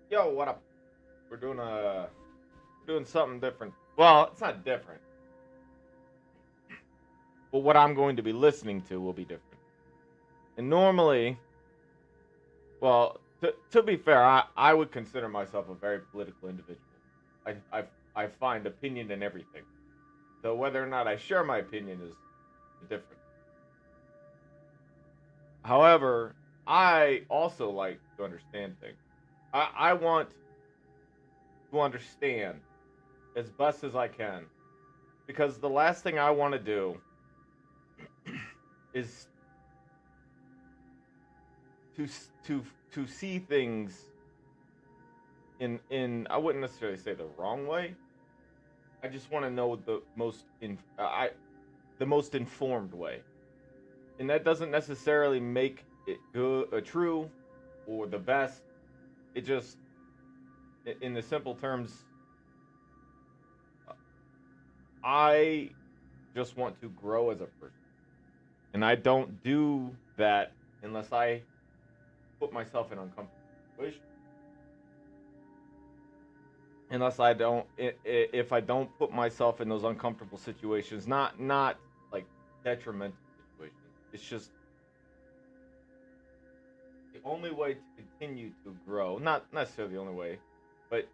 Yo, what up? We're doing something different. Well, it's not different, but what I'm going to be listening to will be different. And normally, well, to be fair, I would consider myself a very political individual. I find opinion in everything. So whether or not I share my opinion is different. However, I also like to understand things. I want to understand as best as I can because the last thing I want to do is to to to see things in I wouldn't necessarily say the wrong way. I just want to know the most informed way, and that doesn't necessarily make it good or true or the best. It just in the simple terms, I just want to grow as a person, and I don't do that unless I put myself in uncomfortable situations. Unless I don't, if I don't put myself in those uncomfortable situations, not like detrimental situations. It's just the only way to continue to grow. Not necessarily the only way, but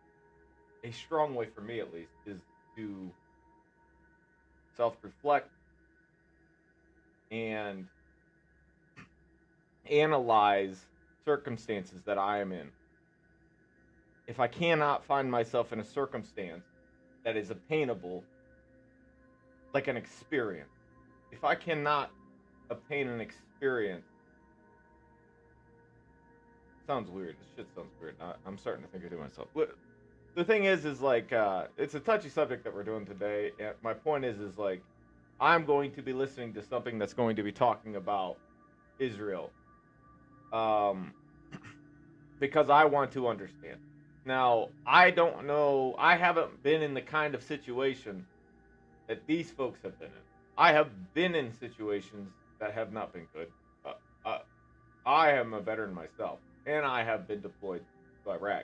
a strong way for me at least is to self-reflect and analyze circumstances that I am in. If I cannot find myself in a circumstance that is obtainable, like an experience, if I cannot obtain an experience, sounds weird. This shit sounds weird. I'm starting to think of it myself. The thing is like, it's a touchy subject that we're doing today. And my point is like, I'm going to be listening to something that's going to be talking about Israel, um, because I want to understand. Now, I don't know. I haven't been in the kind of situation that these folks have been in. I have been in situations that have not been good. Uh, uh, I am a veteran myself, and I have been deployed to Iraq.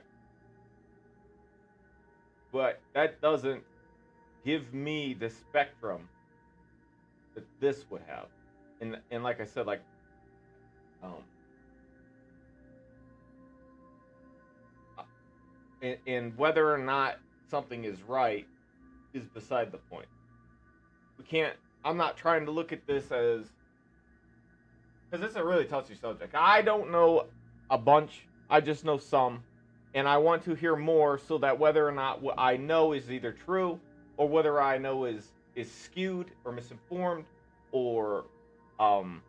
But that doesn't give me the spectrum that this would have. And like I said, like um, uh, and whether or not something is right is beside the point. We can't. I'm not trying to look at this as because it's a really touchy subject. I don't know a bunch. I just know some, and I want to hear more so that whether or not what I know is either true or whether I know is skewed or misinformed or um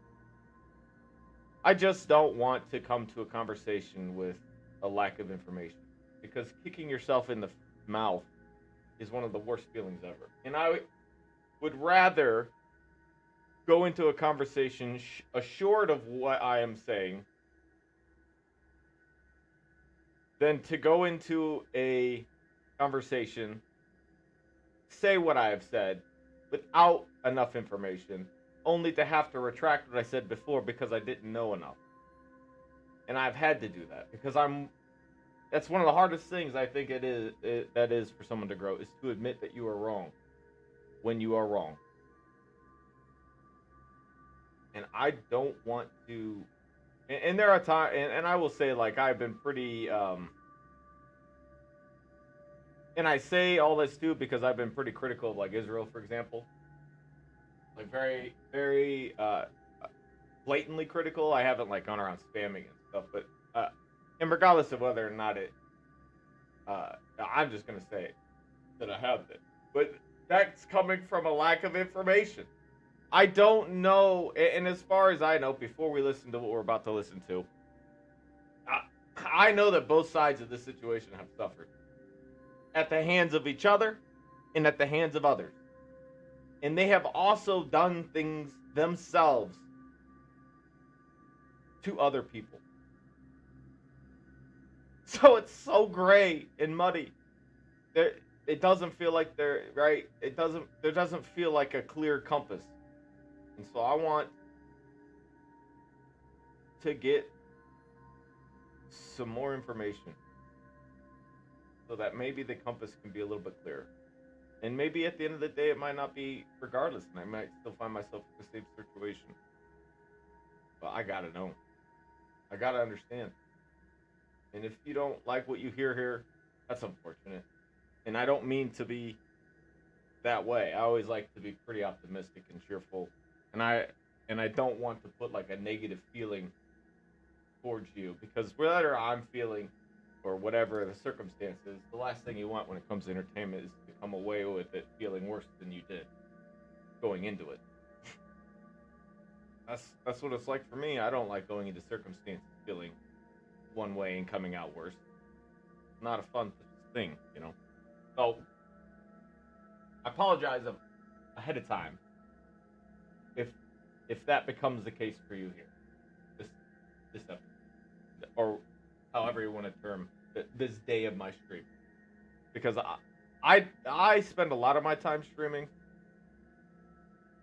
I just don't want to come to a conversation with a lack of information because kicking yourself in the mouth is one of the worst feelings ever. And I would rather go into a conversation assured of what I am saying than to go into a conversation, say what I have said without enough information, only to have to retract what I said before because I didn't know enough. And I've had to do that because that's one of the hardest things I think that is for someone to grow is to admit that you are wrong when you are wrong. And I don't want to and there are times and I will say like I've been pretty and I say all this too because I've been pretty critical of like Israel, for example. Like very blatantly critical. I haven't like gone around spamming and stuff, but uh and regardless of whether or not I'm just gonna say that I have it. But that's coming from a lack of information. I don't know, and as far as I know, before we listen to what we're about to listen to, I, I know that both sides of this situation have suffered at the hands of each other and at the hands of others. And they have also done things themselves to other people. So it's so gray and muddy. There, it doesn't feel like they're right. It doesn't. There doesn't feel like a clear compass. And so I want to get some more information so that maybe the compass can be a little bit clearer. And maybe at the end of the day, it might not be regardless, and I might still find myself in the same situation. But I gotta know. I gotta understand. And if you don't like what you hear here, that's unfortunate. And I don't mean to be that way. I always like to be pretty optimistic and cheerful. And I don't want to put like a negative feeling towards you, because whether I'm feeling or whatever the circumstances, the last thing you want when it comes to entertainment is to come away with it feeling worse than you did going into it. That's what it's like for me. I don't like going into circumstances feeling one way and coming out worse. Not a fun thing, you know. So I apologize ahead of time if that becomes the case for you here, this episode, or however you want to term this day of my stream, because I spend a lot of my time streaming,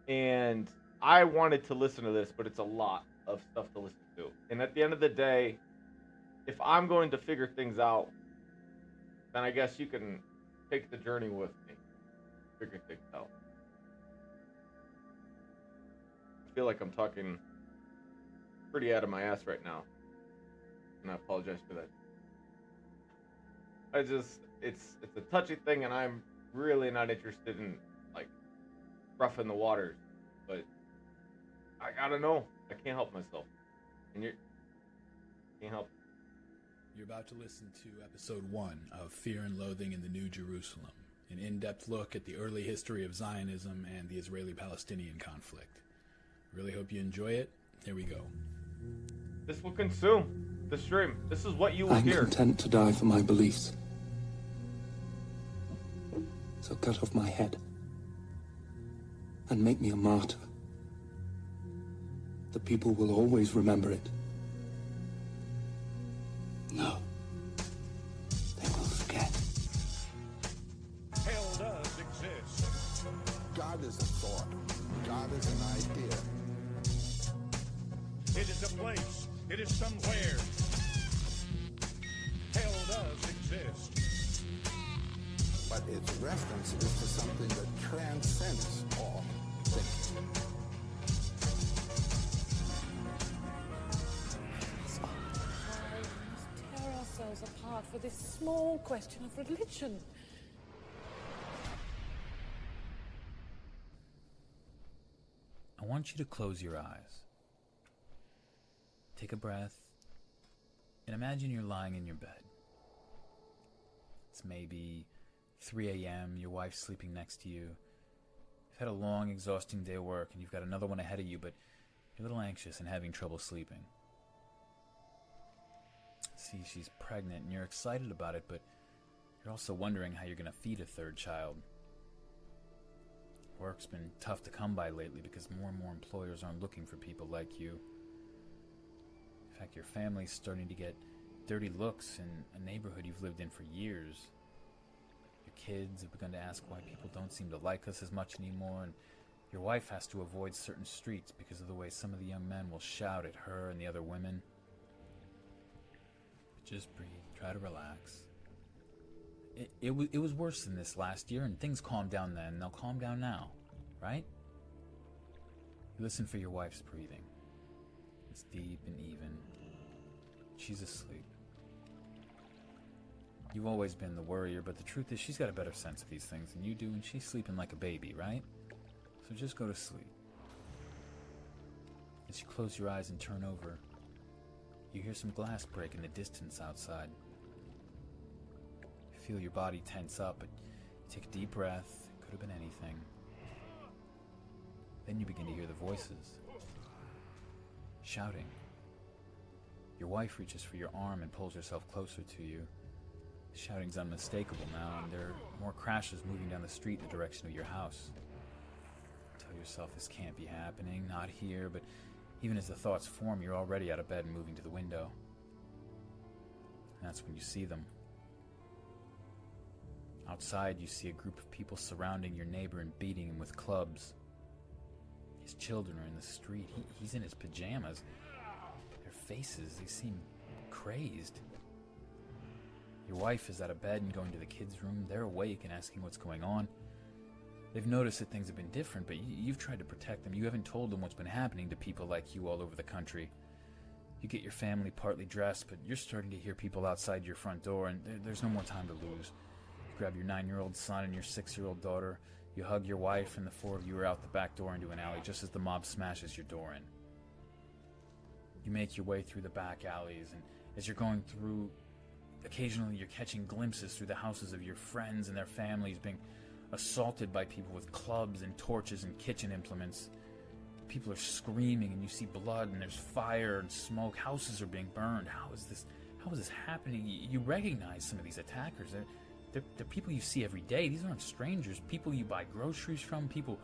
and I wanted to listen to this, but it's a lot of stuff to listen to, and at the end of the day, if I'm going to figure things out, then I guess you can take the journey with me, figure things out. I feel like I'm talking pretty out of my ass right now, and I apologize for that. It's a touchy thing, and I'm really not interested in like roughing the waters, but I gotta know. I can't help myself, and you can't help. You're about to listen to episode 1 of Fear and Loathing in the New Jerusalem, an in-depth look at the early history of Zionism and the Israeli-Palestinian conflict. Really hope you enjoy it. Here we go. This will consume the stream. This is what you will hear. I'm content to die for my beliefs. So cut off my head and make me a martyr. The people will always remember it. No. They will forget. Hell does exist. God is a thought. God is an idea. It is a place. It is somewhere. Hell does exist. But its reference is to something that transcends all thinking. Tear ourselves apart for this small question of religion. I want you to close your eyes. Take a breath, and imagine you're lying in your bed. It's maybe 3 a.m., your wife's sleeping next to you. You've had a long, exhausting day of work, and you've got another one ahead of you, but you're a little anxious and having trouble sleeping. See, she's pregnant, and you're excited about it, but you're also wondering how you're going to feed a third child. Work's been tough to come by lately because more and more employers aren't looking for people like you. In fact, your family's starting to get dirty looks in a neighborhood you've lived in for years. Your kids have begun to ask why people don't seem to like us as much anymore, and your wife has to avoid certain streets because of the way some of the young men will shout at her and the other women. Just breathe. Try to relax. It was worse than this last year, and things calmed down then, and they'll calm down now, right? You listen for your wife's breathing. It's deep and even. She's asleep. You've always been the worrier, but the truth is she's got a better sense of these things than you do, and she's sleeping like a baby, right? So just go to sleep. As you close your eyes and turn over, you hear some glass break in the distance outside. You feel your body tense up, but you take a deep breath. It could have been anything. Then you begin to hear the voices. Shouting. Your wife reaches for your arm and pulls herself closer to you. The shouting's unmistakable now, and there are more crashes moving down the street in the direction of your house. Tell yourself this can't be happening, not here, but even as the thoughts form, you're already out of bed and moving to the window. And that's when you see them. Outside, you see a group of people surrounding your neighbor and beating him with clubs. His children are in the street. He's in his pajamas. Their faces, they seem crazed. Your wife is out of bed and going to the kids' room. They're awake and asking what's going on. They've noticed that things have been different, but you've tried to protect them. You haven't told them what's been happening to people like you all over the country. You get your family partly dressed, but you're starting to hear people outside your front door, and there's no more time to lose. You grab your 9-year-old son and your 6-year-old daughter. You hug your wife, and the 4 of you are out the back door into an alley just as the mob smashes your door in. You make your way through the back alleys, and as you're going through, occasionally you're catching glimpses through the houses of your friends and their families being assaulted by people with clubs and torches and kitchen implements. People are screaming, and you see blood, and there's fire and smoke. Houses are being burned. How is this happening? You recognize some of these attackers. They're people you see every day. These aren't strangers. People you buy groceries from, people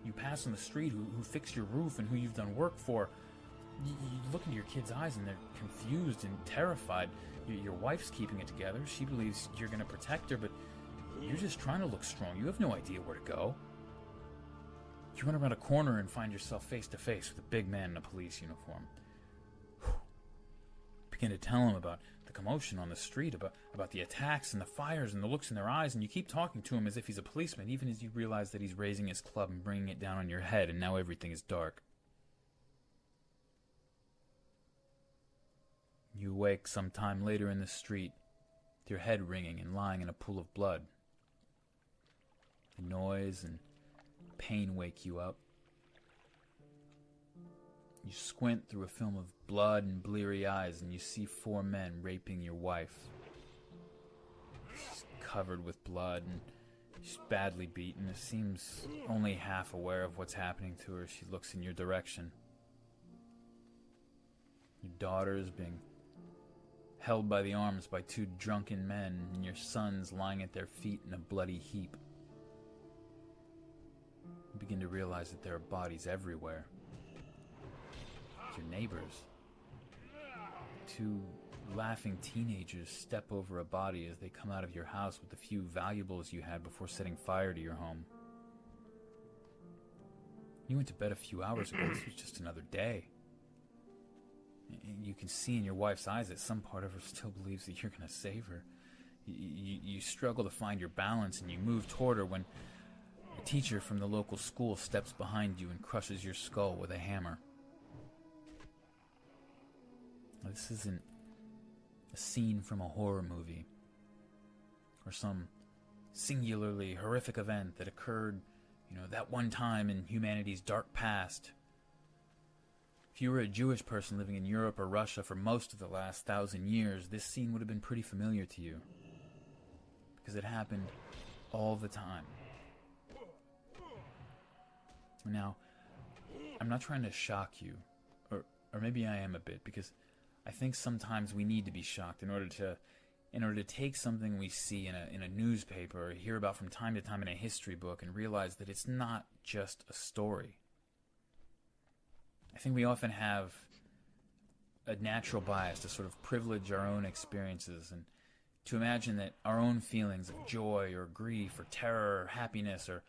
you pass on the street who fix your roof and who you've done work for. You look into your kids' eyes, and they're confused and terrified. Your wife's keeping it together. She believes you're going to protect her, but you're just trying to look strong. You have no idea where to go. You run around a corner and find yourself face to face with a big man in a police uniform. Begin to tell him about the commotion on the street, about the attacks and the fires and the looks in their eyes, and you keep talking to him as if he's a policeman, even as you realize that he's raising his club and bringing it down on your head, and now everything is dark. You awake sometime later in the street, with your head ringing and lying in a pool of blood. The noise and pain wake you up. You squint through a film of blood and bleary eyes, and you see 4 men raping your wife. She's covered with blood, and she's badly beaten. It seems only half aware of what's happening to her. She looks in your direction. Your daughter is being held by the arms by 2 drunken men, and your son's lying at their feet in a bloody heap. You begin to realize that there are bodies everywhere. Your neighbors. 2 laughing teenagers step over a body as they come out of your house with the few valuables you had before setting fire to your home. You went to bed a few hours ago. This was just another day. And you can see in your wife's eyes that some part of her still believes that you're going to save her. You struggle to find your balance, and you move toward her when a teacher from the local school steps behind you and crushes your skull with a hammer. Now, this isn't a scene from a horror movie or some singularly horrific event that occurred, that one time in humanity's dark past. If you were a Jewish person living in Europe or Russia for most of the last 1,000 years, this scene would have been pretty familiar to you, because it happened all the time. Now, I'm not trying to shock you, or maybe I am a bit, because I think sometimes we need to be shocked in order to take something we see in a newspaper or hear about from time to time in a history book and realize that it's not just a story. I think we often have a natural bias to sort of privilege our own experiences and to imagine that our own feelings of joy or grief or terror or happiness, or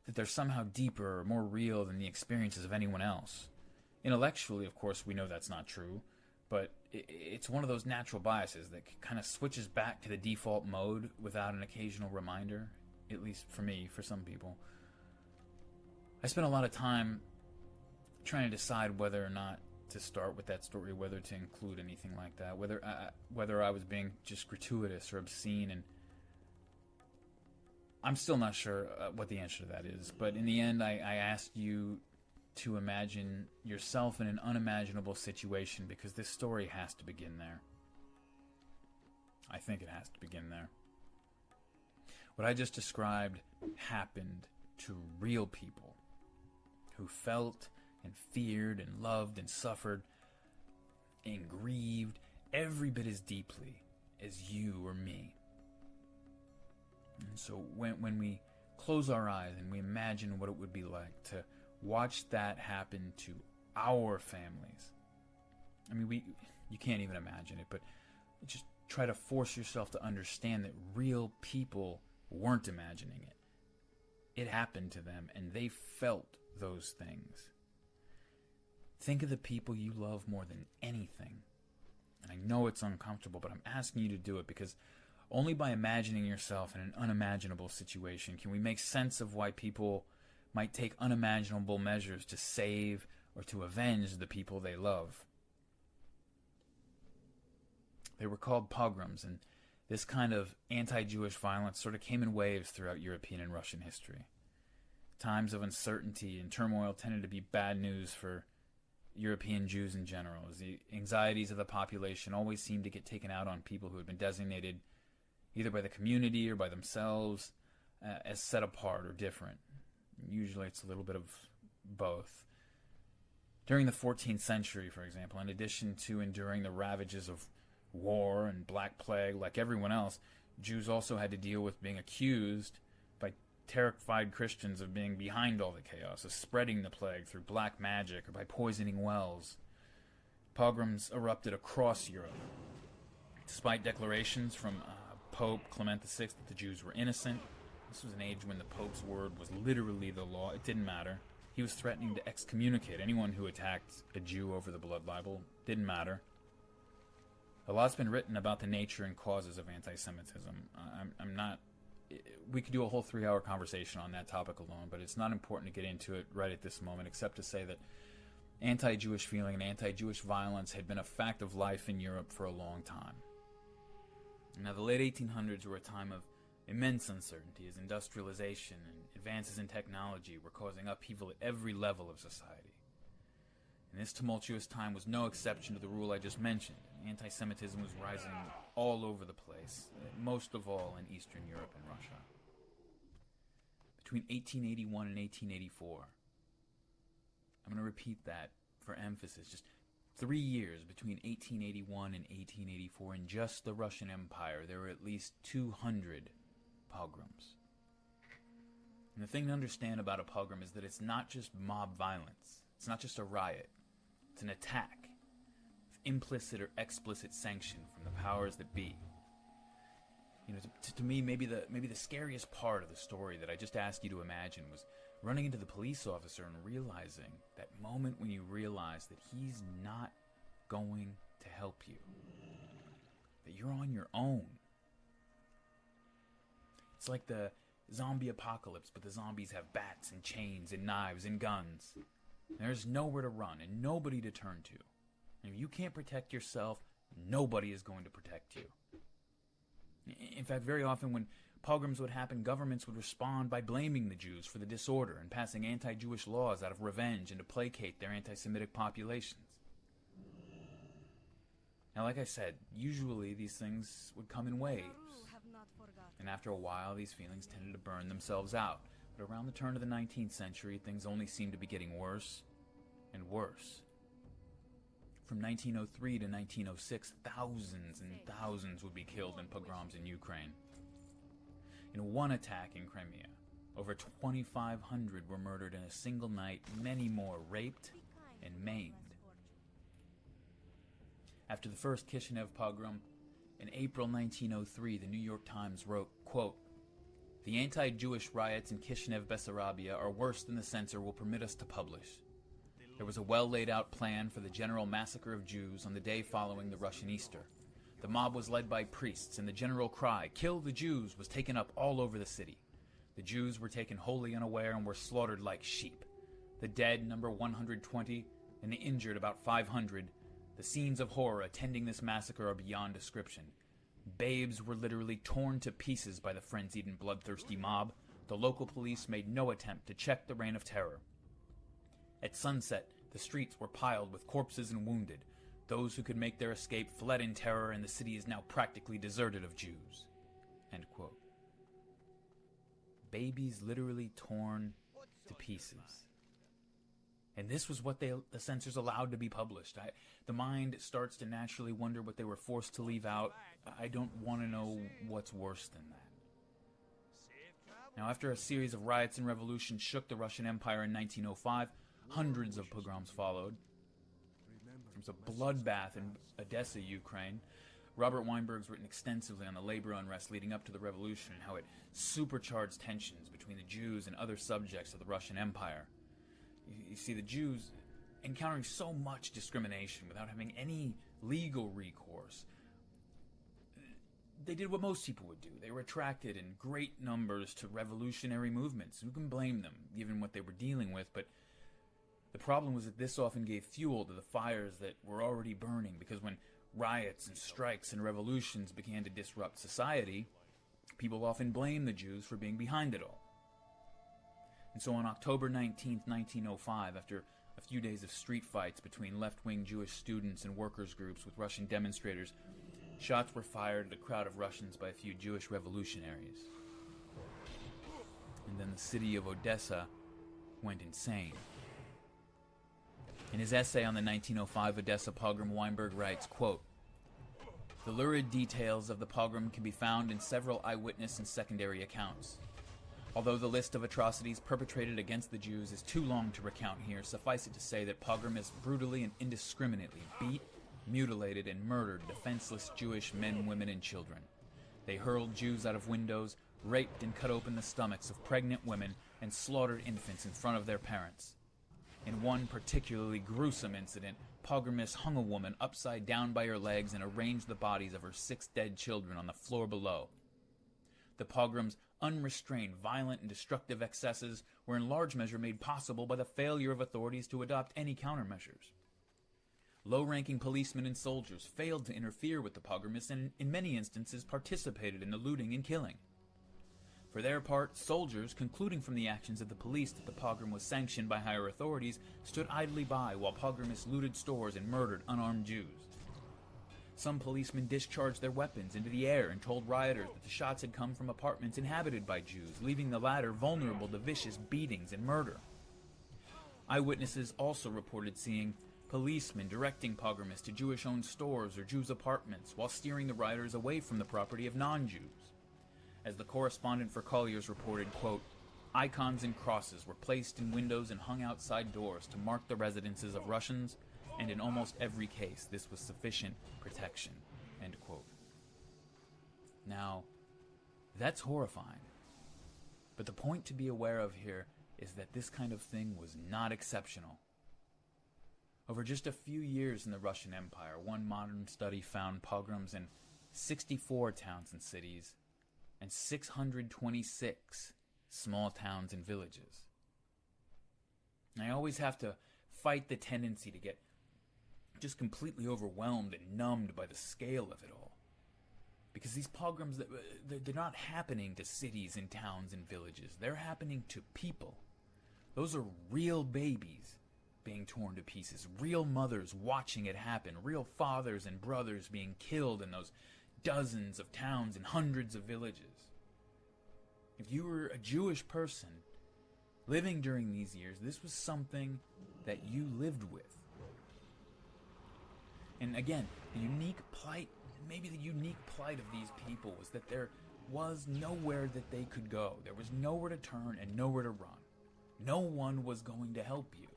that they're somehow deeper or more real than the experiences of anyone else. Intellectually, of course, we know that's not true, but it's one of those natural biases that kind of switches back to the default mode without an occasional reminder, at least for me, for some people. I spent a lot of time trying to decide whether or not to start with that story, whether to include anything like that, whether I was being just gratuitous or obscene, and I'm still not sure what the answer to that is. But in the end, I asked you to imagine yourself in an unimaginable situation, because this story has to begin there. I think it has to begin there. What I just described happened to real people who felt and feared and loved and suffered and grieved every bit as deeply as you or me. And so when we close our eyes and we imagine what it would be like to watch that happen to our families, I mean, you can't even imagine it, but just try to force yourself to understand that real people weren't imagining it. It happened to them, and they felt those things. Think of the people you love more than anything. And I know it's uncomfortable, but I'm asking you to do it because Only by imagining yourself in an unimaginable situation can we make sense of why people might take unimaginable measures to save or to avenge the people they love. They were called pogroms, and this kind of anti-Jewish violence sort of came in waves throughout European and Russian history. Times of uncertainty and turmoil tended to be bad news for European Jews in general, as the anxieties of the population always seemed to get taken out on people who had been designated either by the community or by themselves as set apart or different. Usually it's a little bit of both. During the 14th century, for example, in addition to enduring the ravages of war and Black Plague like everyone else, Jews also had to deal with being accused by terrified Christians of being behind all the chaos, of spreading the plague through black magic or by poisoning wells. Pogroms erupted across Europe. Despite declarations from Pope Clement VI that the Jews were innocent, this was an age when the Pope's word was literally the law. It didn't matter. He was threatening to excommunicate anyone who attacked a Jew over the blood libel. Didn't matter. A lot's been written about the nature and causes of anti-Semitism. I'm not... We could do a whole 3-hour conversation on that topic alone, but it's not important to get into it right at this moment, except to say that anti-Jewish feeling and anti-Jewish violence had been a fact of life in Europe for a long time. Now, the late 1800s were a time of immense uncertainty as industrialization and advances in technology were causing upheaval at every level of society. And this tumultuous time was no exception to the rule I just mentioned. Anti-Semitism was rising all over the place, most of all in Eastern Europe and Russia. Between 1881 and 1884, I'm going to repeat that for emphasis, just 3 years between 1881 and 1884, in just the Russian Empire, there were at least 200 pogroms. And the thing to understand about a pogrom is that it's not just mob violence. It's not just a riot. It's an attack with implicit or explicit sanction from the powers that be. You know, to me, maybe the scariest part of the story that I just asked you to imagine was running into the police officer and realizing that moment when you realize that he's not going to help you, that you're on your own. It's like the zombie apocalypse, but the zombies have bats and chains and knives and guns. There's nowhere to run and nobody to turn to. And if you can't protect yourself, nobody is going to protect you. In fact, very often when pogroms would happen, governments would respond by blaming the Jews for the disorder and passing anti-Jewish laws out of revenge and to placate their anti-Semitic populations. Now, like I said, usually these things would come in waves. And after a while, these feelings tended to burn themselves out. But around the turn of the 19th century, things only seemed to be getting worse and worse. From 1903 to 1906, thousands and thousands would be killed in pogroms in Ukraine. In one attack in Crimea, over 2,500 were murdered in a single night, many more raped and maimed. After the first Kishinev pogrom, in April 1903, the New York Times wrote, quote, "The anti-Jewish riots in Kishinev, Bessarabia are worse than the censor will permit us to publish. There was a well-laid-out plan for the general massacre of Jews on the day following the Russian Easter. The mob was led by priests, and the general cry, 'Kill the Jews,' was taken up all over the city. The Jews were taken wholly unaware and were slaughtered like sheep. The dead number 120, and the injured about 500. The scenes of horror attending this massacre are beyond description. Babes were literally torn to pieces by the frenzied and bloodthirsty mob. The local police made no attempt to check the reign of terror. At sunset, the streets were piled with corpses and wounded. Those who could make their escape fled in terror, and the city is now practically deserted of Jews." End quote. Babies literally torn to pieces. And this was what the censors allowed to be published. The mind starts to naturally wonder what they were forced to leave out. I don't want to know what's worse than that. Now, after a series of riots and revolutions shook the Russian Empire in 1905, hundreds of pogroms followed. There was a bloodbath in Odessa, Ukraine. Robert Weinberg's written extensively on the labor unrest leading up to the revolution and how it supercharged tensions between the Jews and other subjects of the Russian Empire. You see, the Jews, encountering so much discrimination without having any legal recourse, they did what most people would do. They were attracted in great numbers to revolutionary movements. Who can blame them, given what they were dealing with? But the problem was that this often gave fuel to the fires that were already burning, because when riots and strikes and revolutions began to disrupt society, people often blamed the Jews for being behind it all. And so on October 19th, 1905, after a few days of street fights between left-wing Jewish students and workers' groups with Russian demonstrators, shots were fired at a crowd of Russians by a few Jewish revolutionaries. And then the city of Odessa went insane. In his essay on the 1905 Odessa pogrom, Weinberg writes, quote, "The lurid details of the pogrom can be found in several eyewitness and secondary accounts. Although the list of atrocities perpetrated against the Jews is too long to recount here, suffice it to say that pogromists brutally and indiscriminately beat, mutilated, and murdered defenseless Jewish men, women, and children. They hurled Jews out of windows, raped and cut open the stomachs of pregnant women, and slaughtered infants in front of their parents. In one particularly gruesome incident, pogromists hung a woman upside down by her legs and arranged the bodies of her 6 dead children on the floor below. The pogrom's unrestrained, violent, and destructive excesses were in large measure made possible by the failure of authorities to adopt any countermeasures. Low-ranking policemen and soldiers failed to interfere with the pogromists and, in many instances, participated in the looting and killing. For their part, soldiers, concluding from the actions of the police that the pogrom was sanctioned by higher authorities, stood idly by while pogromists looted stores and murdered unarmed Jews. Some policemen discharged their weapons into the air and told rioters that the shots had come from apartments inhabited by Jews, leaving the latter vulnerable to vicious beatings and murder. Eyewitnesses also reported seeing policemen directing pogromists to Jewish-owned stores or Jews' apartments while steering the rioters away from the property of non-Jews. As the correspondent for Collier's reported, quote, "Icons and crosses were placed in windows and hung outside doors to mark the residences of Russians, and in almost every case this was sufficient protection," end quote. Now, that's horrifying. But the point to be aware of here is that this kind of thing was not exceptional. Over just a few years in the Russian Empire, one modern study found pogroms in 64 towns and cities, and 626 small towns and villages. And I always have to fight the tendency to get just completely overwhelmed and numbed by the scale of it all. Because these pogroms, they're not happening to cities and towns and villages. They're happening to people. Those are real babies being torn to pieces, real mothers watching it happen, real fathers and brothers being killed in those dozens of towns and hundreds of villages. If you were a Jewish person living during these years, this was something that you lived with. And again, the unique plight of these people was that there was nowhere that they could go. There was nowhere to turn and nowhere to run. No one was going to help you.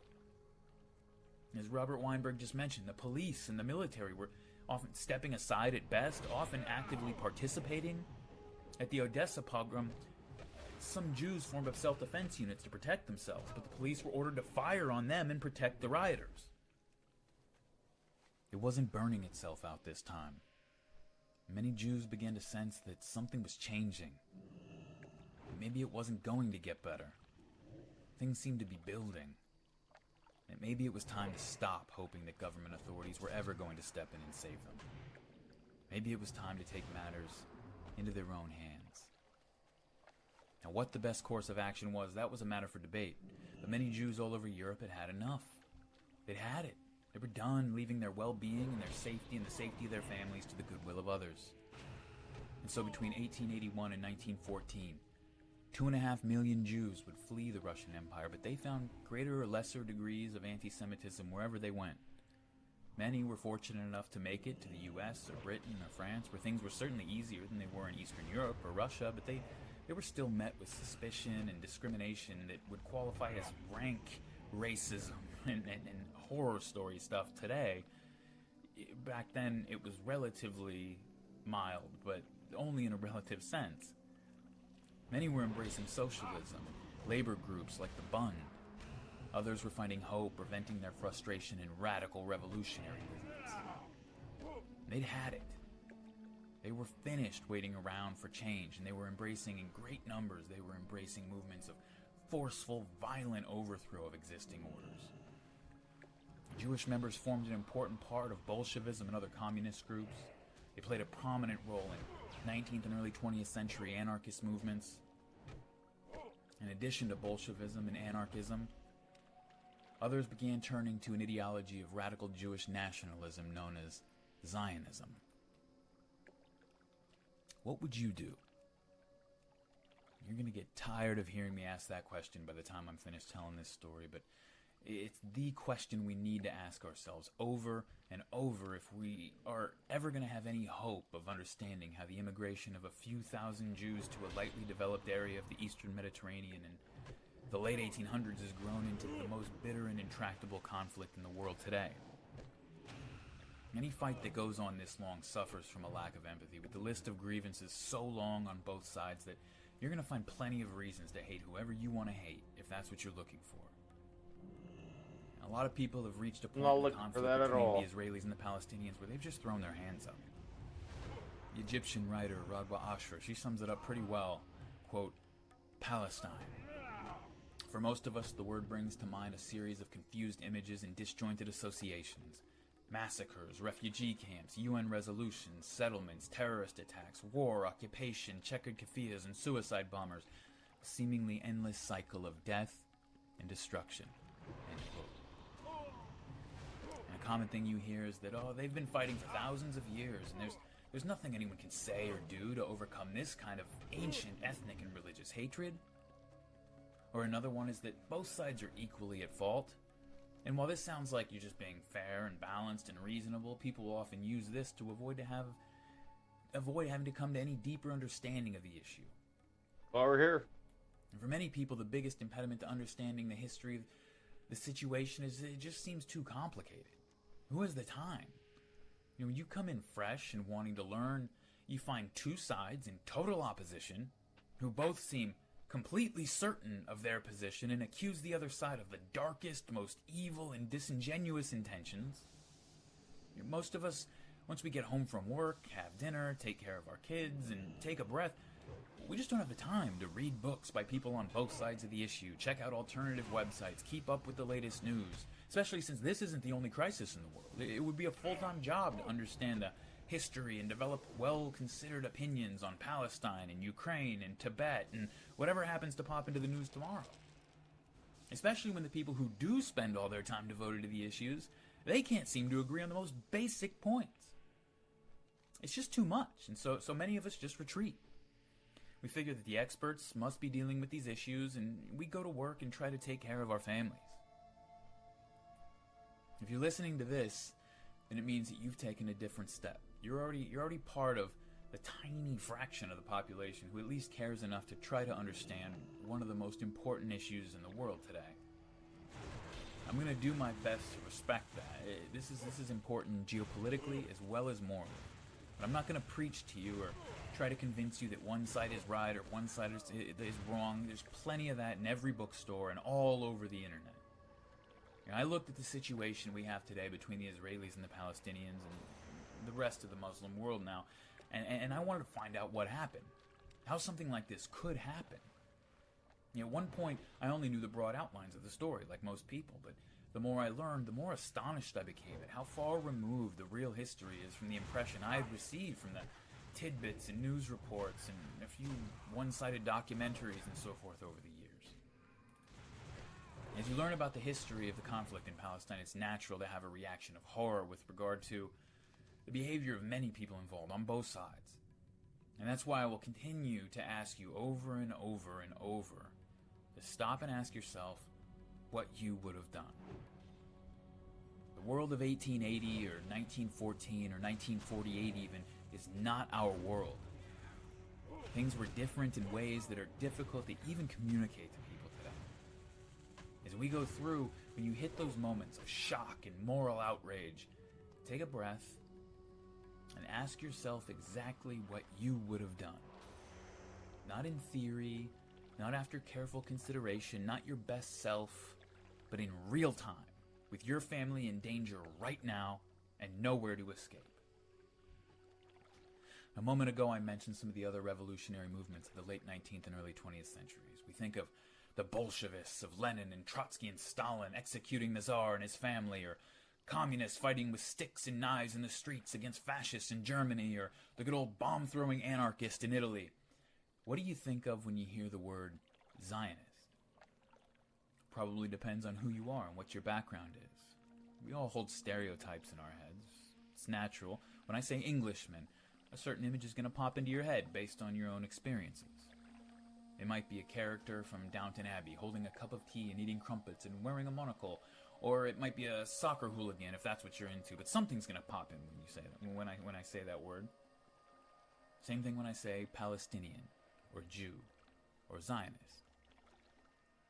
As Robert Weinberg just mentioned, the police and the military were often stepping aside at best, often actively participating. At the Odessa pogrom, some Jews formed up self-defense units to protect themselves, but the police were ordered to fire on them and protect the rioters. It wasn't burning itself out this time. Many Jews began to sense that something was changing. Maybe it wasn't going to get better. Things seemed to be building. And maybe it was time to stop hoping that government authorities were ever going to step in and save them. Maybe it was time to take matters into their own hands. Now, what the best course of action was, that was a matter for debate. But many Jews all over Europe had had enough. They'd had it. They were done leaving their well-being and their safety and the safety of their families to the goodwill of others. And so between 1881 and 1914, 2.5 million Jews would flee the Russian Empire, but they found greater or lesser degrees of anti-Semitism wherever they went. Many were fortunate enough to make it to the US or Britain or France, where things were certainly easier than they were in Eastern Europe or Russia, but they were still met with suspicion and discrimination that would qualify as rank racism and horror story stuff today. Back then, it was relatively mild, but only in a relative sense. Many were embracing socialism, labor groups like the Bund. Others were finding hope or venting their frustration in radical revolutionary movements. They'd had it. They were finished waiting around for change, and they were embracing in great numbers, they were embracing movements of forceful, violent overthrow of existing orders. Jewish members formed an important part of Bolshevism and other communist groups. They played a prominent role in 19th and early 20th century anarchist movements. In addition to Bolshevism and anarchism, others began turning to an ideology of radical Jewish nationalism known as Zionism. What would you do? You're going to get tired of hearing me ask that question by the time I'm finished telling this story, but it's the question we need to ask ourselves over and over if we are ever going to have any hope of understanding how the immigration of a few thousand Jews to a lightly developed area of the eastern Mediterranean in the late 1800s has grown into the most bitter and intractable conflict in the world today. Any fight that goes on this long suffers from a lack of empathy, with the list of grievances so long on both sides that you're going to find plenty of reasons to hate whoever you want to hate if that's what you're looking for. A lot of people have reached a point in the conflict between the Israelis and the Palestinians where they've just thrown their hands up. The Egyptian writer Radwa Ashra, she sums it up pretty well. Quote, Palestine. For most of us, the word brings to mind a series of confused images and disjointed associations. Massacres, refugee camps, UN resolutions, settlements, terrorist attacks, war, occupation, checkered kafirs, and suicide bombers. A seemingly endless cycle of death and destruction. End quote. And a common thing you hear is that, they've been fighting for thousands of years, and there's nothing anyone can say or do to overcome this kind of ancient ethnic and religious hatred. Or another one is that both sides are equally at fault. And while this sounds like you're just being fair and balanced and reasonable, people will often use this to avoid having to come to any deeper understanding of the issue. Well, we're here. And for many people, the biggest impediment to understanding the history of the situation is that it just seems too complicated. Who has the time? When you come in fresh and wanting to learn, you find two sides in total opposition who both seem completely certain of their position and accuse the other side of the darkest, most evil and disingenuous intentions. Most of us, once we get home from work, have dinner, take care of our kids, and take a breath, we just don't have the time to read books by people on both sides of the issue, check out alternative websites, keep up with the latest news, especially since this isn't the only crisis in the world. It would be a full-time job to understand the history and develop well-considered opinions on Palestine and Ukraine and Tibet and whatever happens to pop into the news tomorrow. Especially when the people who do spend all their time devoted to the issues, they can't seem to agree on the most basic points. It's just too much, and so many of us just retreat. We figure that the experts must be dealing with these issues, and we go to work and try to take care of our families. If you're listening to this, then it means that you've taken a different step. You're already part of the tiny fraction of the population who at least cares enough to try to understand one of the most important issues in the world today. I'm going to do my best to respect that. This is important geopolitically as well as morally. But I'm not going to preach to you or try to convince you that one side is right or one side is wrong. There's plenty of that in every bookstore and all over the internet. I looked at the situation we have today between the Israelis and the Palestinians and the rest of the Muslim world now, and I wanted to find out what happened, how something like this could happen. At one point, I only knew the broad outlines of the story, like most people, but the more I learned, the more astonished I became at how far removed the real history is from the impression I had received from the tidbits and news reports and a few one-sided documentaries and so forth over the years. As you learn about the history of the conflict in Palestine, it's natural to have a reaction of horror with regard to the behavior of many people involved on both sides. And that's why I will continue to ask you over and over and over to stop and ask yourself what you would have done. The world of 1880 or 1914 or 1948 even is not our world. Things were different in ways that are difficult to even communicate to people today. As we go through, when you hit those moments of shock and moral outrage, take a breath and ask yourself exactly what you would have done. Not in theory, not after careful consideration, not your best self, but in real time, with your family in danger right now and nowhere to escape. A moment ago, I mentioned some of the other revolutionary movements of the late 19th and early 20th centuries. We think of the Bolshevists, of Lenin and Trotsky and Stalin executing the Tsar and his family, or communists fighting with sticks and knives in the streets against fascists in Germany, or the good old bomb-throwing anarchist in Italy. What do you think of when you hear the word Zionist? Probably depends on who you are and what your background is. We all hold stereotypes in our heads. It's natural. When I say Englishman, a certain image is going to pop into your head based on your own experiences. It might be a character from Downton Abbey holding a cup of tea and eating crumpets and wearing a monocle, or it might be a soccer hooligan if that's what you're into. But something's going to pop in when you say that. When I say that word. Same thing when I say Palestinian, or Jew, or Zionist.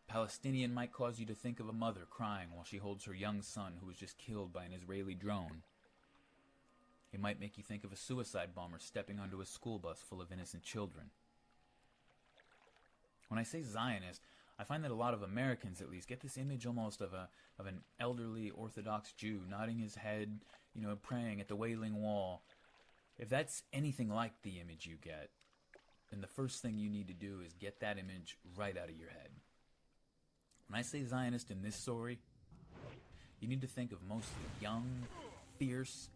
Palestinian might cause you to think of a mother crying while she holds her young son who was just killed by an Israeli drone. It might make you think of a suicide bomber stepping onto a school bus full of innocent children. When I say Zionist, I find that a lot of Americans, at least, get this image almost of an elderly Orthodox Jew nodding his head, praying at the Wailing Wall. If that's anything like the image you get, then the first thing you need to do is get that image right out of your head. When I say Zionist in this story, you need to think of mostly young, fierce,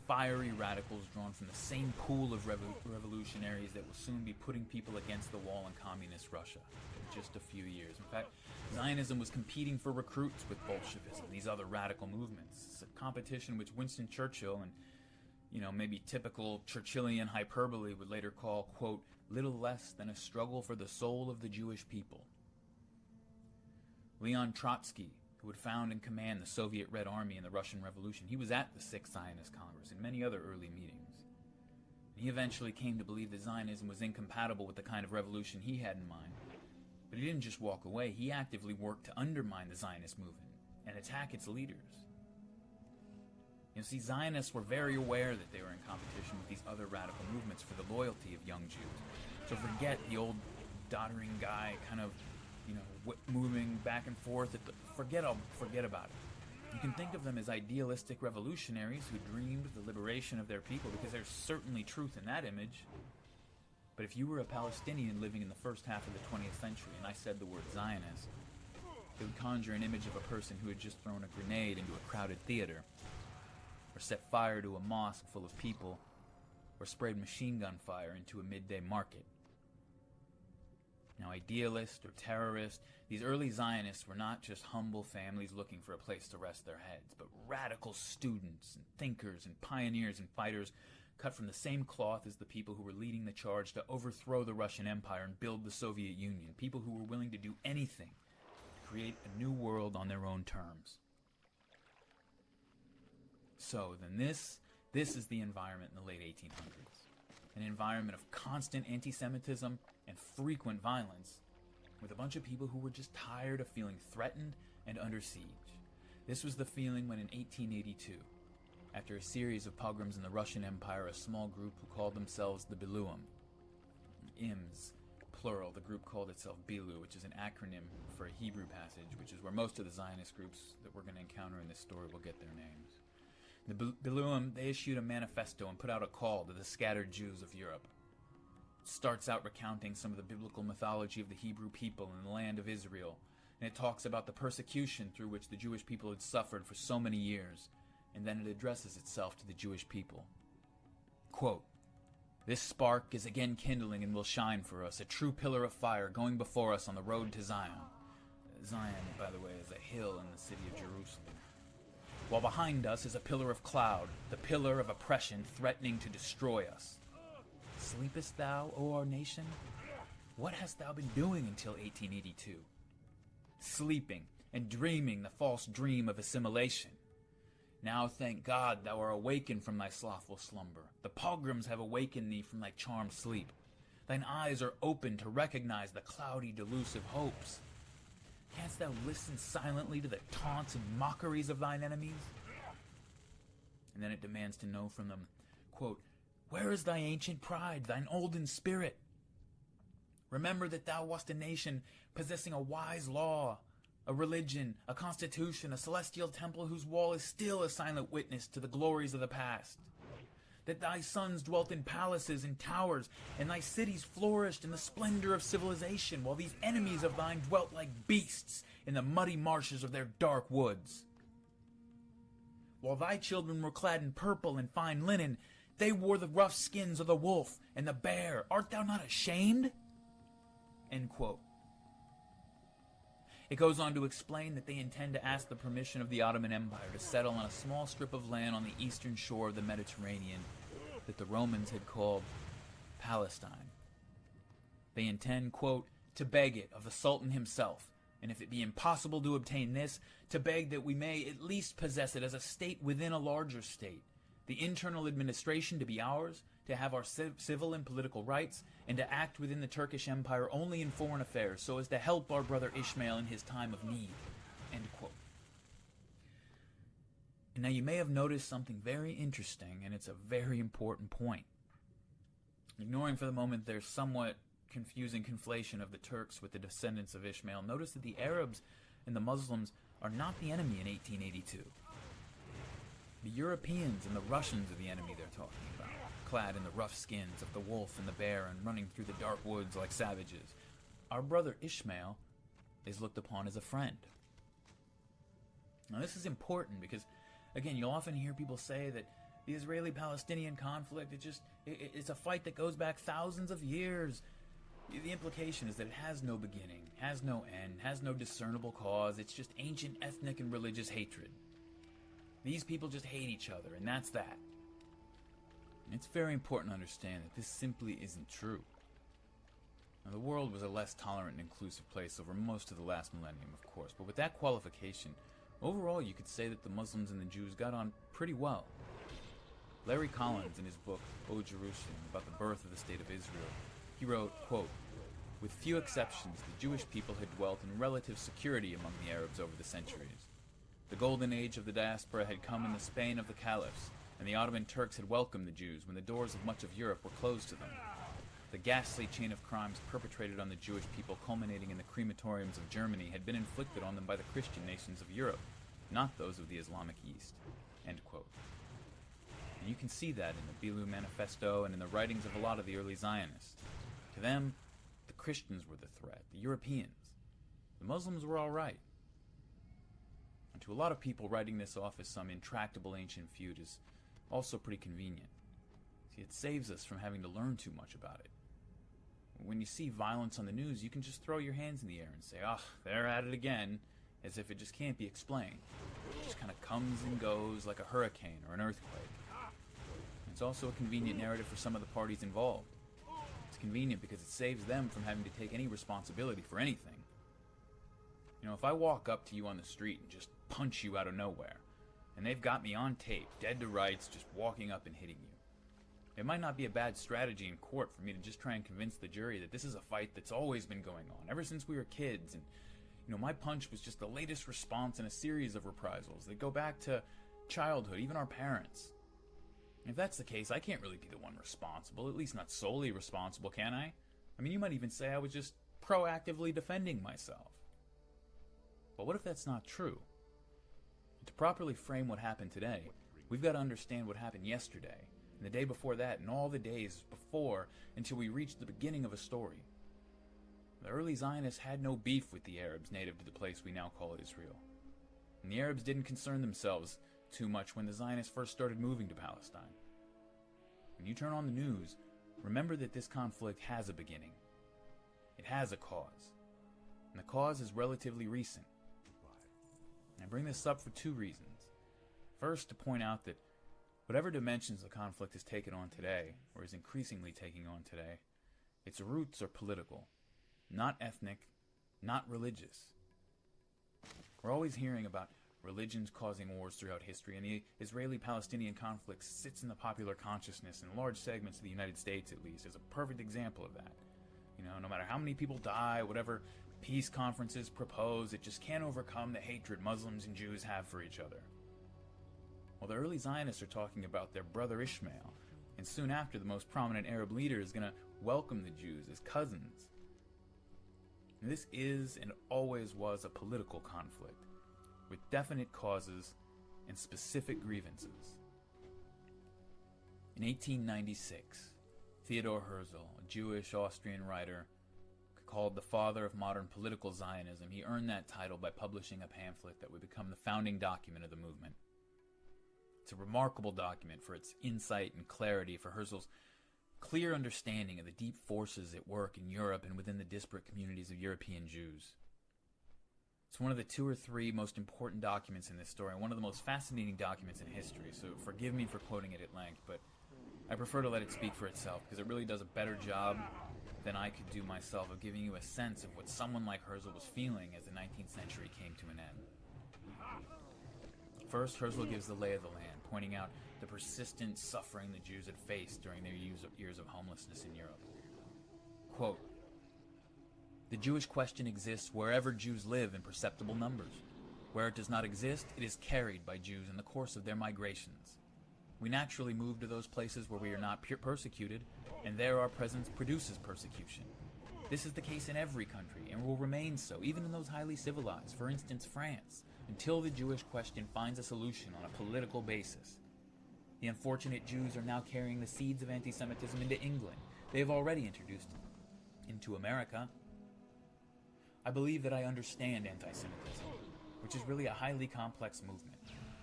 fiery radicals drawn from the same pool of revolutionaries that will soon be putting people against the wall in communist Russia in just a few years. In fact, Zionism was competing for recruits with Bolshevism, these other radical movements. It's a competition which Winston Churchill and, maybe typical Churchillian hyperbole would later call, quote, little less than a struggle for the soul of the Jewish people. Leon Trotsky, who would found and command the Soviet Red Army in the Russian Revolution, he was at the Sixth Zionist Congress and many other early meetings. He eventually came to believe that Zionism was incompatible with the kind of revolution he had in mind. But he didn't just walk away, he actively worked to undermine the Zionist movement and attack its leaders. See, Zionists were very aware that they were in competition with these other radical movements for the loyalty of young Jews. So forget the old doddering guy kind of moving back and forth. Forget about it. You can think of them as idealistic revolutionaries who dreamed the liberation of their people, because there's certainly truth in that image. But if you were a Palestinian living in the first half of the 20th century and I said the word Zionist, it would conjure an image of a person who had just thrown a grenade into a crowded theater, or set fire to a mosque full of people, or sprayed machine gun fire into a midday market. Now, idealist or terrorist, these early Zionists were not just humble families looking for a place to rest their heads, but radical students and thinkers and pioneers and fighters cut from the same cloth as the people who were leading the charge to overthrow the Russian Empire and build the Soviet Union, people who were willing to do anything to create a new world on their own terms. So then this is the environment in the late 1800s. An environment of constant anti-Semitism and frequent violence, with a bunch of people who were just tired of feeling threatened and under siege. This was the feeling when in 1882, after a series of pogroms in the Russian Empire, a small group who called themselves the Biluim, Ims, plural, the group called itself Bilu, which is an acronym for a Hebrew passage, which is where most of the Zionist groups that we're going to encounter in this story will get their names. The Biluim, they issued a manifesto and put out a call to the scattered Jews of Europe. It starts out recounting some of the biblical mythology of the Hebrew people in the land of Israel, and it talks about the persecution through which the Jewish people had suffered for so many years, and then it addresses itself to the Jewish people. Quote, "This spark is again kindling and will shine for us, a true pillar of fire going before us on the road to Zion." Zion, by the way, is a hill in the city of Jerusalem. "While behind us is a pillar of cloud, the pillar of oppression threatening to destroy us. Sleepest thou, O our nation? What hast thou been doing until 1882? Sleeping and dreaming the false dream of assimilation. Now thank God thou art awakened from thy slothful slumber. The pogroms have awakened thee from thy charmed sleep. Thine eyes are open to recognize the cloudy, delusive hopes. Canst thou listen silently to the taunts and mockeries of thine enemies?" And then it demands to know from them, quote, "Where is thy ancient pride, thine olden spirit? Remember that thou wast a nation possessing a wise law, a religion, a constitution, a celestial temple whose wall is still a silent witness to the glories of the past. that thy sons dwelt in palaces and towers, and thy cities flourished in the splendor of civilization, while these enemies of thine dwelt like beasts in the muddy marshes of their dark woods. While thy children were clad in purple and fine linen, they wore the rough skins of the wolf and the bear. Art thou not ashamed?" End quote. It goes on to explain that they intend to ask the permission of the Ottoman Empire to settle on a small strip of land on the eastern shore of the Mediterranean that the Romans had called Palestine. They intend, quote, "to beg it of the Sultan himself, and if it be impossible to obtain this, to beg that we may at least possess it as a state within a larger state, the internal administration to be ours, to have our civil and political rights, and to act within the Turkish Empire only in foreign affairs, so as to help our brother Ishmael in his time of need." End quote. And now you may have noticed something very interesting, and it's a very important point. Ignoring for the moment their somewhat confusing conflation of the Turks with the descendants of Ishmael, notice that the Arabs and the Muslims are not the enemy in 1882. The Europeans and the Russians are the enemy they're talking about, clad in the rough skins of the wolf and the bear and running through the dark woods like savages. Our brother Ishmael is looked upon as a friend. Now this is important because, again, you'll often hear people say that the Israeli-Palestinian conflict, it's a fight that goes back thousands of years. The implication is that it has no beginning, has no end, has no discernible cause. It's just ancient ethnic and religious hatred. These people just hate each other, and that's that. And it's very important to understand that this simply isn't true. Now, the world was a less tolerant and inclusive place over most of the last millennium, of course, but with that qualification, overall you could say that the Muslims and the Jews got on pretty well. Larry Collins, in his book, O Jerusalem, about the birth of the State of Israel, he wrote, quote, "With few exceptions, the Jewish people had dwelt in relative security among the Arabs over the centuries. The golden age of the diaspora had come in the Spain of the caliphs, and the Ottoman Turks had welcomed the Jews when the doors of much of Europe were closed to them. The ghastly chain of crimes perpetrated on the Jewish people, culminating in the crematoriums of Germany, had been inflicted on them by the Christian nations of Europe, not those of the Islamic East." End quote. And you can see that in the Bilu Manifesto and in the writings of a lot of the early Zionists. To them, the Christians were the threat, the Europeans. The Muslims were all right. And to a lot of people, writing this off as some intractable ancient feud is also pretty convenient. See, it saves us from having to learn too much about it. When you see violence on the news, you can just throw your hands in the air and say, "Ah, they're at it again," as if it just can't be explained. It just kind of comes and goes like a hurricane or an earthquake. It's also a convenient narrative for some of the parties involved. It's convenient because it saves them from having to take any responsibility for anything. You know, if I walk up to you on the street and just punch you out of nowhere, and they've got me on tape, dead to rights, just walking up and hitting you, it might not be a bad strategy in court for me to just try and convince the jury that this is a fight that's always been going on, ever since we were kids, and, you know, my punch was just the latest response in a series of reprisals that go back to childhood, even our parents. If that's the case, I can't really be the one responsible, at least not solely responsible, can I? I mean, you might even say I was just proactively defending myself. But what if that's not true? To properly frame what happened today, we've got to understand what happened yesterday, and the day before that, and all the days before, until we reach the beginning of a story. The early Zionists had no beef with the Arabs native to the place we now call Israel. And the Arabs didn't concern themselves too much when the Zionists first started moving to Palestine. When you turn on the news, remember that this conflict has a beginning. It has a cause. And the cause is relatively recent. I bring this up for two reasons. First, to point out that whatever dimensions the conflict has taken on today, or is increasingly taking on today, its roots are political, not ethnic, not religious. We're always hearing about religions causing wars throughout history, and the Israeli-Palestinian conflict sits in the popular consciousness in large segments of the United States, at least, as a perfect example of that. You know, no matter how many people die, whatever peace conferences propose, it just can't overcome the hatred Muslims and Jews have for each other. Well, the early Zionists are talking about their brother Ishmael, and soon after, the most prominent Arab leader is going to welcome the Jews as cousins. And this is and always was a political conflict, with definite causes and specific grievances. In 1896, Theodor Herzl, a Jewish Austrian writer called the father of modern political Zionism, he earned that title by publishing a pamphlet that would become the founding document of the movement. It's a remarkable document for its insight and clarity, for Herzl's clear understanding of the deep forces at work in Europe and within the disparate communities of European Jews. It's one of the 2 or 3 most important documents in this story, and one of the most fascinating documents in history, so forgive me for quoting it at length, but I prefer to let it speak for itself, because it really does a better job than I could do myself of giving you a sense of what someone like Herzl was feeling as the 19th century came to an end. First, Herzl gives the lay of the land, pointing out the persistent suffering the Jews had faced during their years of homelessness in Europe. Quote, "The Jewish question exists wherever Jews live in perceptible numbers. Where it does not exist, it is carried by Jews in the course of their migrations. We naturally move to those places where we are not persecuted, and there our presence produces persecution. This is the case in every country, and will remain so, even in those highly civilized, for instance France, until the Jewish question finds a solution on a political basis. The unfortunate Jews are now carrying the seeds of anti-Semitism into England. They have already introduced it into America. I believe that I understand anti-Semitism, which is really a highly complex movement.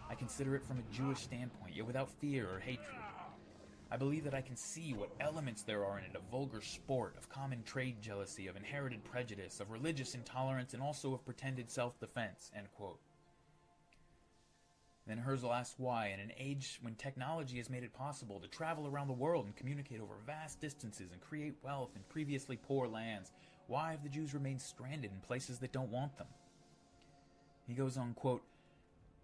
I consider it from a Jewish standpoint, yet without fear or hatred. I believe that I can see what elements there are in it of vulgar sport, of common trade jealousy, of inherited prejudice, of religious intolerance, and also of pretended self-defense." End quote. Then Herzl asks why, in an age when technology has made it possible to travel around the world and communicate over vast distances and create wealth in previously poor lands, why have the Jews remained stranded in places that don't want them? He goes on, quote,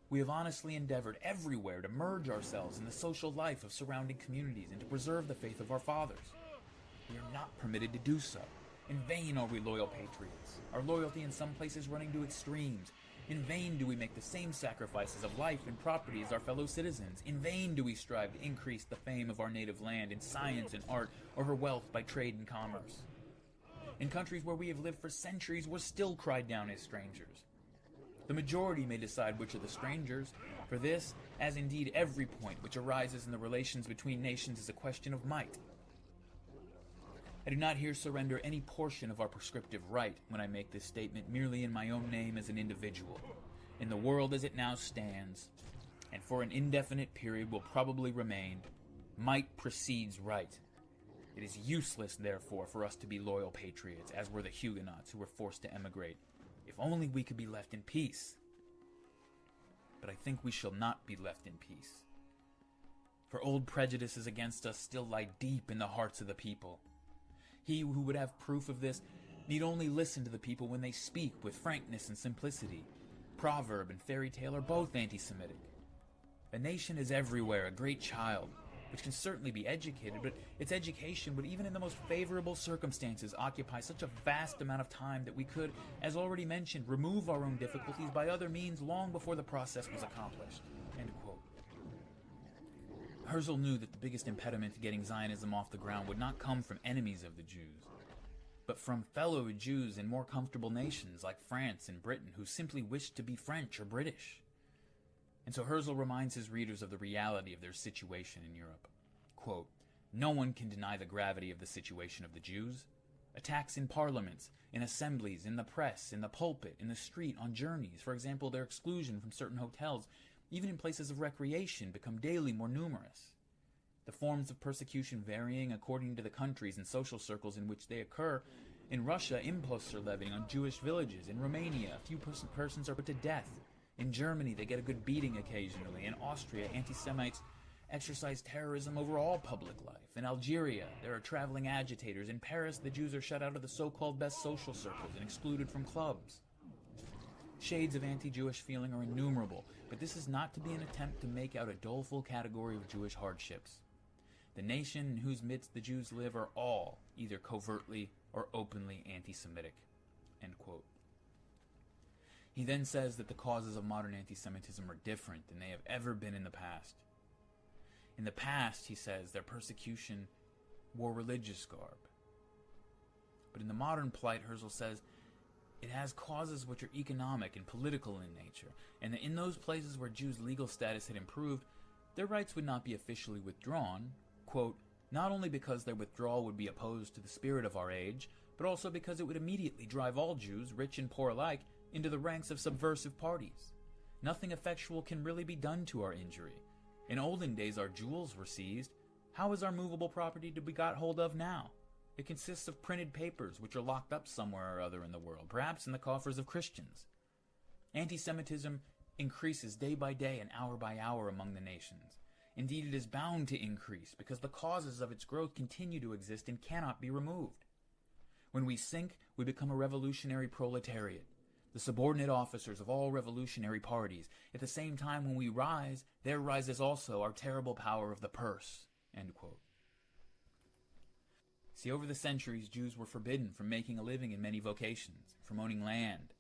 "We have honestly endeavored everywhere to merge ourselves in the social life of surrounding communities and to preserve the faith of our fathers. We are not permitted to do so. In vain are we loyal patriots, our loyalty in some places running to extremes. In vain do we make the same sacrifices of life and property as our fellow citizens. In vain do we strive to increase the fame of our native land in science and art, or her wealth by trade and commerce. In countries where we have lived for centuries, we're still cried down as strangers. The majority may decide which are the strangers. For this, as indeed every point which arises in the relations between nations, is a question of might. I do not here surrender any portion of our prescriptive right when I make this statement merely in my own name as an individual. In the world as it now stands, and for an indefinite period will probably remain, might precedes right. It is useless, therefore, for us to be loyal patriots, as were the Huguenots who were forced to emigrate. If only we could be left in peace. But I think we shall not be left in peace. For old prejudices against us still lie deep in the hearts of the people. He who would have proof of this need only listen to the people when they speak with frankness and simplicity. Proverb and fairy tale are both anti-Semitic. A nation is everywhere a great child, which can certainly be educated, but its education would, even in the most favorable circumstances, occupy such a vast amount of time that we could, as already mentioned, remove our own difficulties by other means long before the process was accomplished." End quote. Herzl knew that the biggest impediment to getting Zionism off the ground would not come from enemies of the Jews, but from fellow Jews in more comfortable nations like France and Britain who simply wished to be French or British. And so Herzl reminds his readers of the reality of their situation in Europe. Quote, "No one can deny the gravity of the situation of the Jews. Attacks in parliaments, in assemblies, in the press, in the pulpit, in the street, on journeys, for example, their exclusion from certain hotels, even in places of recreation, become daily more numerous. The forms of persecution varying according to the countries and social circles in which they occur. In Russia, imposts are levied on Jewish villages. In Romania, a few persons are put to death. In Germany, they get a good beating occasionally. In Austria, anti-Semites exercise terrorism over all public life. In Algeria, there are traveling agitators. In Paris, the Jews are shut out of the so-called best social circles and excluded from clubs. Shades of anti-Jewish feeling are innumerable, but this is not to be an attempt to make out a doleful category of Jewish hardships. The nation in whose midst the Jews live are all either covertly or openly anti-Semitic." End quote. He then says that the causes of modern anti-Semitism are different than they have ever been in the past. In the past, he says, their persecution wore religious garb. But in the modern plight, Herzl says, it has causes which are economic and political in nature, and that in those places where Jews' legal status had improved, their rights would not be officially withdrawn, quote, not only because their withdrawal would be opposed to the spirit of our age, but also because it would immediately drive all Jews, rich and poor alike, into the ranks of subversive parties. Nothing effectual can really be done to our injury. In olden days our jewels were seized. How is our movable property to be got hold of now? It consists of printed papers which are locked up somewhere or other in the world, perhaps in the coffers of Christians. Anti-Semitism increases day by day and hour by hour among the nations. Indeed, it is bound to increase because the causes of its growth continue to exist and cannot be removed. When we sink, we become a revolutionary proletariat, the subordinate officers of all revolutionary parties. At the same time, when we rise, there rises also our terrible power of the purse." End quote. See, over the centuries, Jews were forbidden from making a living in many vocations, from owning land.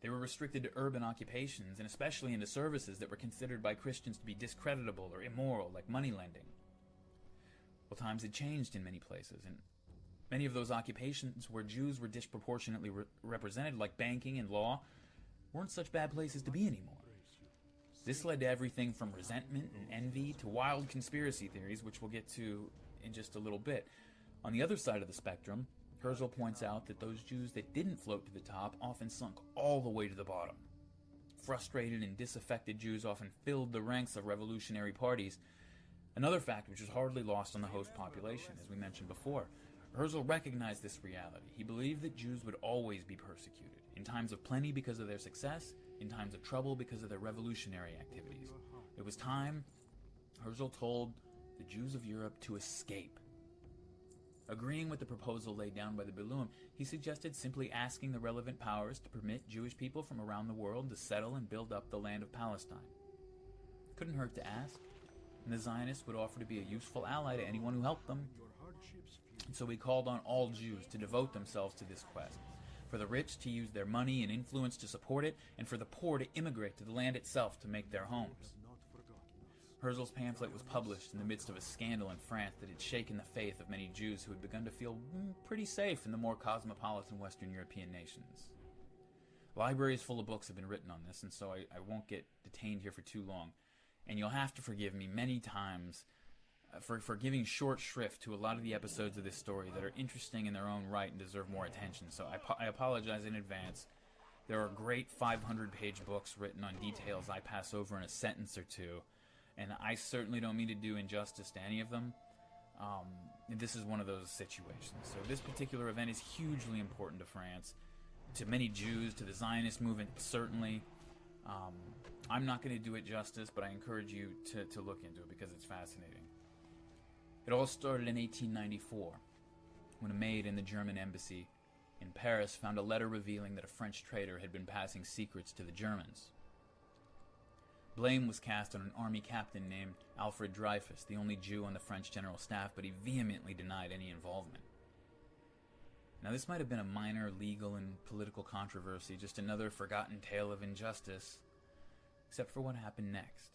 They were restricted to urban occupations, and especially into services that were considered by Christians to be discreditable or immoral, like money lending. Well, times had changed in many places, and many of those occupations where Jews were disproportionately represented, like banking and law, weren't such bad places to be anymore. This led to everything from resentment and envy to wild conspiracy theories, which we'll get to in just a little bit. On the other side of the spectrum, Herzl points out that those Jews that didn't float to the top often sunk all the way to the bottom. Frustrated and disaffected Jews often filled the ranks of revolutionary parties, another fact which is hardly lost on the host population, as we mentioned before. Herzl recognized this reality. He believed that Jews would always be persecuted, in times of plenty because of their success, in times of trouble because of their revolutionary activities. It was time, Herzl told the Jews of Europe, to escape. Agreeing with the proposal laid down by the Billum, he suggested simply asking the relevant powers to permit Jewish people from around the world to settle and build up the land of Palestine. Couldn't hurt to ask, and the Zionists would offer to be a useful ally to anyone who helped them. And so he called on all Jews to devote themselves to this quest, for the rich to use their money and influence to support it, and for the poor to immigrate to the land itself to make their homes. Herzl's pamphlet was published in the midst of a scandal in France that had shaken the faith of many Jews who had begun to feel pretty safe in the more cosmopolitan Western European nations. Libraries full of books have been written on this, and so I won't get detained here for too long. And you'll have to forgive me many times for giving short shrift to a lot of the episodes of this story that are interesting in their own right and deserve more attention. So I apologize in advance. There are great 500-page books written on details I pass over in a sentence or two, and I certainly don't mean to do injustice to any of them. This is one of those situations. So this particular event is hugely important to France, to many Jews, to the Zionist movement, certainly. I'm not going to do it justice, but I encourage you to look into it because it's fascinating. It all started in 1894, when a maid in the German embassy in Paris found a letter revealing that a French traitor had been passing secrets to the Germans. Blame was cast on an army captain named Alfred Dreyfus, the only Jew on the French general staff, but he vehemently denied any involvement. Now, this might have been a minor legal and political controversy, just another forgotten tale of injustice, except for what happened next.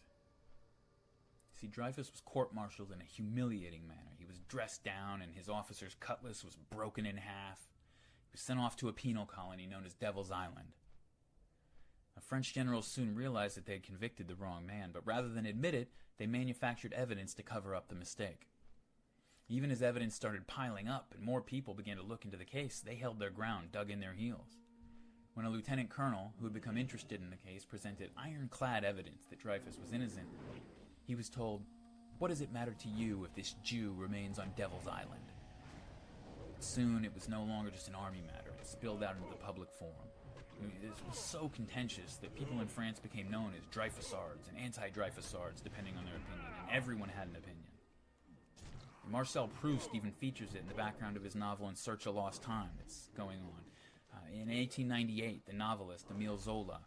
See, Dreyfus was court-martialed in a humiliating manner. He was dressed down, and his officer's cutlass was broken in half. He was sent off to a penal colony known as Devil's Island. The French generals soon realized that they had convicted the wrong man, but rather than admit it, they manufactured evidence to cover up the mistake. Even as evidence started piling up and more people began to look into the case, they held their ground, dug in their heels. When a lieutenant colonel, who had become interested in the case, presented ironclad evidence that Dreyfus was innocent, he was told, "What does it matter to you if this Jew remains on Devil's Island?" Soon it was no longer just an army matter. It spilled out into the public forum. This was so contentious that people in France became known as Dreyfusards and anti-Dreyfusards, depending on their opinion, and everyone had an opinion. Marcel Proust even features it in the background of his novel In Search of Lost Time. It's going on. In 1898, the novelist Émile Zola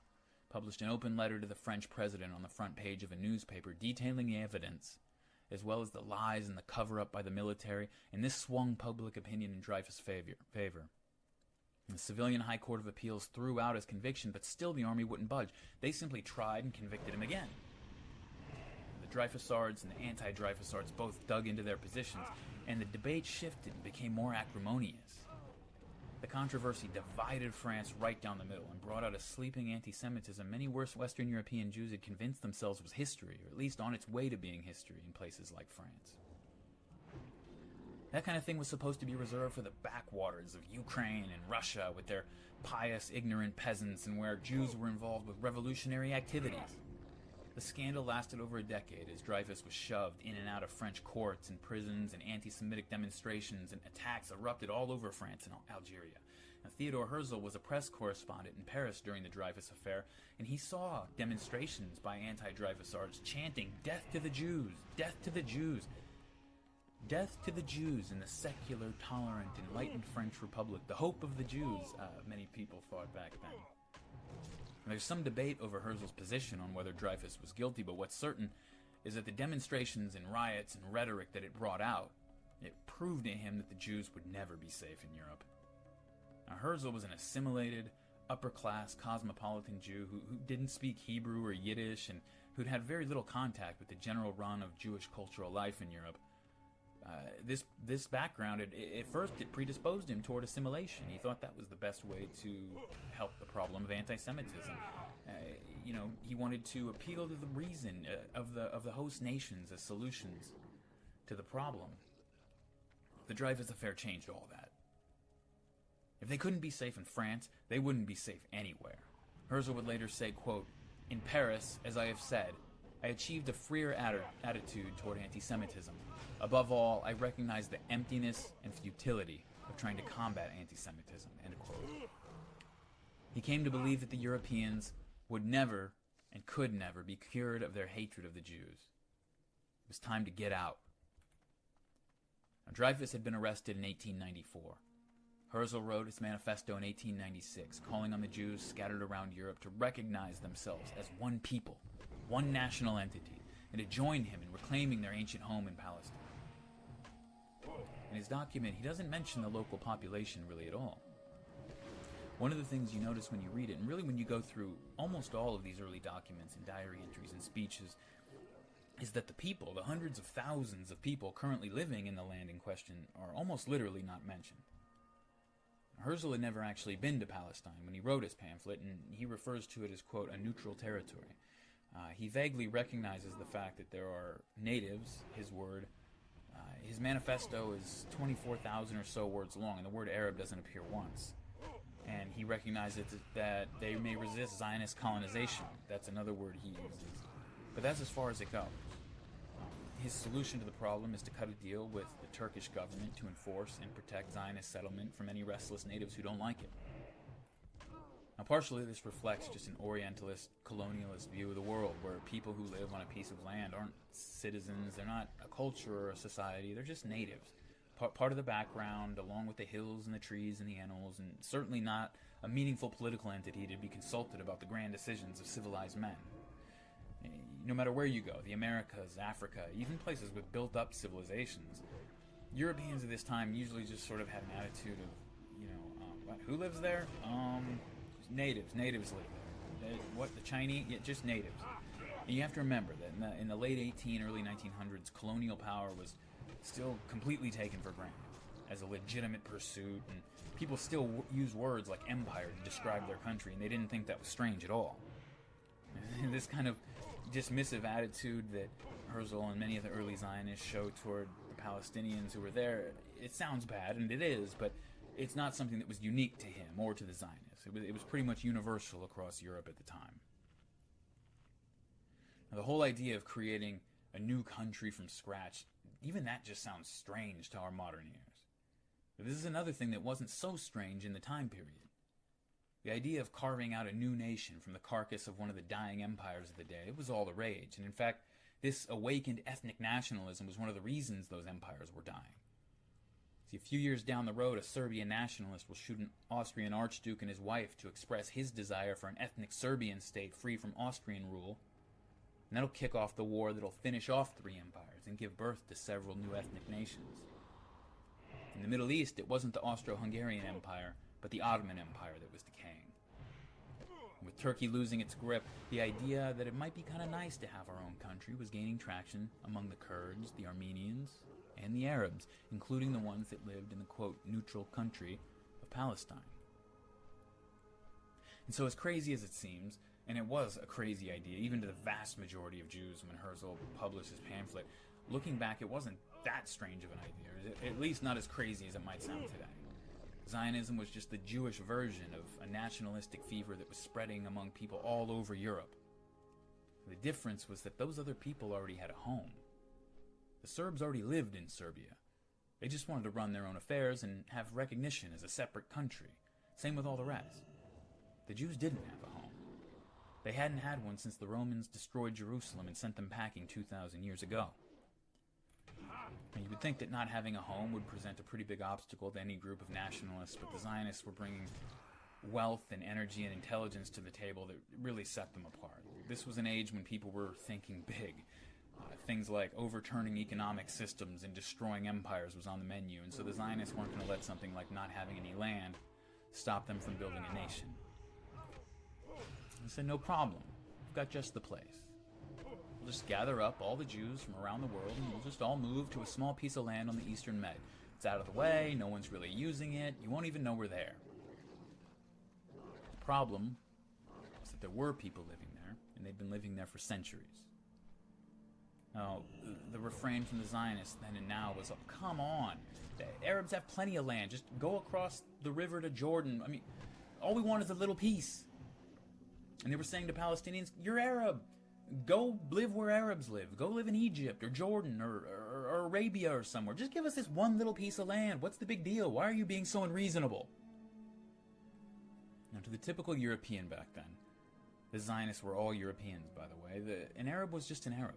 published an open letter to the French president on the front page of a newspaper detailing the evidence, as well as the lies and the cover-up by the military, and this swung public opinion in Dreyfus' favor. The civilian High Court of Appeals threw out his conviction, but still the army wouldn't budge. They simply tried and convicted him again. The Dreyfusards and the anti-Dreyfusards both dug into their positions, and the debate shifted and became more acrimonious. The controversy divided France right down the middle and brought out a sleeping anti-Semitism many worse Western European Jews had convinced themselves was history, or at least on its way to being history in places like France. That kind of thing was supposed to be reserved for the backwaters of Ukraine and Russia with their pious, ignorant peasants, and where Jews were involved with revolutionary activities. The scandal lasted over a decade as Dreyfus was shoved in and out of French courts and prisons, and anti-Semitic demonstrations and attacks erupted all over France and Algeria. Now, Theodore Herzl was a press correspondent in Paris during the Dreyfus affair, and he saw demonstrations by anti-Dreyfusards chanting, "Death to the Jews! Death to the Jews!" Death to the Jews in the secular, tolerant, enlightened French Republic, the hope of the Jews, many people thought back then. And there's some debate over Herzl's position on whether Dreyfus was guilty, but what's certain is that the demonstrations and riots and rhetoric that it brought out, it proved to him that the Jews would never be safe in Europe. Now, Herzl was an assimilated, upper-class, cosmopolitan Jew who didn't speak Hebrew or Yiddish and who'd had very little contact with the general run of Jewish cultural life in Europe. This background, at first, it predisposed him toward assimilation. He thought that was the best way to help the problem of anti-Semitism. He wanted to appeal to the reason of the host nations as solutions to the problem. The Dreyfus affair changed all that. If they couldn't be safe in France, they wouldn't be safe anywhere. Herzl would later say, quote, "In Paris, as I have said, I achieved a freer attitude toward anti-Semitism. Above all, I recognize the emptiness and futility of trying to combat anti-Semitism," end quote. He came to believe that the Europeans would never and could never be cured of their hatred of the Jews. It was time to get out. Now, Dreyfus had been arrested in 1894. Herzl wrote his manifesto in 1896, calling on the Jews scattered around Europe to recognize themselves as one people, one national entity, and to join him in reclaiming their ancient home in Palestine. In his document, he doesn't mention the local population really at all. One of the things you notice when you read it, and really when you go through almost all of these early documents and diary entries and speeches, is that the people, the hundreds of thousands of people currently living in the land in question, are almost literally not mentioned. Herzl had never actually been to Palestine when he wrote his pamphlet, and he refers to it as, quote, a neutral territory. He vaguely recognizes the fact that there are natives, his word. His manifesto is 24,000 or so words long, and the word Arab doesn't appear once. And he recognizes that they may resist Zionist colonization. That's another word he uses. But that's as far as it goes. His solution to the problem is to cut a deal with the Turkish government to enforce and protect Zionist settlement from any restless natives who don't like it. Now, partially this reflects just an Orientalist, colonialist view of the world, where people who live on a piece of land aren't citizens, they're not a culture or a society, they're just natives. Part of the background, along with the hills and the trees and the animals, and certainly not a meaningful political entity to be consulted about the grand decisions of civilized men. No matter where you go, the Americas, Africa, even places with built-up civilizations, Europeans at this time usually just sort of had an attitude of, who lives there? Natives live there. The Chinese? Yeah, just natives. And you have to remember that in the late early 1900s, colonial power was still completely taken for granted as a legitimate pursuit, and people still use words like empire to describe their country, and they didn't think that was strange at all. This kind of dismissive attitude that Herzl and many of the early Zionists showed toward the Palestinians who were there, it sounds bad, and it is, but it's not something that was unique to him or to the Zionists. It was pretty much universal across Europe at the time. Now, the whole idea of creating a new country from scratch, even that just sounds strange to our modern ears. But this is another thing that wasn't so strange in the time period. The idea of carving out a new nation from the carcass of one of the dying empires of the day, it was all the rage. And in fact, this awakened ethnic nationalism was one of the reasons those empires were dying. See, a few years down the road, a Serbian nationalist will shoot an Austrian archduke and his wife to express his desire for an ethnic Serbian state free from Austrian rule. And that'll kick off the war that'll finish off 3 empires and give birth to several new ethnic nations. In the Middle East, it wasn't the Austro-Hungarian Empire, but the Ottoman Empire that was decaying. With Turkey losing its grip, the idea that it might be kind of nice to have our own country was gaining traction among the Kurds, the Armenians, and the Arabs, including the ones that lived in the, quote, neutral country of Palestine. And so as crazy as it seems, And it was a crazy idea, even to the vast majority of Jews when Herzl published his pamphlet. Looking back, it wasn't that strange of an idea, at least not as crazy as it might sound today. Zionism was just the Jewish version of a nationalistic fever that was spreading among people all over Europe. The difference was that those other people already had a home. The Serbs already lived in Serbia. They just wanted to run their own affairs and have recognition as a separate country. Same with all the rest. The Jews didn't have a home. They hadn't had one since the Romans destroyed Jerusalem and sent them packing 2,000 years ago. And you would think that not having a home would present a pretty big obstacle to any group of nationalists, but the Zionists were bringing wealth and energy and intelligence to the table that really set them apart. This was an age when people were thinking big. Things like overturning economic systems and destroying empires was on the menu, and so the Zionists weren't going to let something like not having any land stop them from building a nation. They said, no problem, we've got just the place. We'll just gather up all the Jews from around the world and we'll just all move to a small piece of land on the Eastern Med. It's out of the way, no one's really using it, you won't even know we're there. The problem is that there were people living there, and they'd been living there for centuries. Now, the refrain from the Zionists then and now was, oh, come on, the Arabs have plenty of land, just go across the river to Jordan. I mean, all we want is a little peace. And they were saying to Palestinians, you're Arab, go live where Arabs live, go live in Egypt or Jordan or Arabia or somewhere, just give us this one little piece of land, what's the big deal, why are you being so unreasonable? Now, to the typical European back then, the Zionists were all Europeans, by the way, an Arab was just an Arab.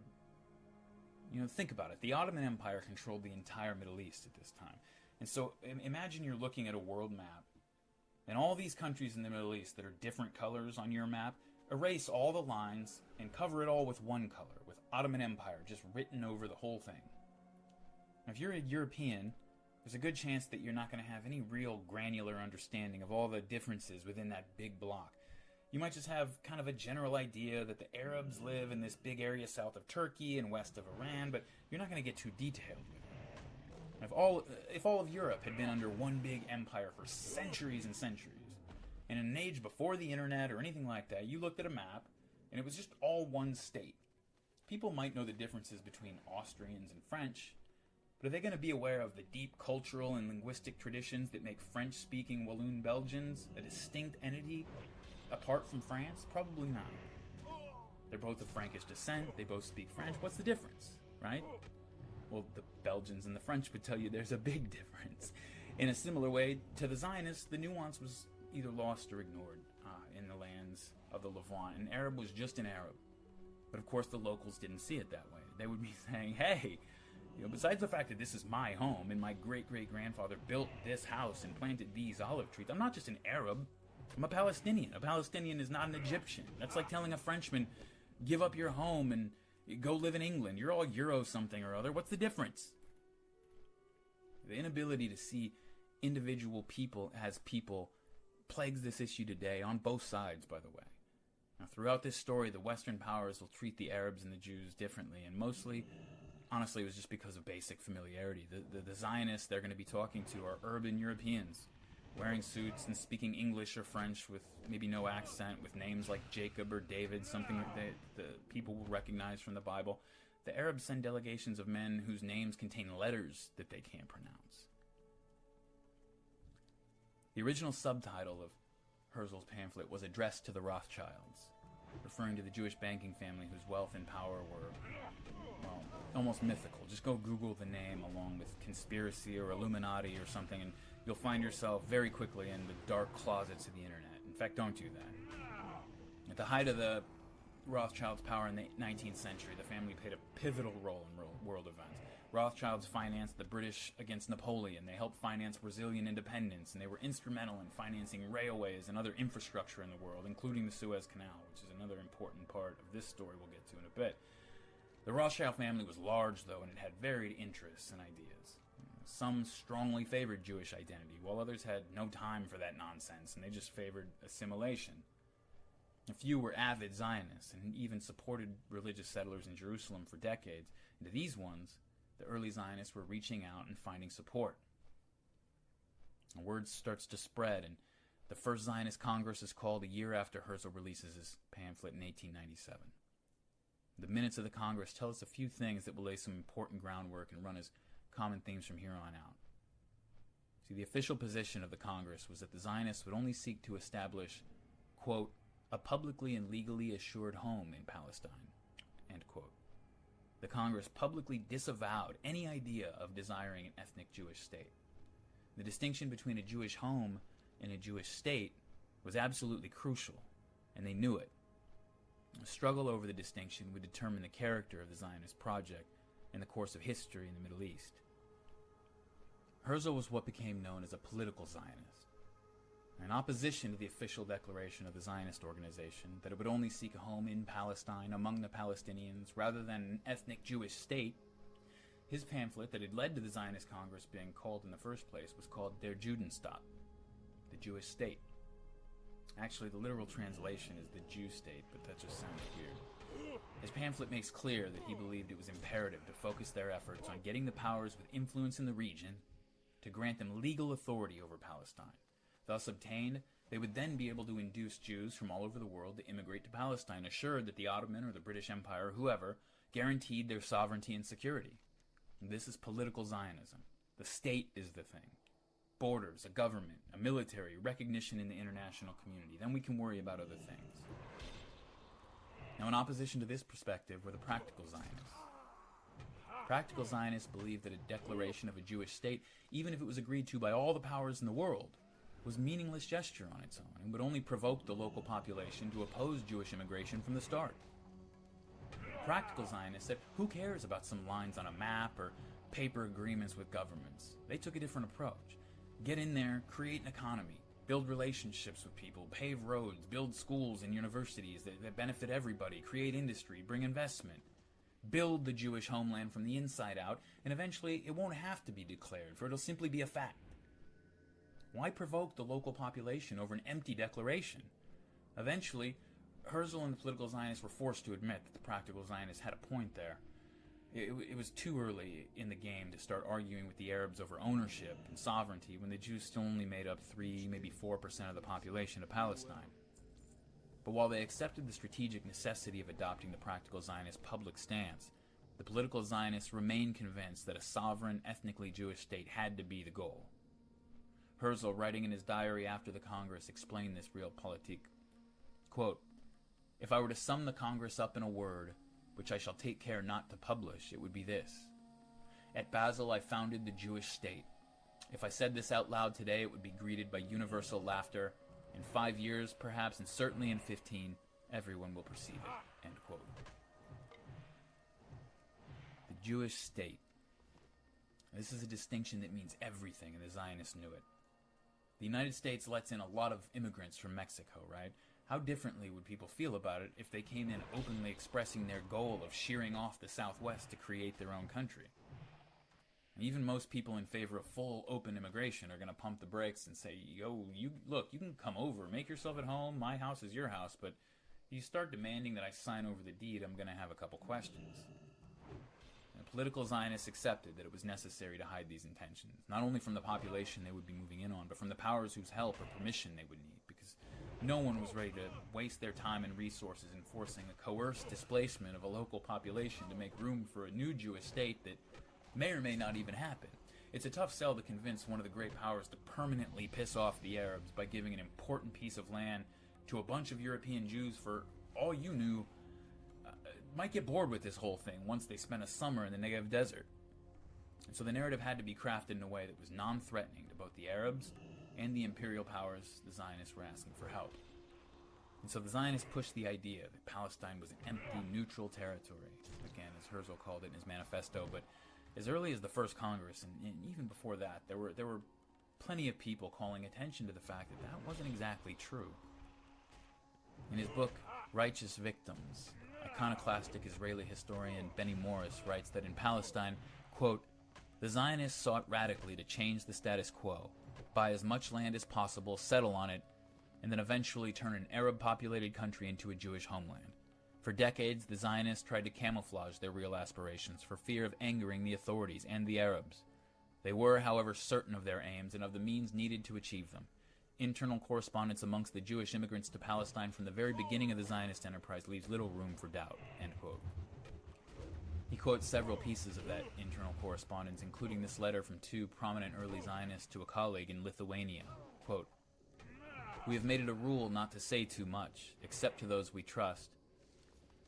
You know, think about it. The Ottoman Empire controlled the entire Middle East at this time. And so imagine you're looking at a world map, and all these countries in the Middle East that are different colors on your map, erase all the lines and cover it all with one color, with Ottoman Empire just written over the whole thing. Now, if you're a European, there's a good chance that you're not going to have any real granular understanding of all the differences within that big block. You might just have kind of a general idea that the Arabs live in this big area south of Turkey and west of Iran, but you're not going to get too detailed with it. If all of Europe had been under one big empire for centuries and centuries, and in an age before the internet or anything like that, you looked at a map, and it was just all one state. People might know the differences between Austrians and French, but are they going to be aware of the deep cultural and linguistic traditions that make French-speaking Walloon Belgians a distinct entity apart from France? Probably not. They're both of Frankish descent, they both speak French. What's the difference, right? Well, the Belgians and the French would tell you there's a big difference. In a similar way, to the Zionists, the nuance was either lost or ignored in the lands of the Levant. An Arab was just an Arab. But of course the locals didn't see it that way. They would be saying, hey, besides the fact that this is my home and my great-great-grandfather built this house and planted these olive trees, I'm not just an Arab, I'm a Palestinian. A Palestinian is not an Egyptian. That's like telling a Frenchman, give up your home and go live in England. You're all Euro something or other. What's the difference? The inability to see individual people as people plagues this issue today, on both sides, by the way. Now, throughout this story, the Western powers will treat the Arabs and the Jews differently, and mostly, honestly, it was just because of basic familiarity. The Zionists they're going to be talking to are urban Europeans, wearing suits and speaking English or French with maybe no accent, with names like Jacob or David, something that the people will recognize from the Bible. The Arabs send delegations of men whose names contain letters that they can't pronounce. The original subtitle of Herzl's pamphlet was addressed to the Rothschilds, referring to the Jewish banking family whose wealth and power were, well, almost mythical. Just go Google the name along with conspiracy or Illuminati or something, and you'll find yourself very quickly in the dark closets of the internet. In fact, don't do that. At the height of the Rothschilds' power in the 19th century, the family played a pivotal role in world events. Rothschilds financed the British against Napoleon. They helped finance Brazilian independence, and they were instrumental in financing railways and other infrastructure in the world, including the Suez Canal, which is another important part of this story we'll get to in a bit. The Rothschild family was large, though, and it had varied interests and ideas. Some strongly favored Jewish identity, while others had no time for that nonsense, and they just favored assimilation. A few were avid Zionists, and even supported religious settlers in Jerusalem for decades. And to these ones, the early Zionists were reaching out and finding support. And word starts to spread, and The first Zionist Congress is called a year after Herzl releases his pamphlet in 1897. The minutes of the Congress tell us a few things that will lay some important groundwork and run as common themes from here on out. See, the official position of the Congress was that the Zionists would only seek to establish, quote, a publicly and legally assured home in Palestine, end quote. The Congress publicly disavowed any idea of desiring an ethnic Jewish state. The distinction between a Jewish home and a Jewish state was absolutely crucial, and they knew it. A struggle over the distinction would determine the character of the Zionist project in the course of history in the Middle East. Herzl was what became known as a political Zionist, in opposition to the official declaration of the Zionist organization that it would only seek a home in Palestine among the Palestinians rather than an ethnic Jewish state. His pamphlet that had led to the Zionist Congress being called in the first place was called Der Judenstaat, the Jewish state. Actually, the literal translation is the Jew state, but that just sounds weird. His pamphlet makes clear that he believed it was imperative to focus their efforts on getting the powers with influence in the region to grant them legal authority over Palestine. Thus obtained, they would then be able to induce Jews from all over the world to immigrate to Palestine, assured that the Ottoman or the British Empire or whoever guaranteed their sovereignty and security. And this is political Zionism. The state is the thing. Borders, a government, a military, recognition in the international community. Then we can worry about other things. Now, in opposition to this perspective were the practical Zionists. Practical Zionists believed that a declaration of a Jewish state, even if it was agreed to by all the powers in the world, was a meaningless gesture on its own and would only provoke the local population to oppose Jewish immigration from the start. Practical Zionists said, who cares about some lines on a map or paper agreements with governments? They took a different approach. Get in there, create an economy, build relationships with people, pave roads, build schools and universities that benefit everybody, create industry, bring investment, build the Jewish homeland from the inside out, and eventually it won't have to be declared, for it'll simply be a fact. Why provoke the local population over an empty declaration? Eventually, Herzl and the political Zionists were forced to admit that the practical Zionists had a point there. It was too early in the game to start arguing with the Arabs over ownership and sovereignty when the Jews still only made up 3, maybe 4% of the population of Palestine. But while they accepted the strategic necessity of adopting the practical Zionist public stance, the political Zionists remained convinced that a sovereign, ethnically Jewish state had to be the goal. Herzl, writing in his diary after the Congress, explained this realpolitik. Quote, if I were to sum the Congress up in a word, which I shall take care not to publish, it would be this. At Basel I founded the Jewish state. If I said this out loud today, it would be greeted by universal laughter. In 5 years, perhaps, and certainly in 15, everyone will perceive it. End quote. The Jewish state. This is a distinction that means everything, and the Zionists knew it. The United States lets in a lot of immigrants from Mexico, right? How differently would people feel about it if they came in openly expressing their goal of shearing off the Southwest to create their own country? Even most people in favor of full open immigration are going to pump the brakes and say, yo, you can come over, make yourself at home, my house is your house, but if you start demanding that I sign over the deed, I'm going to have a couple questions. And political Zionists accepted that it was necessary to hide these intentions, not only from the population they would be moving in on, but from the powers whose help or permission they would need, because no one was ready to waste their time and resources enforcing a coerced displacement of a local population to make room for a new Jewish state that may or may not even happen. It's a tough sell to convince one of the great powers to permanently piss off the Arabs by giving an important piece of land to a bunch of European Jews for all you knew might get bored with this whole thing once they spent a summer in the Negev desert. And so the narrative had to be crafted in a way that was non-threatening to both the Arabs and the imperial powers the Zionists were asking for help. And so the Zionists pushed the idea that Palestine was an empty, neutral territory, again, as Herzl called it in his manifesto, but as early as the first Congress, and even before that, there were plenty of people calling attention to the fact that that wasn't exactly true. In his book, Righteous Victims, iconoclastic Israeli historian Benny Morris writes that in Palestine, quote, the Zionists sought radically to change the status quo, buy as much land as possible, settle on it, and then eventually turn an Arab-populated country into a Jewish homeland. For decades, the Zionists tried to camouflage their real aspirations for fear of angering the authorities and the Arabs. They were, however, certain of their aims and of the means needed to achieve them. internal correspondence amongst the Jewish immigrants to Palestine from the very beginning of the Zionist enterprise leaves little room for doubt, end quote. He quotes several pieces of that internal correspondence, including this letter from two prominent early Zionists to a colleague in Lithuania. Quote, "We have made it a rule not to say too much, except to those we trust.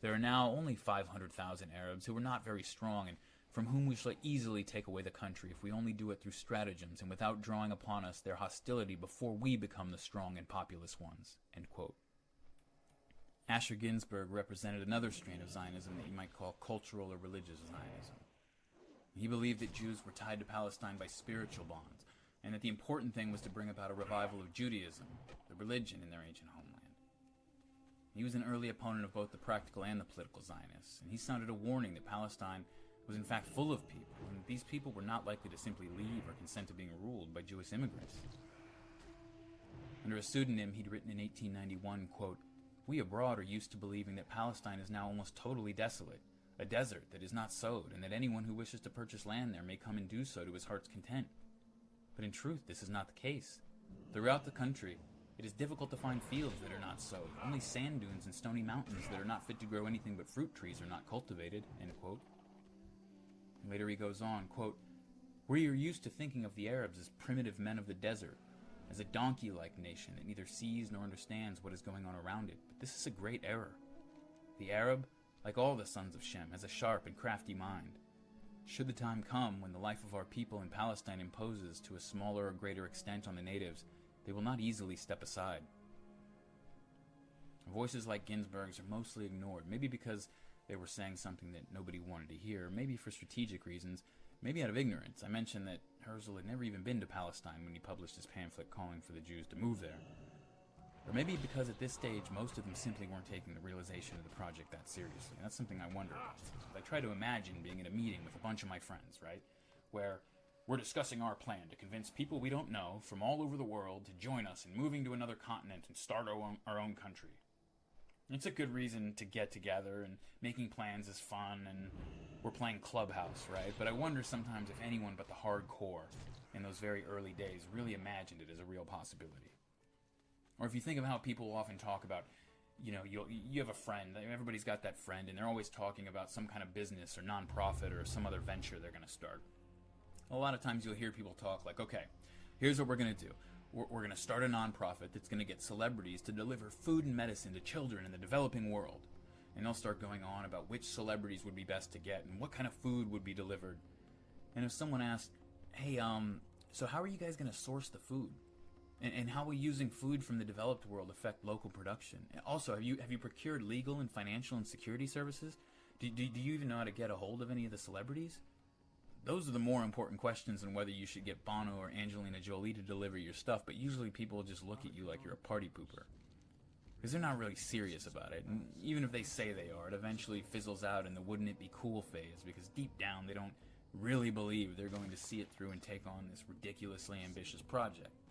There are now only 500,000 Arabs who are not very strong and from whom we shall easily take away the country if we only do it through stratagems and without drawing upon us their hostility before we become the strong and populous ones." End quote. Asher Ginsburg represented another strain of Zionism that you might call cultural or religious Zionism. He believed that Jews were tied to Palestine by spiritual bonds, and that the important thing was to bring about a revival of Judaism, the religion in their ancient homeland. He was an early opponent of both the practical and the political Zionists, and he sounded a warning that Palestine was in fact full of people, and these people were not likely to simply leave or consent to being ruled by Jewish immigrants. Under a pseudonym, he'd written in 1891, quote, "We abroad are used to believing that Palestine is now almost totally desolate, a desert that is not sowed, and that anyone who wishes to purchase land there may come and do so to his heart's content. But in truth, this is not the case. Throughout the country, it is difficult to find fields that are not sowed. Only sand dunes and stony mountains that are not fit to grow anything but fruit trees are not cultivated," end quote. And later he goes on, quote, "We are used to thinking of the Arabs as primitive men of the desert, as a donkey-like nation that neither sees nor understands what is going on around it. But this is a great error. The Arab, like all the sons of Shem, has a sharp and crafty mind. Should the time come when the life of our people in Palestine imposes to a smaller or greater extent on the natives, they will not easily step aside." Voices like Ginsburg's are mostly ignored, maybe because they were saying something that nobody wanted to hear, maybe for strategic reasons, maybe out of ignorance. I mentioned that Herzl had never even been to Palestine when he published his pamphlet calling for the Jews to move there. Or maybe because at this stage, most of them simply weren't taking the realization of the project that seriously. And that's something I wonder about. I try to imagine being in a meeting with a bunch of my friends, right? Where we're discussing our plan to convince people we don't know from all over the world to join us in moving to another continent and start our own country. It's a good reason to get together, and making plans is fun, and we're playing Clubhouse, right? But I wonder sometimes if anyone but the hardcore in those very early days really imagined it as a real possibility. Or if you think of how people often talk about, you know, you have a friend, everybody's got that friend, and they're always talking about some kind of business or nonprofit or some other venture they're going to start. A lot of times you'll hear people talk like, okay, here's what we're going to do. We're going to start a nonprofit that's going to get celebrities to deliver food and medicine to children in the developing world. And they'll start going on about which celebrities would be best to get and what kind of food would be delivered. And if someone asked, hey, so how are you guys going to source the food? And how will using food from the developed world affect local production? Also, have you procured legal and financial and security services? Do you even know how to get a hold of any of the celebrities? Those are the more important questions than whether you should get Bono or Angelina Jolie to deliver your stuff, but usually people just look at you like you're a party pooper. Because they're not really serious about it, and even if they say they are, it eventually fizzles out in the wouldn't it be cool phase, because deep down they don't really believe they're going to see it through and take on this ridiculously ambitious project.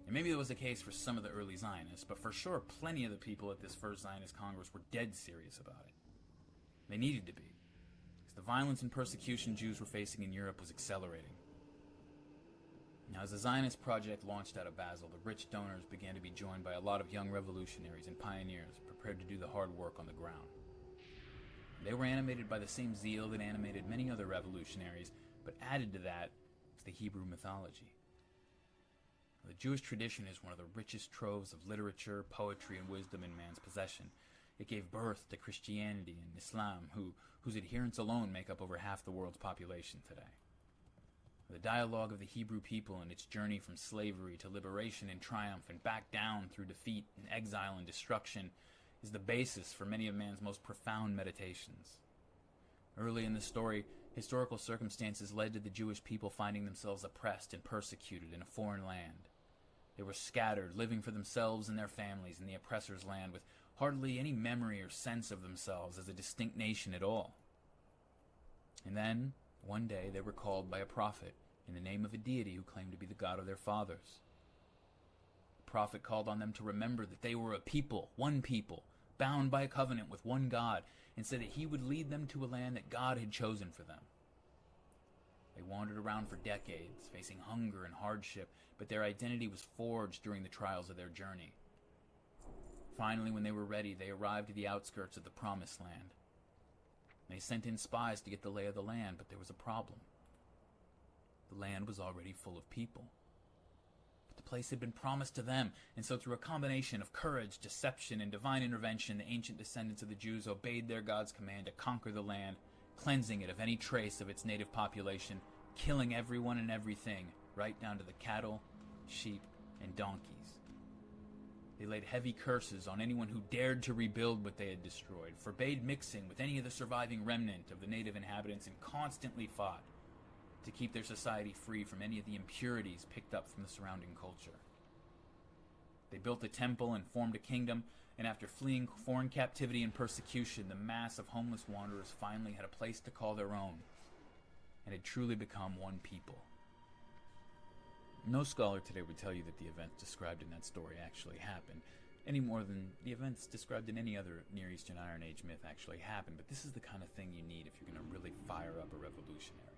And maybe that was the case for some of the early Zionists, but for sure plenty of the people at this first Zionist Congress were dead serious about it. They needed to be. The violence and persecution Jews were facing in Europe was accelerating. Now, as the Zionist project launched out of Basel, the rich donors began to be joined by a lot of young revolutionaries and pioneers prepared to do the hard work on the ground. They were animated by the same zeal that animated many other revolutionaries, but added to that was the Hebrew mythology. The Jewish tradition is one of the richest troves of literature, poetry, and wisdom in man's possession. It gave birth to Christianity and Islam, whose adherents alone make up over half the world's population today. The dialogue of the Hebrew people and its journey from slavery to liberation and triumph and back down through defeat and exile and destruction is the basis for many of man's most profound meditations. Early in the story, historical circumstances led to the Jewish people finding themselves oppressed and persecuted in a foreign land. They were scattered, living for themselves and their families in the oppressor's land with hardly any memory or sense of themselves as a distinct nation at all. And then, one day, they were called by a prophet in the name of a deity who claimed to be the God of their fathers. The prophet called on them to remember that they were a people, bound by a covenant with one God, and said that he would lead them to a land that God had chosen for them. They wandered around for decades, facing hunger and hardship, but their identity was forged during the trials of their journey. Finally, when they were ready, they arrived at the outskirts of the Promised Land. They sent in spies to get the lay of the land, but there was a problem. The land was already full of people. But the place had been promised to them, and so through a combination of courage, deception, and divine intervention, the ancient descendants of the Jews obeyed their God's command to conquer the land, cleansing it of any trace of its native population, killing everyone and everything, right down to the cattle, sheep, and donkeys. They laid heavy curses on anyone who dared to rebuild what they had destroyed, forbade mixing with any of the surviving remnant of the native inhabitants, and constantly fought to keep their society free from any of the impurities picked up from the surrounding culture. They built a temple and formed a kingdom, and after fleeing foreign captivity and persecution, the mass of homeless wanderers finally had a place to call their own, and had truly become one people. No scholar today would tell you that the events described in that story actually happened, any more than the events described in any other Near Eastern Iron Age myth actually happened, but this is the kind of thing you need if you're going to really fire up a revolutionary.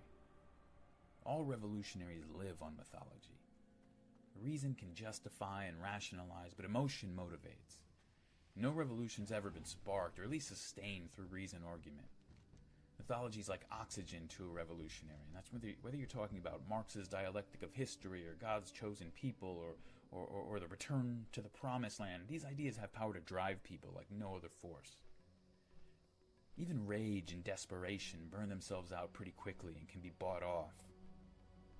All revolutionaries live on mythology. Reason can justify and rationalize, but emotion motivates. No revolution's ever been sparked, or at least sustained through reason argument. Mythology's like oxygen to a revolutionary, and that's whether you're talking about Marx's dialectic of history, or God's chosen people, or the return to the promised land. These ideas have power to drive people like no other force. Even rage and desperation burn themselves out pretty quickly and can be bought off.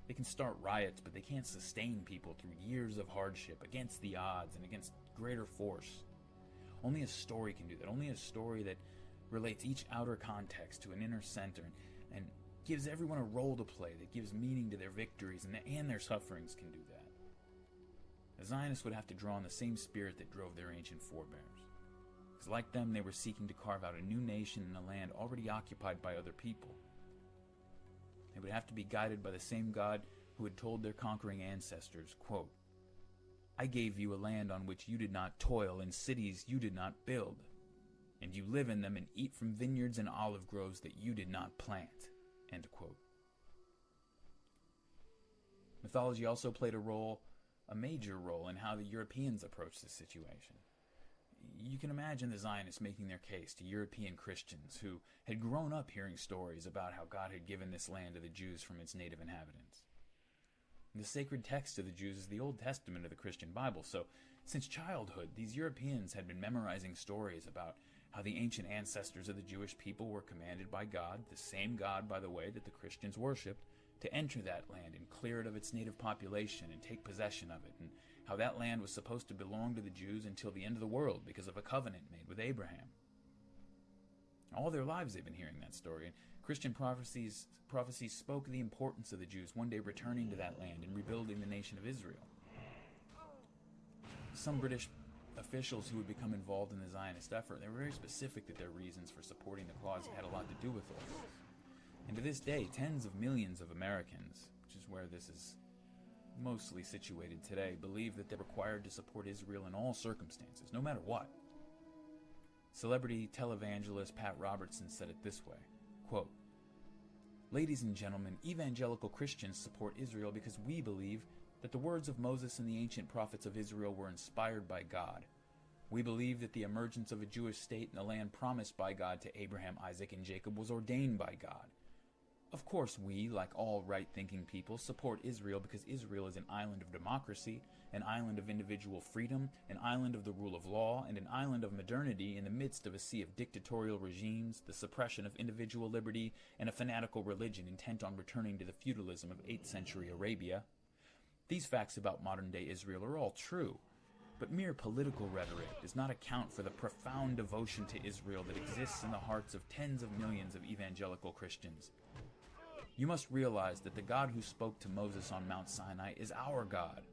They can start riots, but they can't sustain people through years of hardship, against the odds, and against greater force. Only a story can do that. Only a story that relates each outer context to an inner center and gives everyone a role to play, that gives meaning to their victories and their sufferings can do that. The Zionists would have to draw on the same spirit that drove their ancient forebears. Because like them, they were seeking to carve out a new nation in a land already occupied by other people. They would have to be guided by the same God who had told their conquering ancestors, quote, "I gave you a land on which you did not toil, and cities you did not build, and you live in them and eat from vineyards and olive groves that you did not plant." End quote. Mythology also played a major role in how the Europeans approached this situation. You can imagine the Zionists making their case to European Christians who had grown up hearing stories about how God had given this land to the Jews from its native inhabitants. The sacred text of the Jews is the Old Testament of the Christian Bible, so since childhood, these Europeans had been memorizing stories about how the ancient ancestors of the Jewish people were commanded by God, the same God, by the way, that the Christians worshipped, to enter that land and clear it of its native population and take possession of it, and how that land was supposed to belong to the Jews until the end of the world because of a covenant made with Abraham. All their lives they've been hearing that story, and Christian prophecies spoke of the importance of the Jews one day returning to that land and rebuilding the nation of Israel. Some British officials who had become involved in the Zionist effort, they were very specific that their reasons for supporting the cause had a lot to do with all this. And to this day, tens of millions of Americans, which is where this is mostly situated today, believe that they're required to support Israel in all circumstances, no matter what. Celebrity televangelist Pat Robertson said it this way, quote, "Ladies and gentlemen, evangelical Christians support Israel because we believe that the words of Moses and the ancient prophets of Israel were inspired by God. We believe that the emergence of a Jewish state in the land promised by God to Abraham, Isaac, and Jacob was ordained by God. Of course we, like all right-thinking people, support Israel because Israel is an island of democracy, an island of individual freedom, an island of the rule of law, and an island of modernity in the midst of a sea of dictatorial regimes, the suppression of individual liberty, and a fanatical religion intent on returning to the feudalism of 8th century Arabia. These facts about modern-day Israel are all true, but mere political rhetoric does not account for the profound devotion to Israel that exists in the hearts of tens of millions of evangelical Christians. You must realize that the God who spoke to Moses on Mount Sinai is our God.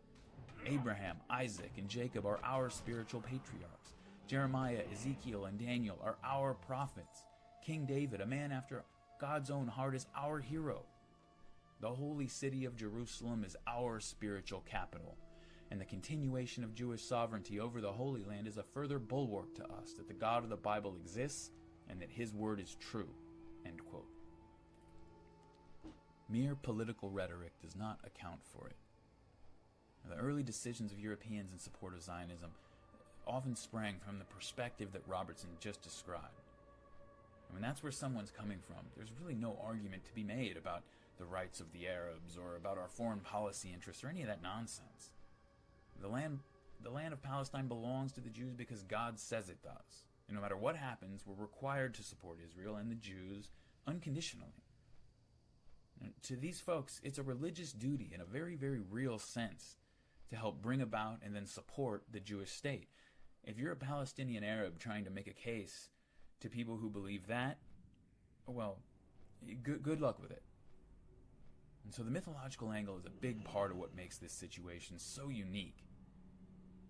Abraham, Isaac, and Jacob are our spiritual patriarchs. Jeremiah, Ezekiel, and Daniel are our prophets. King David, a man after God's own heart, is our hero. The holy city of Jerusalem is our spiritual capital, and the continuation of Jewish sovereignty over the Holy Land is a further bulwark to us that the God of the Bible exists and that his word is true." End quote. Mere political rhetoric does not account for it. Now, the early decisions of Europeans in support of Zionism often sprang from the perspective that Robertson just described. I mean, that's where someone's coming from. There's really no argument to be made about the rights of the Arabs or about our foreign policy interests or any of that nonsense. The land of Palestine belongs to the Jews because God says it does. And no matter what happens, we're required to support Israel and the Jews unconditionally. And to these folks, it's a religious duty in a very, very real sense to help bring about and then support the Jewish state. If you're a Palestinian Arab trying to make a case to people who believe that, well, good luck with it. And so the mythological angle is a big part of what makes this situation so unique.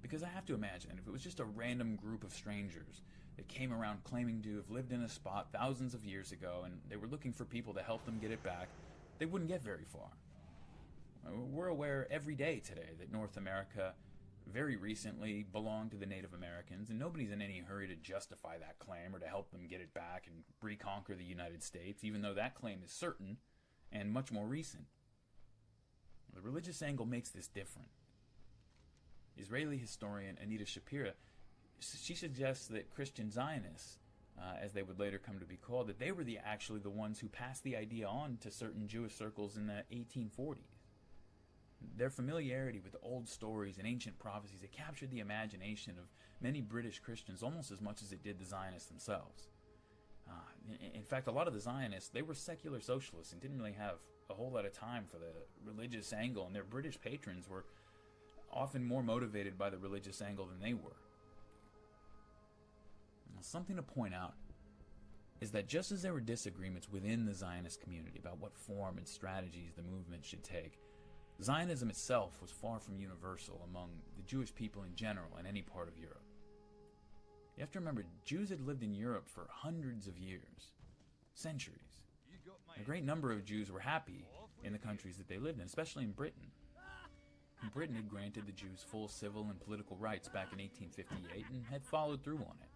Because I have to imagine, if it was just a random group of strangers that came around claiming to have lived in a spot thousands of years ago and they were looking for people to help them get it back, they wouldn't get very far. We're aware every day today that North America very recently belonged to the Native Americans, and nobody's in any hurry to justify that claim or to help them get it back and reconquer the United States, even though that claim is certain and much more recent. The religious angle makes this different. Israeli historian Anita Shapira, she suggests that Christian Zionists, as they would later come to be called, that they were actually the ones who passed the idea on to certain Jewish circles in the 1840s. Their familiarity with old stories and ancient prophecies, it captured the imagination of many British Christians almost as much as it did the Zionists themselves. In fact, a lot of the Zionists, they were secular socialists and didn't really have a whole lot of time for the religious angle, and their British patrons were often more motivated by the religious angle than they were. Now, something to point out is that just as there were disagreements within the Zionist community about what form and strategies the movement should take, Zionism itself was far from universal among the Jewish people in general in any part of Europe. You have to remember, Jews had lived in Europe for hundreds of years, centuries. A great number of Jews were happy in the countries that they lived in, especially in Britain. Britain had granted the Jews full civil and political rights back in 1858 and had followed through on it.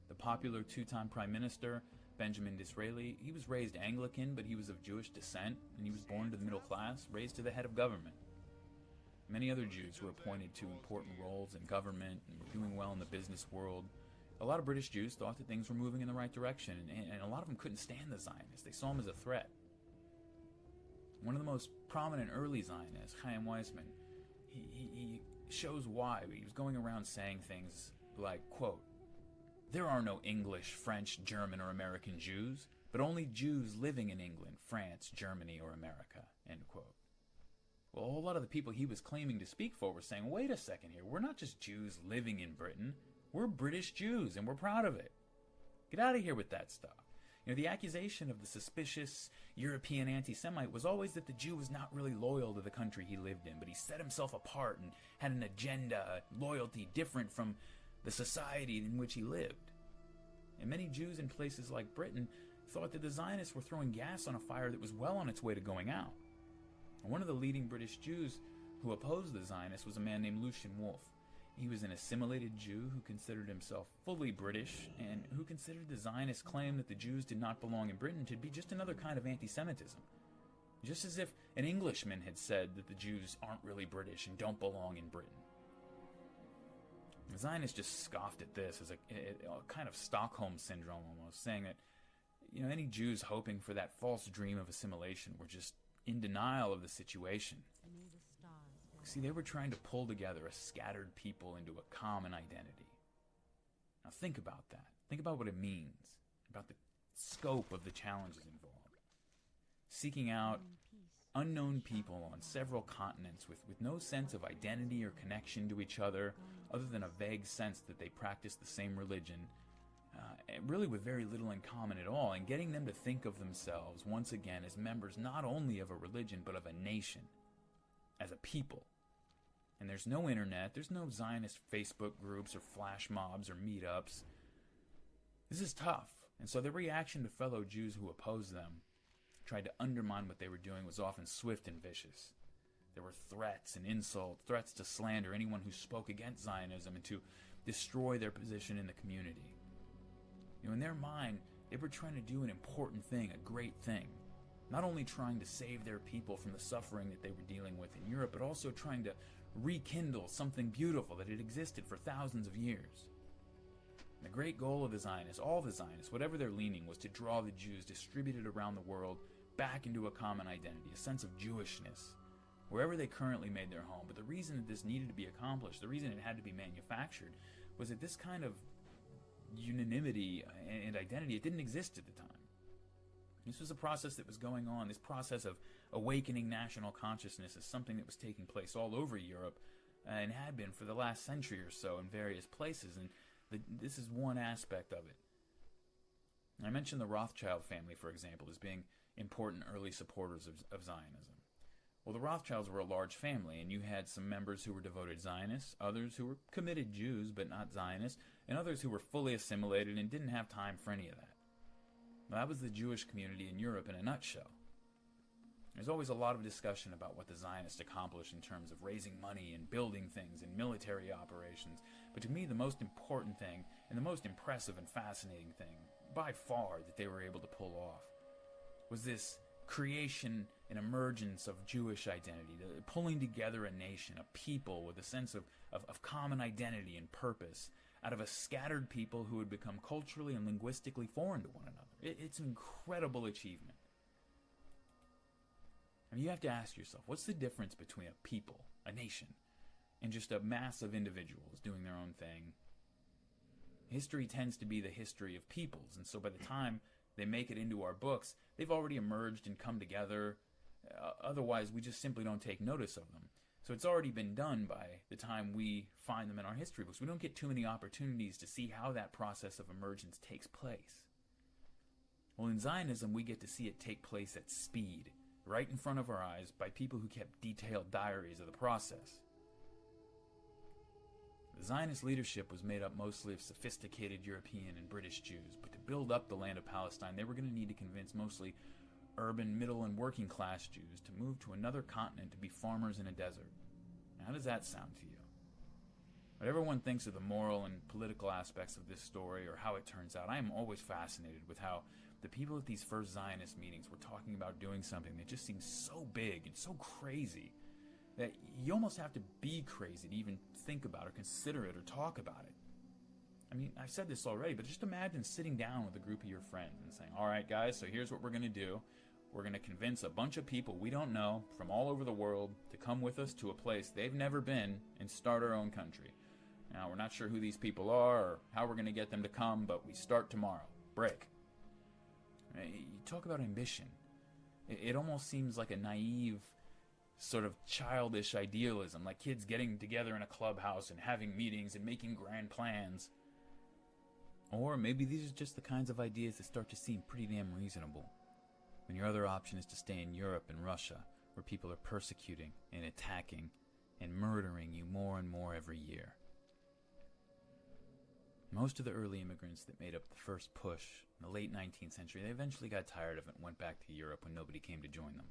The popular two-time Prime Minister, Benjamin Disraeli, he was raised Anglican, but he was of Jewish descent, and he was born to the middle class, raised to the head of government. Many other Jews were appointed to important roles in government and were doing well in the business world. A lot of British Jews thought that things were moving in the right direction, and a lot of them couldn't stand the Zionists. They saw them as a threat. One of the most prominent early Zionists, Chaim Weizmann, he shows why. He was going around saying things like, quote, "There are no English, French, German, or American Jews, but only Jews living in England, France, Germany, or America," end quote. Well, a whole lot of the people he was claiming to speak for were saying, wait a second here, we're not just Jews living in Britain, we're British Jews, and we're proud of it. Get out of here with that stuff. You know, the accusation of the suspicious European anti-Semite was always that the Jew was not really loyal to the country he lived in, but he set himself apart and had an agenda, loyalty different from the society in which he lived. And many Jews in places like Britain thought that the Zionists were throwing gas on a fire that was well on its way to going out. And one of the leading British Jews who opposed the Zionists was a man named Lucian Wolff. He was an assimilated Jew who considered himself fully British and who considered the Zionist claim that the Jews did not belong in Britain to be just another kind of anti-Semitism. Just as if an Englishman had said that the Jews aren't really British and don't belong in Britain. The Zionists just scoffed at this as a kind of Stockholm syndrome almost, saying that, you know, any Jews hoping for that false dream of assimilation were just in denial of the situation. See, they were trying to pull together a scattered people into a common identity. Now think about that. Think about what it means, about the scope of the challenges involved. Seeking out unknown people on several continents with no sense of identity or connection to each other than a vague sense that they practice the same religion, really with very little in common at all, and getting them to think of themselves once again as members not only of a religion but of a nation, as a people. And there's no internet, there's no Zionist Facebook groups or flash mobs or meetups. This is tough, and so the reaction to fellow Jews who opposed them, tried to undermine what they were doing, was often swift and vicious. There were threats and insults, threats to slander anyone who spoke against Zionism and to destroy their position in the community. You know, in their mind, they were trying to do an important thing, a great thing. not only trying to save their people from the suffering that they were dealing with in Europe, but also trying to rekindle something beautiful that had existed for thousands of years. And the great goal of the Zionists, all the Zionists, whatever their leaning, was to draw the Jews distributed around the world back into a common identity, a sense of Jewishness, wherever they currently made their home. But the reason that this needed to be accomplished, the reason it had to be manufactured, was that this kind of unanimity and identity, it didn't exist at the time. This was a process that was going on. This process of awakening national consciousness is something that was taking place all over Europe and had been for the last century or so in various places, and this is one aspect of it. I mentioned the Rothschild family, for example, as being important early supporters of Zionism. Well, the Rothschilds were a large family, and you had some members who were devoted Zionists, others who were committed Jews but not Zionists, and others who were fully assimilated and didn't have time for any of that. Well, that was the Jewish community in Europe in a nutshell. There's always a lot of discussion about what the Zionists accomplished in terms of raising money and building things and military operations, but to me the most important thing and the most impressive and fascinating thing, by far, that they were able to pull off was this creation and emergence of Jewish identity, the pulling together a nation, a people with a sense of common identity and purpose out of a scattered people who had become culturally and linguistically foreign to one another. It's an incredible achievement. I mean, you have to ask yourself, what's the difference between a people, a nation, and just a mass of individuals doing their own thing? History tends to be the history of peoples, and so by the time they make it into our books, they've already emerged and come together. Otherwise, we just simply don't take notice of them. So it's already been done by the time we find them in our history books. We don't get too many opportunities to see how that process of emergence takes place. Well, in Zionism, we get to see it take place at speed, right in front of our eyes, by people who kept detailed diaries of the process. The Zionist leadership was made up mostly of sophisticated European and British Jews, but to build up the land of Palestine, they were going to need to convince mostly urban, middle, and working class Jews to move to another continent to be farmers in a desert. Now, how does that sound to you? Whatever one thinks of the moral and political aspects of this story or how it turns out, I am always fascinated with how the people at these first Zionist meetings were talking about doing something that just seems so big and so crazy that you almost have to be crazy to even think about or consider it or talk about it. I mean, I've said this already, but just imagine sitting down with a group of your friends and saying, all right, guys, so here's what we're going to do. We're going to convince a bunch of people we don't know from all over the world to come with us to a place they've never been and start our own country. Now, we're not sure who these people are or how we're going to get them to come, but we start tomorrow. Break. You talk about ambition. It almost seems like a naive, sort of childish idealism, like kids getting together in a clubhouse and having meetings and making grand plans. Or maybe these are just the kinds of ideas that start to seem pretty damn reasonable, when your other option is to stay in Europe and Russia, where people are persecuting and attacking and murdering you more and more every year. Most of the early immigrants that made up the first push in the late 19th century, they eventually got tired of it and went back to Europe when nobody came to join them.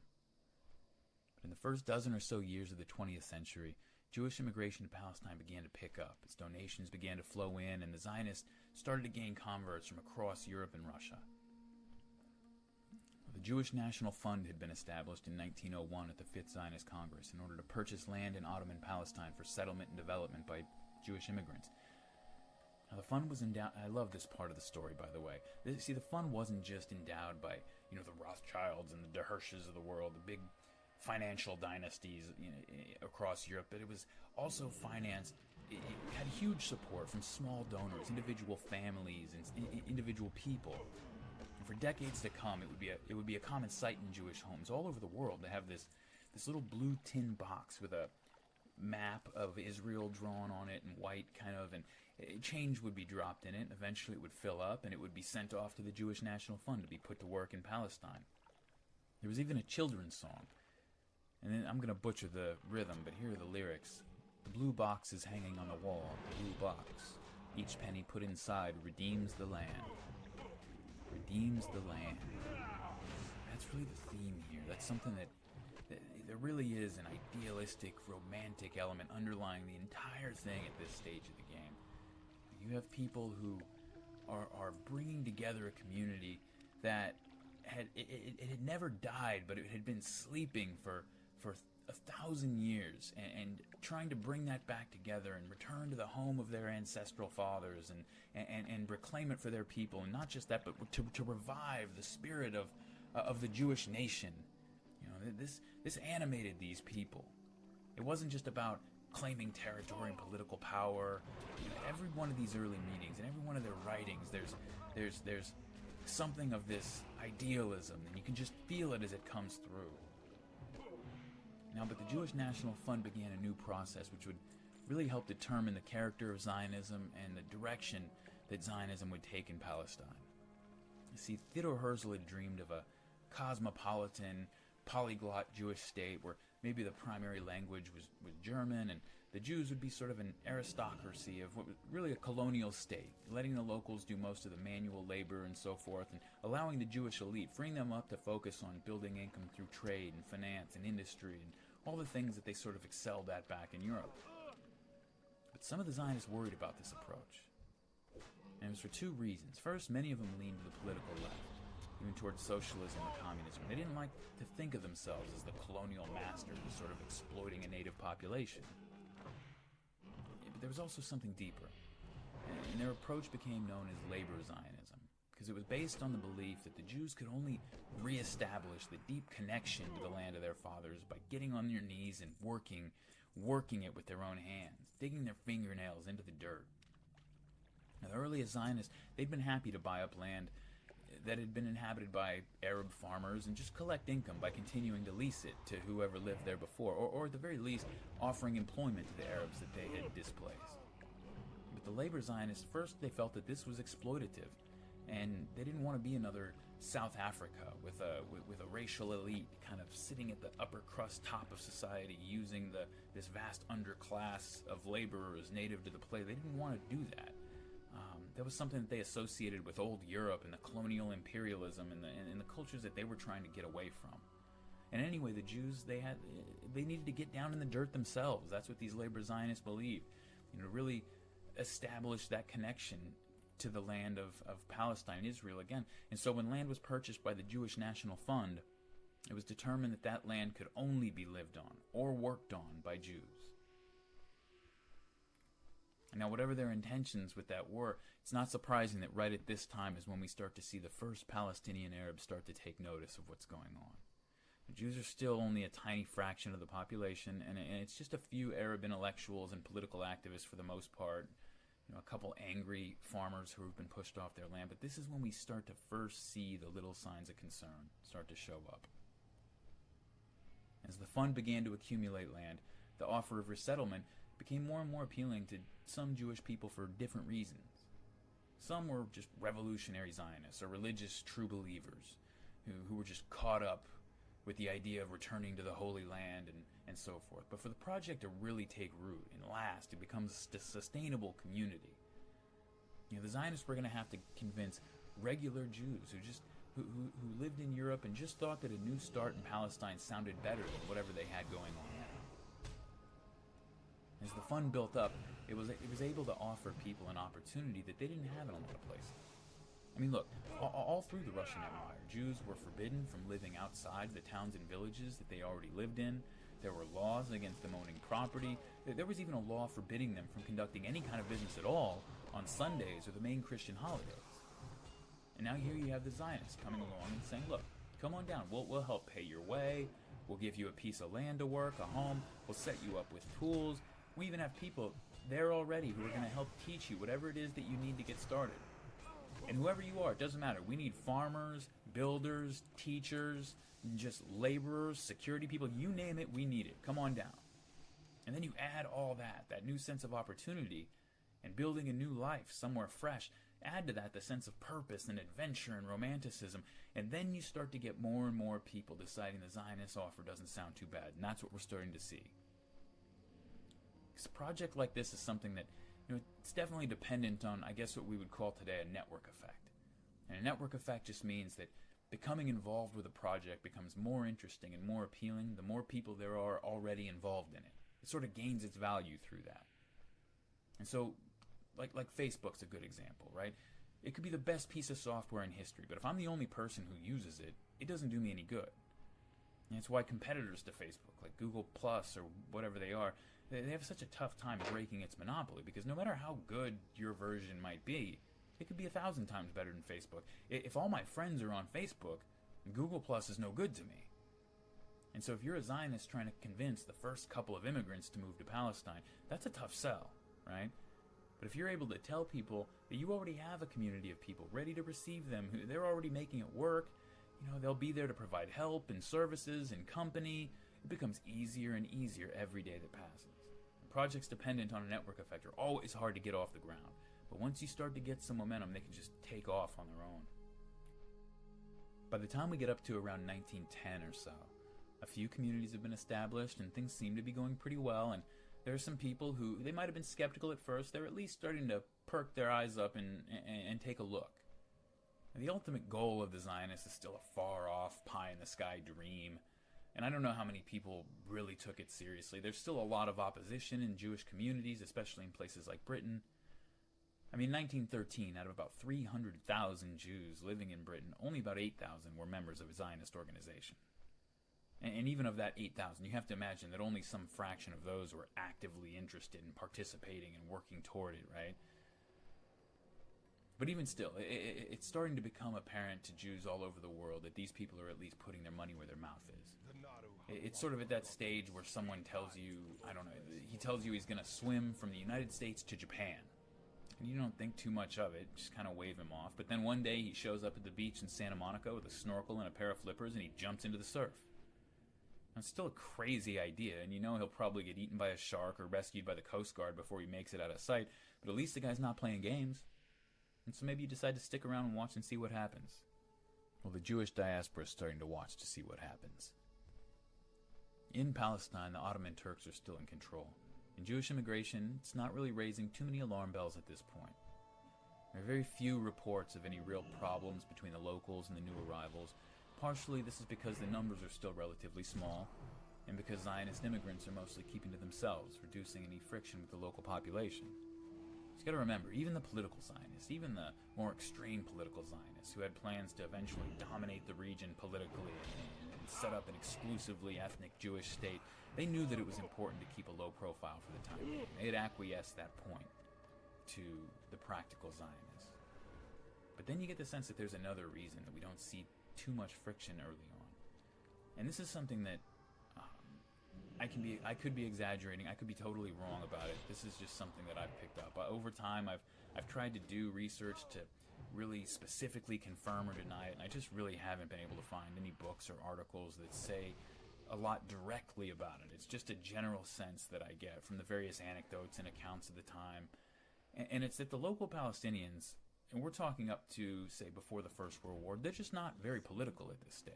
But in the first dozen or so years of the 20th century, Jewish immigration to Palestine began to pick up. Its donations began to flow in, and the Zionists started to gain converts from across Europe and Russia. The Jewish National Fund had been established in 1901 at the Fifth Zionist Congress in order to purchase land in Ottoman Palestine for settlement and development by Jewish immigrants. Now, the fund was endowed. I love this part of the story, by the way. See, the fund wasn't just endowed by, the Rothschilds and the De Hirsch's of the world, the big financial dynasties across Europe, but it was also financed. It had huge support from small donors, individual families, and individual people. And for decades to come, it would be a common sight in Jewish homes all over the world to have this little blue tin box with a map of Israel drawn on it in white, and change would be dropped in it. Eventually it would fill up, and it would be sent off to the Jewish National Fund to be put to work in Palestine. There was even a children's song. And then I'm going to butcher the rhythm, but here are the lyrics. The blue box is hanging on the wall, the blue box. Each penny put inside redeems the land. Redeems the land. That's really the theme here. That's something that there really is an idealistic, romantic element underlying the entire thing at this stage of the game. You have people who are bringing together a community that it had never died, but it had been sleeping for 1,000 years, and trying to bring that back together and return to the home of their ancestral fathers, and reclaim it for their people, and not just that, but to revive the spirit of the Jewish nation. You know, this animated these people. It wasn't just about claiming territory and political power. You know, every one of these early meetings and every one of their writings, there's something of this idealism, and you can just feel it as it comes through. Now, but the Jewish National Fund began a new process which would really help determine the character of Zionism and the direction that Zionism would take in Palestine. You see, Theodore Herzl had dreamed of a cosmopolitan, polyglot Jewish state where maybe the primary language was German, and the Jews would be sort of an aristocracy of what was really a colonial state, letting the locals do most of the manual labor and so forth, and allowing the Jewish elite, freeing them up to focus on building income through trade and finance and industry and all the things that they sort of excelled at back in Europe. But some of the Zionists worried about this approach. And it was for two reasons. First, many of them leaned to the political left, even towards socialism or communism. They didn't like to think of themselves as the colonial masters, sort of exploiting a native population. But there was also something deeper, and their approach became known as labor Zionism, because it was based on the belief that the Jews could only reestablish the deep connection to the land of their fathers by getting on their knees and working it with their own hands, digging their fingernails into the dirt. Now, the earliest Zionists, they'd been happy to buy up land that had been inhabited by Arab farmers and just collect income by continuing to lease it to whoever lived there before, or at the very least, offering employment to the Arabs that they had displaced. But the labor Zionists, first they felt that this was exploitative, and they didn't want to be another South Africa with a racial elite kind of sitting at the upper crust top of society, using this vast underclass of laborers native to the place. They didn't want to do that. That was something that they associated with old Europe and the colonial imperialism and the cultures that they were trying to get away from. And anyway, the Jews, they needed to get down in the dirt themselves. That's what these labor Zionists believed. You know, to really establish that connection to the land of Palestine, Israel again. And so when land was purchased by the Jewish National Fund, it was determined that that land could only be lived on or worked on by Jews. Now, whatever their intentions with that were, it's not surprising that right at this time is when we start to see the first Palestinian Arabs start to take notice of what's going on. The Jews are still only a tiny fraction of the population, and it's just a few Arab intellectuals and political activists for the most part, you know, a couple angry farmers who have been pushed off their land. But this is when we start to first see the little signs of concern start to show up. As the fund began to accumulate land, the offer of resettlement became more and more appealing to some Jewish people for different reasons. Some were just revolutionary Zionists or religious true believers who were just caught up with the idea of returning to the Holy Land and so forth. But for the project to really take root and last, it becomes a sustainable community. You know, the Zionists were going to have to convince regular Jews who lived in Europe and just thought that a new start in Palestine sounded better than whatever they had going on there. As the fund built up, it was able to offer people an opportunity that they didn't have in a lot of places. I mean, look, all through the Russian Empire, Jews were forbidden from living outside the towns and villages that they already lived in. There were laws against them owning property. There was even a law forbidding them from conducting any kind of business at all on Sundays or the main Christian holidays. And now here you have the Zionists coming along and saying, look, come on down. We'll help pay your way. We'll give you a piece of land to work, a home. We'll set you up with tools. We even have people there already who are going to help teach you whatever it is that you need to get started. And whoever you are, it doesn't matter. We need farmers, builders, teachers, just laborers, security people. You name it, we need it. Come on down. And then you add all that new sense of opportunity and building a new life somewhere fresh. Add to that the sense of purpose and adventure and romanticism. And then you start to get more and more people deciding the Zionist offer doesn't sound too bad. And that's what we're starting to see. A project like this is something that, you know, it's definitely dependent on, I guess, what we would call today a network effect. And a network effect just means that becoming involved with a project becomes more interesting and more appealing the more people there are already involved in it. It sort of gains its value through that. And so, like Facebook's a good example, right? It could be the best piece of software in history, but if I'm the only person who uses it, it doesn't do me any good. And it's why competitors to Facebook, like Google Plus or whatever they are, they have such a tough time breaking its monopoly, because no matter how good your version might be, it could be 1,000 times better than Facebook. If all my friends are on Facebook, Google Plus is no good to me. And so if you're a Zionist trying to convince the first couple of immigrants to move to Palestine, that's a tough sell, right? But if you're able to tell people that you already have a community of people ready to receive them, who they're already making it work, they'll be there to provide help and services and company, it becomes easier and easier every day that passes. Projects dependent on a network effect are always hard to get off the ground, but once you start to get some momentum, they can just take off on their own. By the time we get up to around 1910 or so, a few communities have been established and things seem to be going pretty well, and there are some people who, they might have been skeptical at first, they're at least starting to perk their eyes up and take a look. And the ultimate goal of the Zionists is still a far-off, pie-in-the-sky dream, and I don't know how many people really took it seriously. There's still a lot of opposition in Jewish communities, especially in places like Britain. I mean, in 1913, out of about 300,000 Jews living in Britain, only about 8,000 were members of a Zionist organization. And even of that 8,000, you have to imagine that only some fraction of those were actively interested in participating and working toward it, right? But even still, it's starting to become apparent to Jews all over the world that these people are at least putting their money where their mouth is. It's sort of at that stage where someone tells you, I don't know, he tells you he's going to swim from the United States to Japan. And you don't think too much of it, just kind of wave him off. But then one day he shows up at the beach in Santa Monica with a snorkel and a pair of flippers and he jumps into the surf. It's still a crazy idea, and he'll probably get eaten by a shark or rescued by the Coast Guard before he makes it out of sight, but at least the guy's not playing games. And so maybe you decide to stick around and watch and see what happens. Well, the Jewish diaspora is starting to watch to see what happens. In Palestine, the Ottoman Turks are still in control, and Jewish immigration, it's not really raising too many alarm bells at this point. There are very few reports of any real problems between the locals and the new arrivals. Partially, this is because the numbers are still relatively small, and because Zionist immigrants are mostly keeping to themselves, reducing any friction with the local population. You got to remember, even the political Zionists, even the more extreme political Zionists, who had plans to eventually dominate the region politically and set up an exclusively ethnic Jewish state, they knew that it was important to keep a low profile for the time being. They had acquiesced that point to the practical Zionists. But then you get the sense that there's another reason that we don't see too much friction early on. And this is something that I could be exaggerating. I could be totally wrong about it. This is just something that I've picked up. Over time, I've tried to do research to really specifically confirm or deny it, and I just really haven't been able to find any books or articles that say a lot directly about it. It's just a general sense that I get from the various anecdotes and accounts of the time. And it's that the local Palestinians, and we're talking up to, say, before the First World War, they're just not very political at this stage.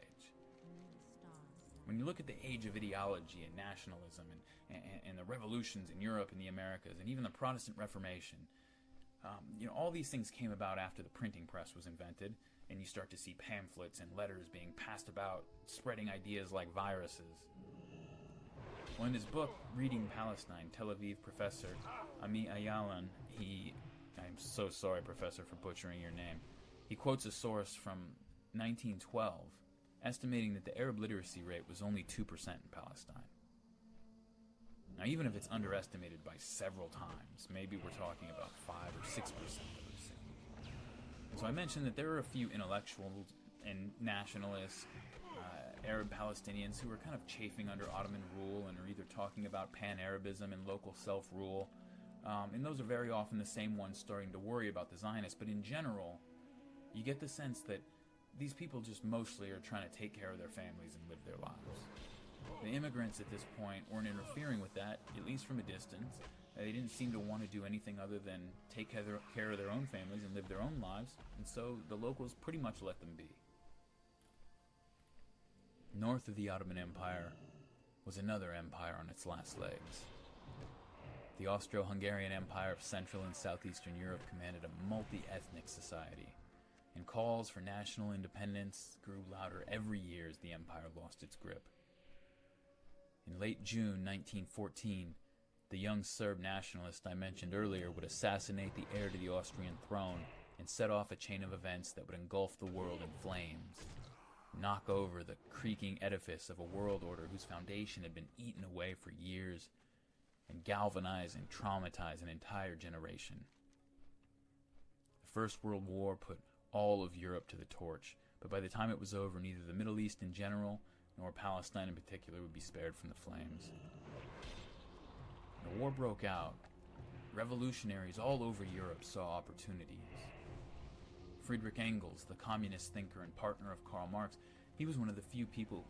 When you look at the age of ideology and nationalism and the revolutions in Europe and the Americas and even the Protestant Reformation, all these things came about after the printing press was invented, and you start to see pamphlets and letters being passed about, spreading ideas like viruses. Well, in his book, Reading Palestine, Tel Aviv professor Ami Ayalan, I'm so sorry, Professor, for butchering your name. He quotes a source from 1912, estimating that the Arab literacy rate was only 2% in Palestine. Now, even if it's underestimated by several times, maybe we're talking about 5 or 6% literacy. And so I mentioned that there are a few intellectuals and nationalists, Arab Palestinians, who are kind of chafing under Ottoman rule and are either talking about pan-Arabism and local self-rule. And those are very often the same ones starting to worry about the Zionists. But in general, you get the sense that these people just mostly are trying to take care of their families and live their lives. The immigrants at this point weren't interfering with that, at least from a distance. They didn't seem to want to do anything other than take care of their own families and live their own lives, and so the locals pretty much let them be. North of the Ottoman Empire was another empire on its last legs. The Austro-Hungarian Empire of Central and Southeastern Europe commanded a multi-ethnic society, and calls for national independence grew louder every year as the empire lost its grip. In late June 1914, the young Serb nationalist I mentioned earlier would assassinate the heir to the Austrian throne and set off a chain of events that would engulf the world in flames, knock over the creaking edifice of a world order whose foundation had been eaten away for years, and galvanize and traumatize an entire generation. The First World War put all of Europe to the torch, but by the time it was over, neither the Middle East in general nor Palestine in particular would be spared from the flames. When the war broke out, revolutionaries all over Europe saw opportunities. Friedrich Engels, the communist thinker and partner of Karl Marx, he was one of the few people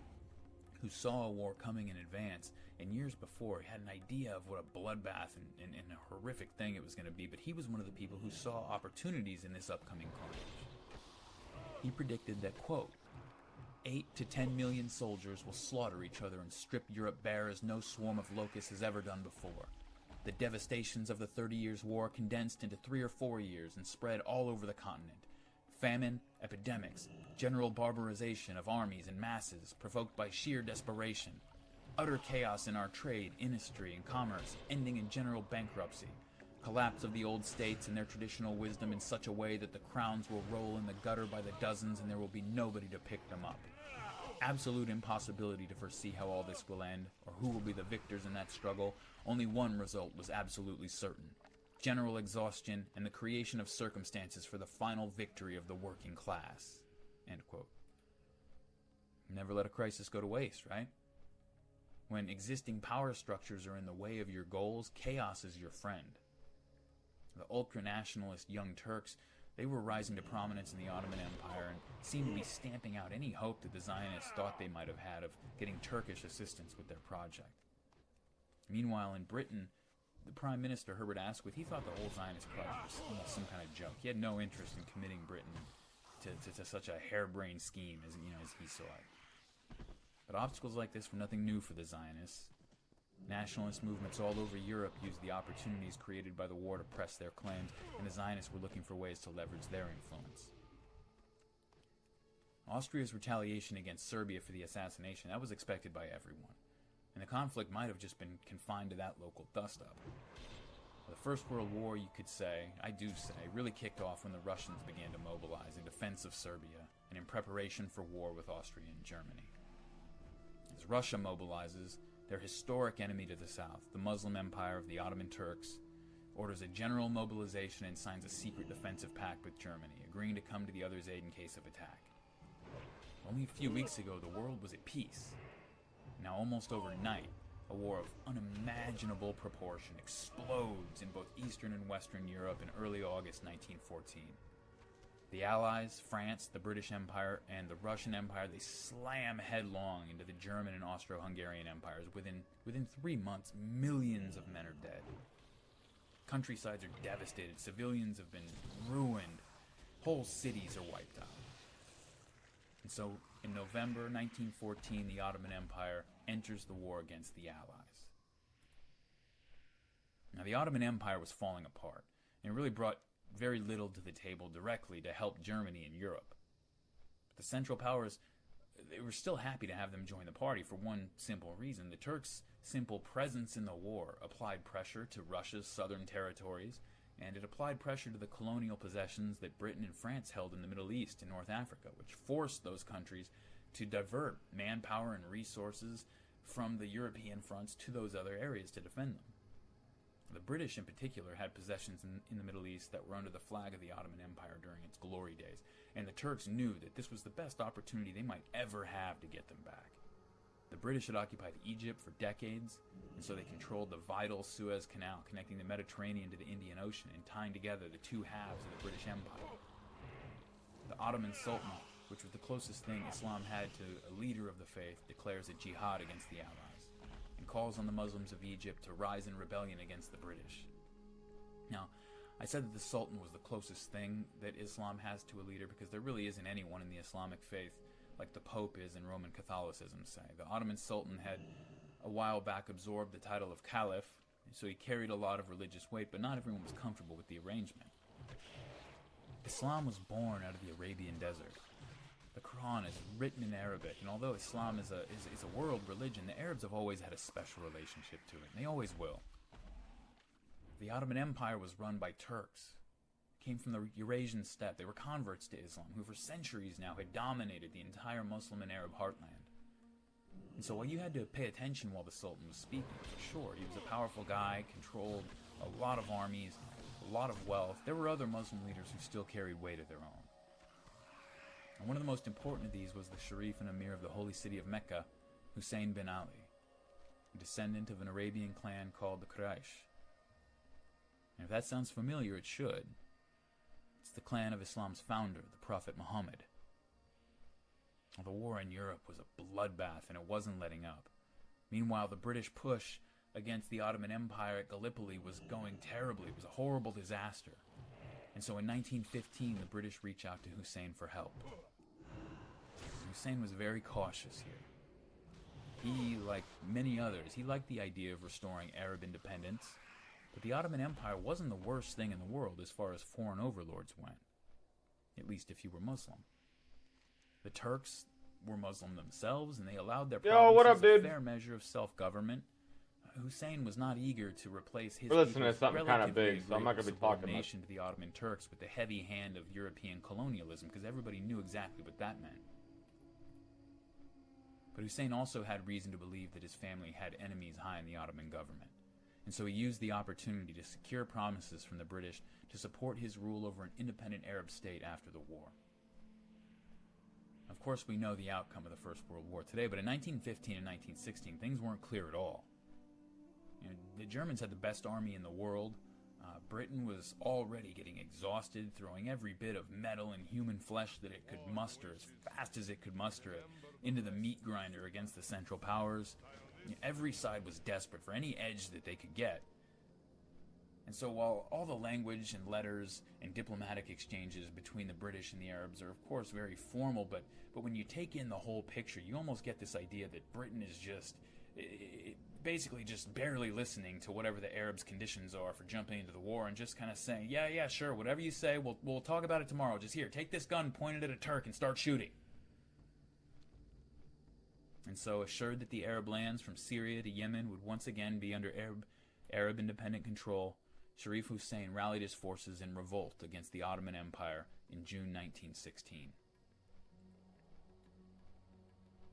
who saw a war coming in advance, and years before he had an idea of what a bloodbath and a horrific thing it was going to be, but he was one of the people who saw opportunities in this upcoming carnage. He predicted that, quote, 8 to 10 million soldiers will slaughter each other and strip Europe bare as no swarm of locusts has ever done before. The devastations of the 30 Years' War condensed into 3 or 4 years and spread all over the continent. Famine, epidemics, general barbarization of armies and masses provoked by sheer desperation. Utter chaos in our trade, industry, and commerce, ending in general bankruptcy. Collapse of the old states and their traditional wisdom in such a way that the crowns will roll in the gutter by the dozens and there will be nobody to pick them up. Absolute impossibility to foresee how all this will end, or who will be the victors in that struggle. Only one result was absolutely certain: general exhaustion and the creation of circumstances for the final victory of the working class. End quote. Never let a crisis go to waste, right? When existing power structures are in the way of your goals, chaos is your friend. The ultra-nationalist Young Turks, they were rising to prominence in the Ottoman Empire and seemed to be stamping out any hope that the Zionists thought they might have had of getting Turkish assistance with their project. Meanwhile, in Britain, the Prime Minister, Herbert Asquith, he thought the whole Zionist project was some kind of joke. He had no interest in committing Britain to such a harebrained scheme as he saw it. But obstacles like this were nothing new for the Zionists. Nationalist movements all over Europe used the opportunities created by the war to press their claims, and the Zionists were looking for ways to leverage their influence. Austria's retaliation against Serbia for the assassination, that was expected by everyone, and the conflict might have just been confined to that local dust-up. The First World War, you could say, I do say, really kicked off when the Russians began to mobilize in defense of Serbia and in preparation for war with Austria and Germany. As Russia mobilizes, their historic enemy to the south, the Muslim Empire of the Ottoman Turks, orders a general mobilization and signs a secret defensive pact with Germany, agreeing to come to the other's aid in case of attack. Only a few weeks ago, the world was at peace. Now, almost overnight, a war of unimaginable proportion explodes in both Eastern and Western Europe in early August 1914. The Allies, France, the British Empire, and the Russian Empire, they slam headlong into the German and Austro-Hungarian empires. Within 3 months, millions of men are dead. Countrysides are devastated. Civilians have been ruined. Whole cities are wiped out. And so, in November 1914, the Ottoman Empire enters the war against the Allies. Now, the Ottoman Empire was falling apart, and it really brought very little to the table directly to help Germany and Europe. But the Central Powers, they were still happy to have them join the party for one simple reason. The Turks' simple presence in the war applied pressure to Russia's southern territories, and it applied pressure to the colonial possessions that Britain and France held in the Middle East and North Africa, which forced those countries to divert manpower and resources from the European fronts to those other areas to defend them. The British, in particular, had possessions in the Middle East that were under the flag of the Ottoman Empire during its glory days, and the Turks knew that this was the best opportunity they might ever have to get them back. The British had occupied Egypt for decades, and so they controlled the vital Suez Canal connecting the Mediterranean to the Indian Ocean and tying together the two halves of the British Empire. The Ottoman Sultan, which was the closest thing Islam had to a leader of the faith, declares a jihad against the Allies, and calls on the Muslims of Egypt to rise in rebellion against the British. Now, I said that the Sultan was the closest thing that Islam has to a leader because there really isn't anyone in the Islamic faith like the Pope is in Roman Catholicism, say. The Ottoman Sultan had a while back absorbed the title of Caliph, so he carried a lot of religious weight, but not everyone was comfortable with the arrangement. Islam was born out of the Arabian desert. The Quran is written in Arabic, and although Islam is a world religion, the Arabs have always had a special relationship to it, and they always will. The Ottoman Empire was run by Turks, came from the Eurasian steppe. They were converts to Islam, who for centuries now had dominated the entire Muslim and Arab heartland. And so while you had to pay attention while the Sultan was speaking, for sure, he was a powerful guy, controlled a lot of armies, a lot of wealth, there were other Muslim leaders who still carried weight of their own. And one of the most important of these was the Sharif and Emir of the holy city of Mecca, Hussein bin Ali, a descendant of an Arabian clan called the Quraysh. And if that sounds familiar, it should. It's the clan of Islam's founder, the Prophet Muhammad. The war in Europe was a bloodbath, and it wasn't letting up. Meanwhile, the British push against the Ottoman Empire at Gallipoli was going terribly. It was a horrible disaster. And so in 1915, the British reached out to Hussein for help. Hussein was very cautious here. He, like many others, he liked the idea of restoring Arab independence, but the Ottoman Empire wasn't the worst thing in the world as far as foreign overlords went, at least if you were Muslim. The Turks were Muslim themselves, and they allowed their provinces a fair measure of self-government. Hussein was not eager to replace his listening to something kind of big, so I'm not going to be talking much. To the Ottoman Turks with the heavy hand of European colonialism, because everybody knew exactly what that meant. But Hussein also had reason to believe that his family had enemies high in the Ottoman government, and so he used the opportunity to secure promises from the British to support his rule over an independent Arab state after the war. Of course, we know the outcome of the First World War today, but in 1915 and 1916, things weren't clear at all. The Germans had the best army in the world. Britain was already getting exhausted, throwing every bit of metal and human flesh that it could muster, as fast as it could muster it, into the meat grinder against the Central Powers. Every side was desperate for any edge that they could get. And so while all the language and letters and diplomatic exchanges between the British and the Arabs are of course very formal, but when you take in the whole picture, you almost get this idea that Britain is just basically just barely listening to whatever the Arabs' conditions are for jumping into the war and just kind of saying, yeah, sure, whatever you say, we'll talk about it tomorrow. Just here, take this gun, point it at a Turk, and start shooting. And so, assured that the Arab lands from Syria to Yemen would once again be under Arab independent control, Sharif Hussein rallied his forces in revolt against the Ottoman Empire in June 1916.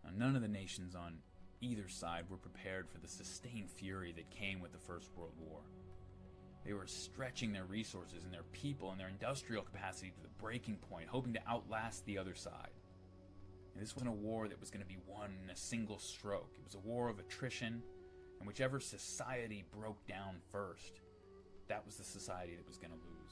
Now, none of the nations on either side were prepared for the sustained fury that came with the First World War. They were stretching their resources and their people and their industrial capacity to the breaking point, hoping to outlast the other side. And this wasn't a war that was going to be won in a single stroke. It was a war of attrition, and whichever society broke down first, that was the society that was going to lose.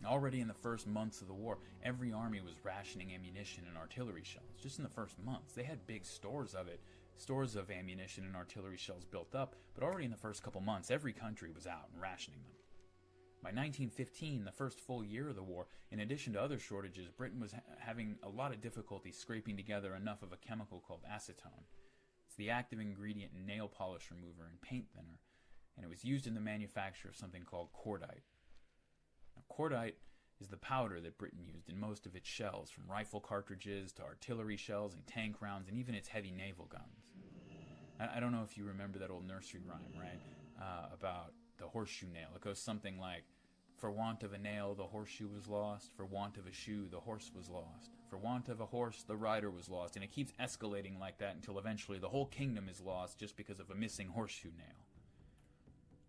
Already in the first months of the war, every army was rationing ammunition and artillery shells. Just in the first months, they had big stores of it, stores of ammunition and artillery shells built up, but already in the first couple months, every country was out and rationing them. By 1915, the first full year of the war, in addition to other shortages, Britain was having a lot of difficulty scraping together enough of a chemical called acetone. It's the active ingredient in nail polish remover and paint thinner, and it was used in the manufacture of something called cordite. Now, cordite is the powder that Britain used in most of its shells, from rifle cartridges to artillery shells and tank rounds and even its heavy naval guns. I don't know if you remember that old nursery rhyme, right, about the horseshoe nail. It goes something like, for want of a nail, the horseshoe was lost. For want of a shoe, the horse was lost. For want of a horse, the rider was lost. And it keeps escalating like that until eventually the whole kingdom is lost just because of a missing horseshoe nail.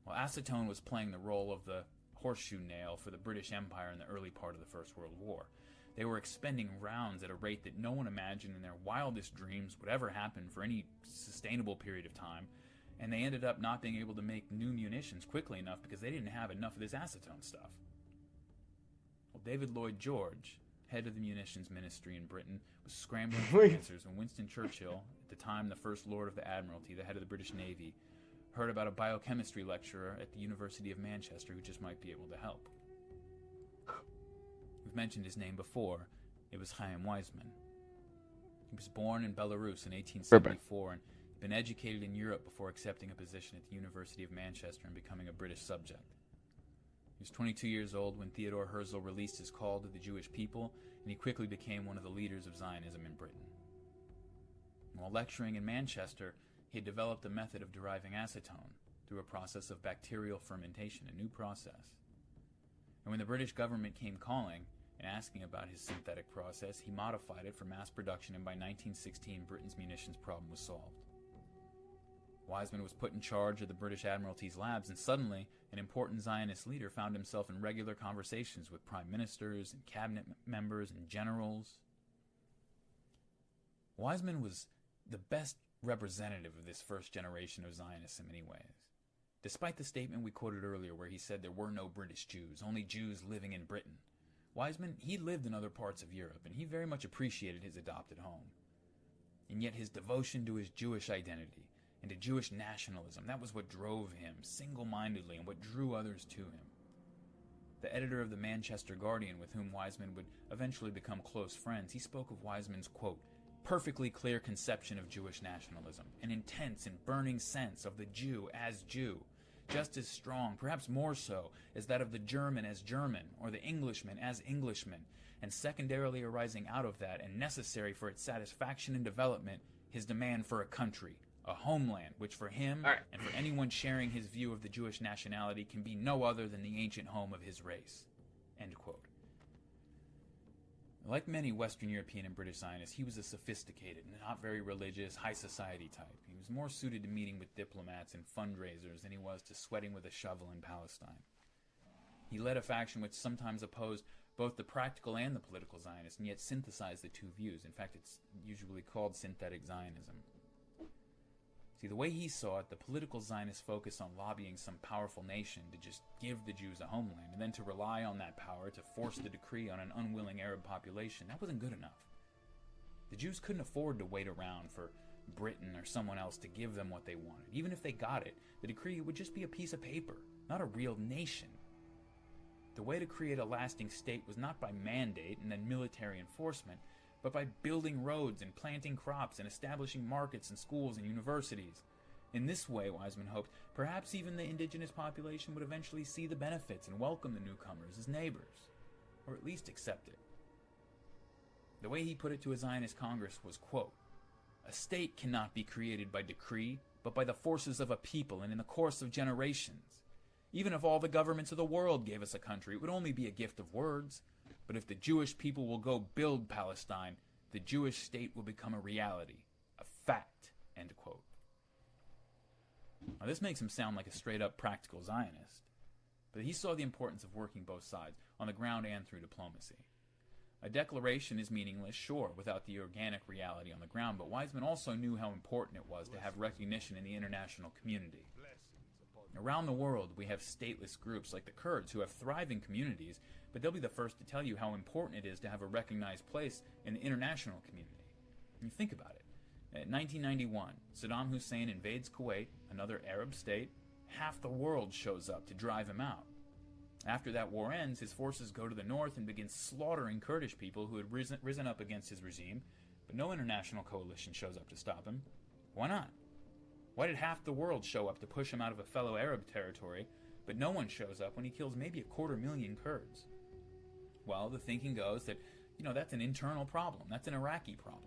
Well, acetone was playing the role of the horseshoe nail for the British Empire in the early part of the First World War. They were expending rounds at a rate that no one imagined in their wildest dreams would ever happen for any sustainable period of time, and they ended up not being able to make new munitions quickly enough because they didn't have enough of this acetone stuff. Well, David Lloyd George, head of the munitions ministry in Britain, was scrambling for answers when Winston Churchill, at the time the First Lord of the Admiralty, the head of the British Navy, heard about a biochemistry lecturer at the University of Manchester who just might be able to help. We've mentioned his name before. It was Chaim Weizmann. He was born in Belarus in 1874 and been educated in Europe before accepting a position at the University of Manchester and becoming a British subject. He was 22 years old when Theodor Herzl released his call to the Jewish people, and he quickly became one of the leaders of Zionism in Britain. While lecturing in Manchester, he had developed a method of deriving acetone through a process of bacterial fermentation, a new process. And when the British government came calling and asking about his synthetic process, he modified it for mass production, and by 1916, Britain's munitions problem was solved. Wiseman was put in charge of the British Admiralty's labs, and suddenly, an important Zionist leader found himself in regular conversations with prime ministers and cabinet members and generals. Wiseman was the best representative of this first generation of Zionists in many ways. Despite the statement we quoted earlier where he said there were no British Jews, only Jews living in Britain, Wiseman, he lived in other parts of Europe, and he very much appreciated his adopted home. And yet his devotion to his Jewish identity and to Jewish nationalism, that was what drove him single-mindedly and what drew others to him. The editor of the Manchester Guardian, with whom Wiseman would eventually become close friends, he spoke of Wiseman's, quote, perfectly clear conception of Jewish nationalism, an intense and burning sense of the Jew as Jew, just as strong, perhaps more so, as that of the German as German, or the Englishman as Englishman, and secondarily arising out of that, and necessary for its satisfaction and development, his demand for a country, a homeland, which for him, and for anyone sharing his view of the Jewish nationality, can be no other than the ancient home of his race. End quote. Like many Western European and British Zionists, he was a sophisticated, not very religious, high society type. He was more suited to meeting with diplomats and fundraisers than he was to sweating with a shovel in Palestine. He led a faction which sometimes opposed both the practical and the political Zionists, and yet synthesized the two views. In fact, it's usually called synthetic Zionism. See, the way he saw it, the political Zionists focused on lobbying some powerful nation to just give the Jews a homeland, and then to rely on that power to force the decree on an unwilling Arab population. That wasn't good enough. The Jews couldn't afford to wait around for Britain or someone else to give them what they wanted. Even if they got it, the decree would just be a piece of paper, not a real nation. The way to create a lasting state was not by mandate and then military enforcement, but by building roads and planting crops and establishing markets and schools and universities. In this way, Wiseman hoped, perhaps even the indigenous population would eventually see the benefits and welcome the newcomers as neighbors, or at least accept it. The way he put it to a Zionist Congress was, quote, a state cannot be created by decree, but by the forces of a people and in the course of generations. Even if all the governments of the world gave us a country, it would only be a gift of words. But if the Jewish people will go build Palestine, the Jewish state will become a reality, a fact, end quote. Now this makes him sound like a straight-up practical Zionist, but he saw the importance of working both sides, on the ground and through diplomacy. A declaration is meaningless, sure, without the organic reality on the ground, but Wiseman also knew how important it was to have recognition in the international community. Around the world, we have stateless groups like the Kurds who have thriving communities, but they'll be the first to tell you how important it is to have a recognized place in the international community. I mean, think about it. In 1991, Saddam Hussein invades Kuwait, another Arab state. Half the world shows up to drive him out. After that war ends, his forces go to the north and begin slaughtering Kurdish people who had risen up against his regime, but no international coalition shows up to stop him. Why not? Why did half the world show up to push him out of a fellow Arab territory, but no one shows up when he kills maybe 250,000 Kurds? Well, the thinking goes that, that's an internal problem. That's an Iraqi problem.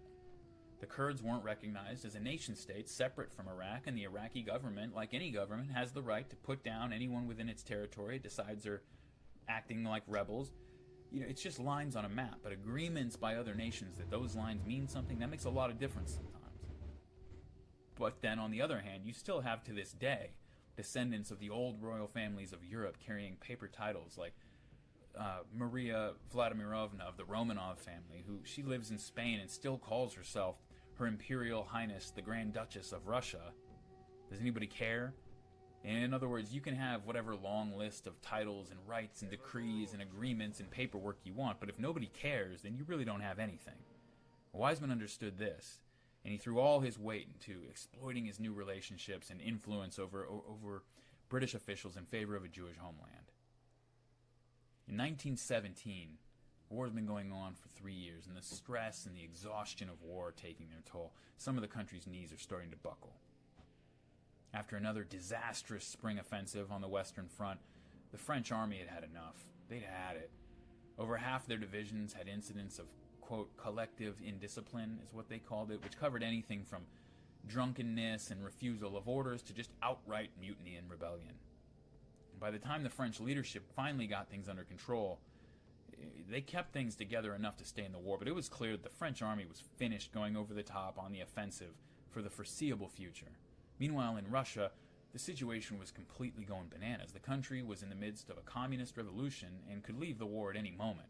The Kurds weren't recognized as a nation-state separate from Iraq, and the Iraqi government, like any government, has the right to put down anyone within its territory it decides they're acting like rebels. It's just lines on a map, but agreements by other nations that those lines mean something, that makes a lot of difference sometimes. But then, on the other hand, you still have to this day descendants of the old royal families of Europe carrying paper titles like Maria Vladimirovna of the Romanov family, who she lives in Spain and still calls herself Her Imperial Highness the Grand Duchess of Russia. Does anybody care? In other words, you can have whatever long list of titles and rights and decrees and agreements and paperwork you want, but if nobody cares, then you really don't have anything. Wiseman understood this, and he threw all his weight into exploiting his new relationships and influence over British officials in favor of a Jewish homeland. In 1917, the war has been going on for 3 years, and the stress and the exhaustion of war are taking their toll. Some of the country's knees are starting to buckle. After another disastrous spring offensive on the Western Front, the French army had had enough. They'd had it. Over half their divisions had incidents of, quote, collective indiscipline, is what they called it, which covered anything from drunkenness and refusal of orders to just outright mutiny and rebellion. by the time the French leadership finally got things under control, they kept things together enough to stay in the war, but it was clear that the French army was finished going over the top on the offensive for the foreseeable future. Meanwhile, in Russia, the situation was completely going bananas. The country was in the midst of a communist revolution and could leave the war at any moment.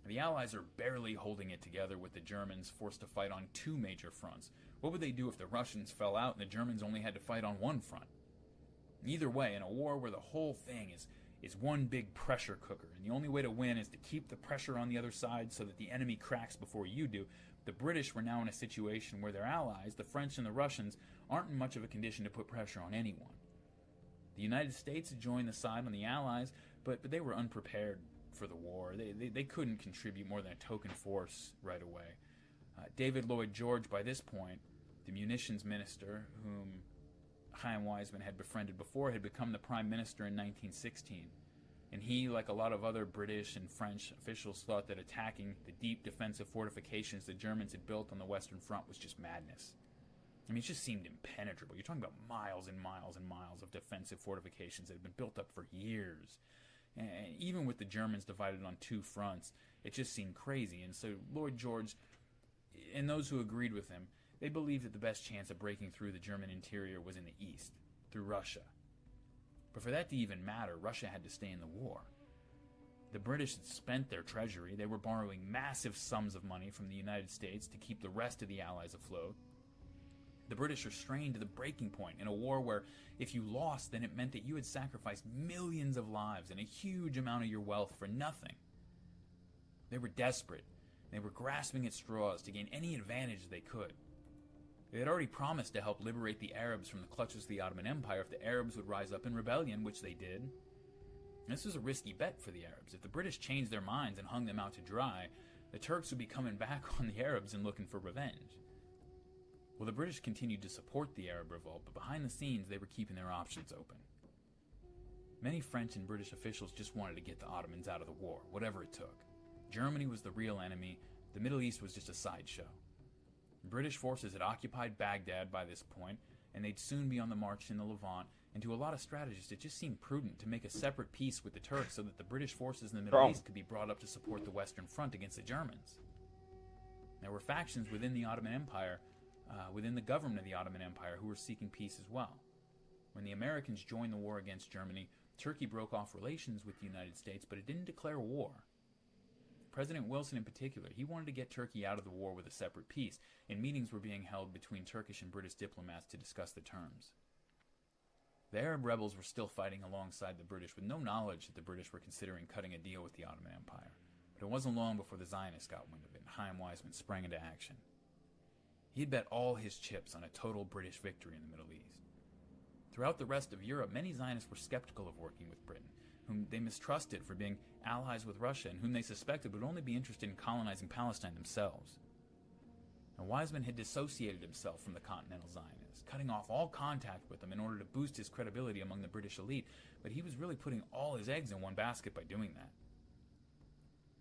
The Allies are barely holding it together, with the Germans forced to fight on two major fronts. What would they do if the Russians fell out and the Germans only had to fight on one front? Either way, in a war where the whole thing is one big pressure cooker, and the only way to win is to keep the pressure on the other side so that the enemy cracks before you do, the British were now in a situation where their allies, the French and the Russians, aren't in much of a condition to put pressure on anyone. The United States had joined the side on the Allies, but they were unprepared for the war. They couldn't contribute more than a token force right away. David Lloyd George, by this point, the munitions minister, whom Chaim Weizmann had befriended before, had become the prime minister in 1916. And he, like a lot of other British and French officials, thought that attacking the deep defensive fortifications the Germans had built on the Western Front was just madness. I mean, it just seemed impenetrable. You're talking about miles and miles and miles of defensive fortifications that had been built up for years. And even with the Germans divided on two fronts, it just seemed crazy. And so Lloyd George, and those who agreed with him, they believed that the best chance of breaking through the German interior was in the east, through Russia. But for that to even matter, Russia had to stay in the war. The British had spent their treasury. They were borrowing massive sums of money from the United States to keep the rest of the Allies afloat. The British are strained to the breaking point in a war where if you lost, then it meant that you had sacrificed millions of lives and a huge amount of your wealth for nothing. They were desperate. They were grasping at straws to gain any advantage they could. They had already promised to help liberate the Arabs from the clutches of the Ottoman Empire if the Arabs would rise up in rebellion, which they did. This was a risky bet for the Arabs. If the British changed their minds and hung them out to dry, the Turks would be coming back on the Arabs and looking for revenge. Well, the British continued to support the Arab revolt, but behind the scenes they were keeping their options open. Many French and British officials just wanted to get the Ottomans out of the war, whatever it took. Germany was the real enemy. The Middle East was just a sideshow. British forces had occupied Baghdad by this point, and they'd soon be on the march in the Levant, and to a lot of strategists it just seemed prudent to make a separate peace with the Turks so that the British forces in the Middle East could be brought up to support the Western Front against the Germans. There were factions within the Ottoman Empire, within the government of the Ottoman Empire, who were seeking peace as well. When the Americans joined the war against Germany, Turkey broke off relations with the United States, but it didn't declare war. President Wilson in particular, he wanted to get Turkey out of the war with a separate peace, and meetings were being held between Turkish and British diplomats to discuss the terms. The Arab rebels were still fighting alongside the British with no knowledge that the British were considering cutting a deal with the Ottoman Empire. But it wasn't long before the Zionists got wind of it, and Chaim Weizmann sprang into action. He had bet all his chips on a total British victory in the Middle East. Throughout the rest of Europe, many Zionists were skeptical of working with Britain, whom they mistrusted for being allies with Russia and whom they suspected would only be interested in colonizing Palestine themselves. Now, Weizmann had dissociated himself from the Continental Zionists, cutting off all contact with them in order to boost his credibility among the British elite, but he was really putting all his eggs in one basket by doing that.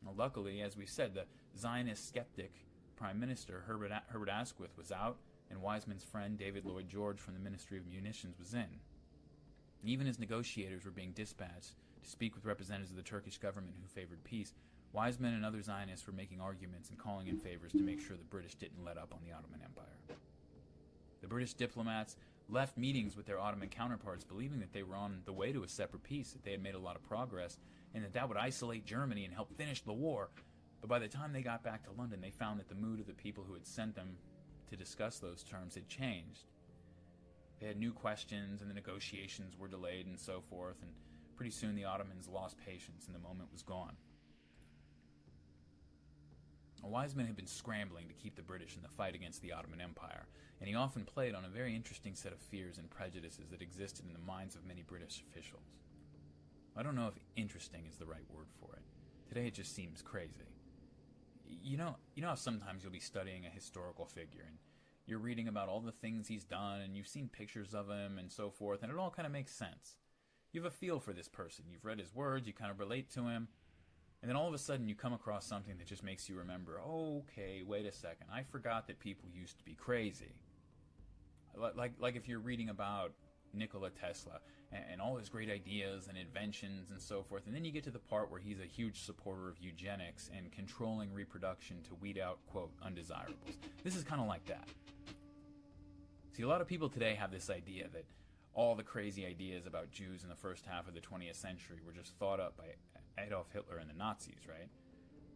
Now, luckily, as we said, the Zionist skeptic Prime Minister Herbert Asquith was out, and Weizmann's friend David Lloyd George from the Ministry of Munitions was in. Even as negotiators were being dispatched to speak with representatives of the Turkish government who favored peace, Weizmann and other Zionists were making arguments and calling in favors to make sure the British didn't let up on the Ottoman Empire. The British diplomats left meetings with their Ottoman counterparts believing that they were on the way to a separate peace, that they had made a lot of progress, and that would isolate Germany and help finish the war. But by the time they got back to London, they found that the mood of the people who had sent them to discuss those terms had changed. They had new questions, and the negotiations were delayed and so forth, and pretty soon the Ottomans lost patience and the moment was gone. Weizmann had been scrambling to keep the British in the fight against the Ottoman Empire, and he often played on a very interesting set of fears and prejudices that existed in the minds of many British officials. I don't know if interesting is the right word for it. Today it just seems crazy. You know how sometimes you'll be studying a historical figure, and you're reading about all the things he's done, and you've seen pictures of him and so forth, and it all kind of makes sense. You have a feel for this person. You've read his words, you kind of relate to him, and then all of a sudden you come across something that just makes you remember, okay, wait a second, I forgot that people used to be crazy. Like if you're reading about Nikola Tesla and all his great ideas and inventions and so forth. And then you get to the part where he's a huge supporter of eugenics and controlling reproduction to weed out, quote, undesirables. This is kind of like that. See, a lot of people today have this idea that all the crazy ideas about Jews in the first half of the 20th century were just thought up by Adolf Hitler and the Nazis, right?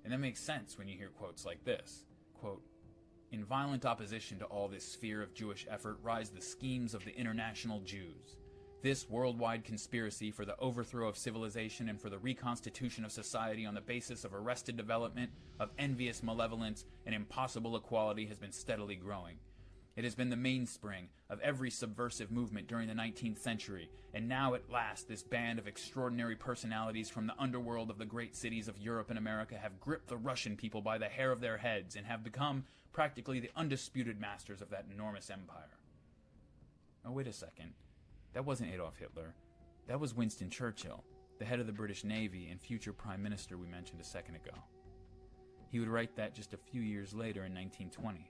And that makes sense when you hear quotes like this, quote, "In violent opposition to all this sphere of Jewish effort rise the schemes of the international Jews. This worldwide conspiracy for the overthrow of civilization and for the reconstitution of society on the basis of arrested development, of envious malevolence, and impossible equality has been steadily growing. It has been the mainspring of every subversive movement during the 19th century, and now at last this band of extraordinary personalities from the underworld of the great cities of Europe and America have gripped the Russian people by the hair of their heads and have become practically the undisputed masters of that enormous empire." Oh, wait a second. That wasn't Adolf Hitler. That was Winston Churchill, the head of the British Navy and future Prime Minister we mentioned a second ago. He would write that just a few years later in 1920.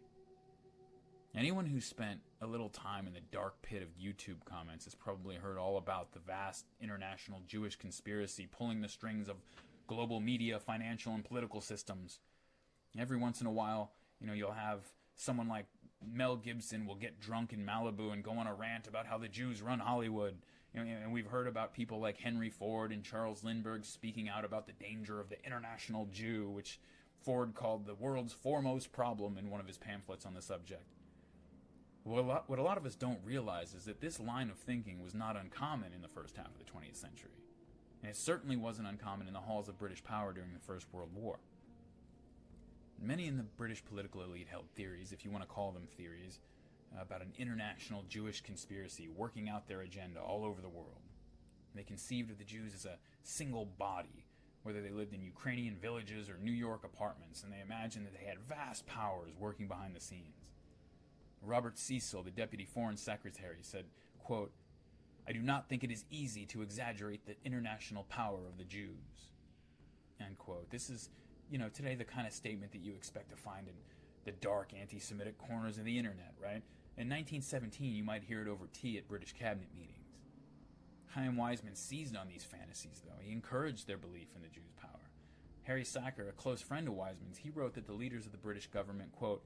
Anyone who spent a little time in the dark pit of YouTube comments has probably heard all about the vast international Jewish conspiracy pulling the strings of global media, financial, and political systems. Every once in a while, you'll have someone like Mel Gibson will get drunk in Malibu and go on a rant about how the Jews run Hollywood. And we've heard about people like Henry Ford and Charles Lindbergh speaking out about the danger of the international Jew, which Ford called the world's foremost problem in one of his pamphlets on the subject. What a lot of us don't realize is that this line of thinking was not uncommon in the first half of the 20th century. And it certainly wasn't uncommon in the halls of British power during the First World War. Many in the British political elite held theories, if you want to call them theories, about an international Jewish conspiracy working out their agenda all over the world. They conceived of the Jews as a single body, whether they lived in Ukrainian villages or New York apartments, and they imagined that they had vast powers working behind the scenes. Robert Cecil, the Deputy Foreign Secretary, said, quote, "I do not think it is easy to exaggerate the international power of the Jews." End quote. This is, today the kind of statement that you expect to find in the dark anti-Semitic corners of the internet, right? In 1917, you might hear it over tea at British cabinet meetings. Chaim Weizmann seized on these fantasies, though. He encouraged their belief in the Jews' power. Harry Sacker, a close friend of Weizmann's, he wrote that the leaders of the British government, quote,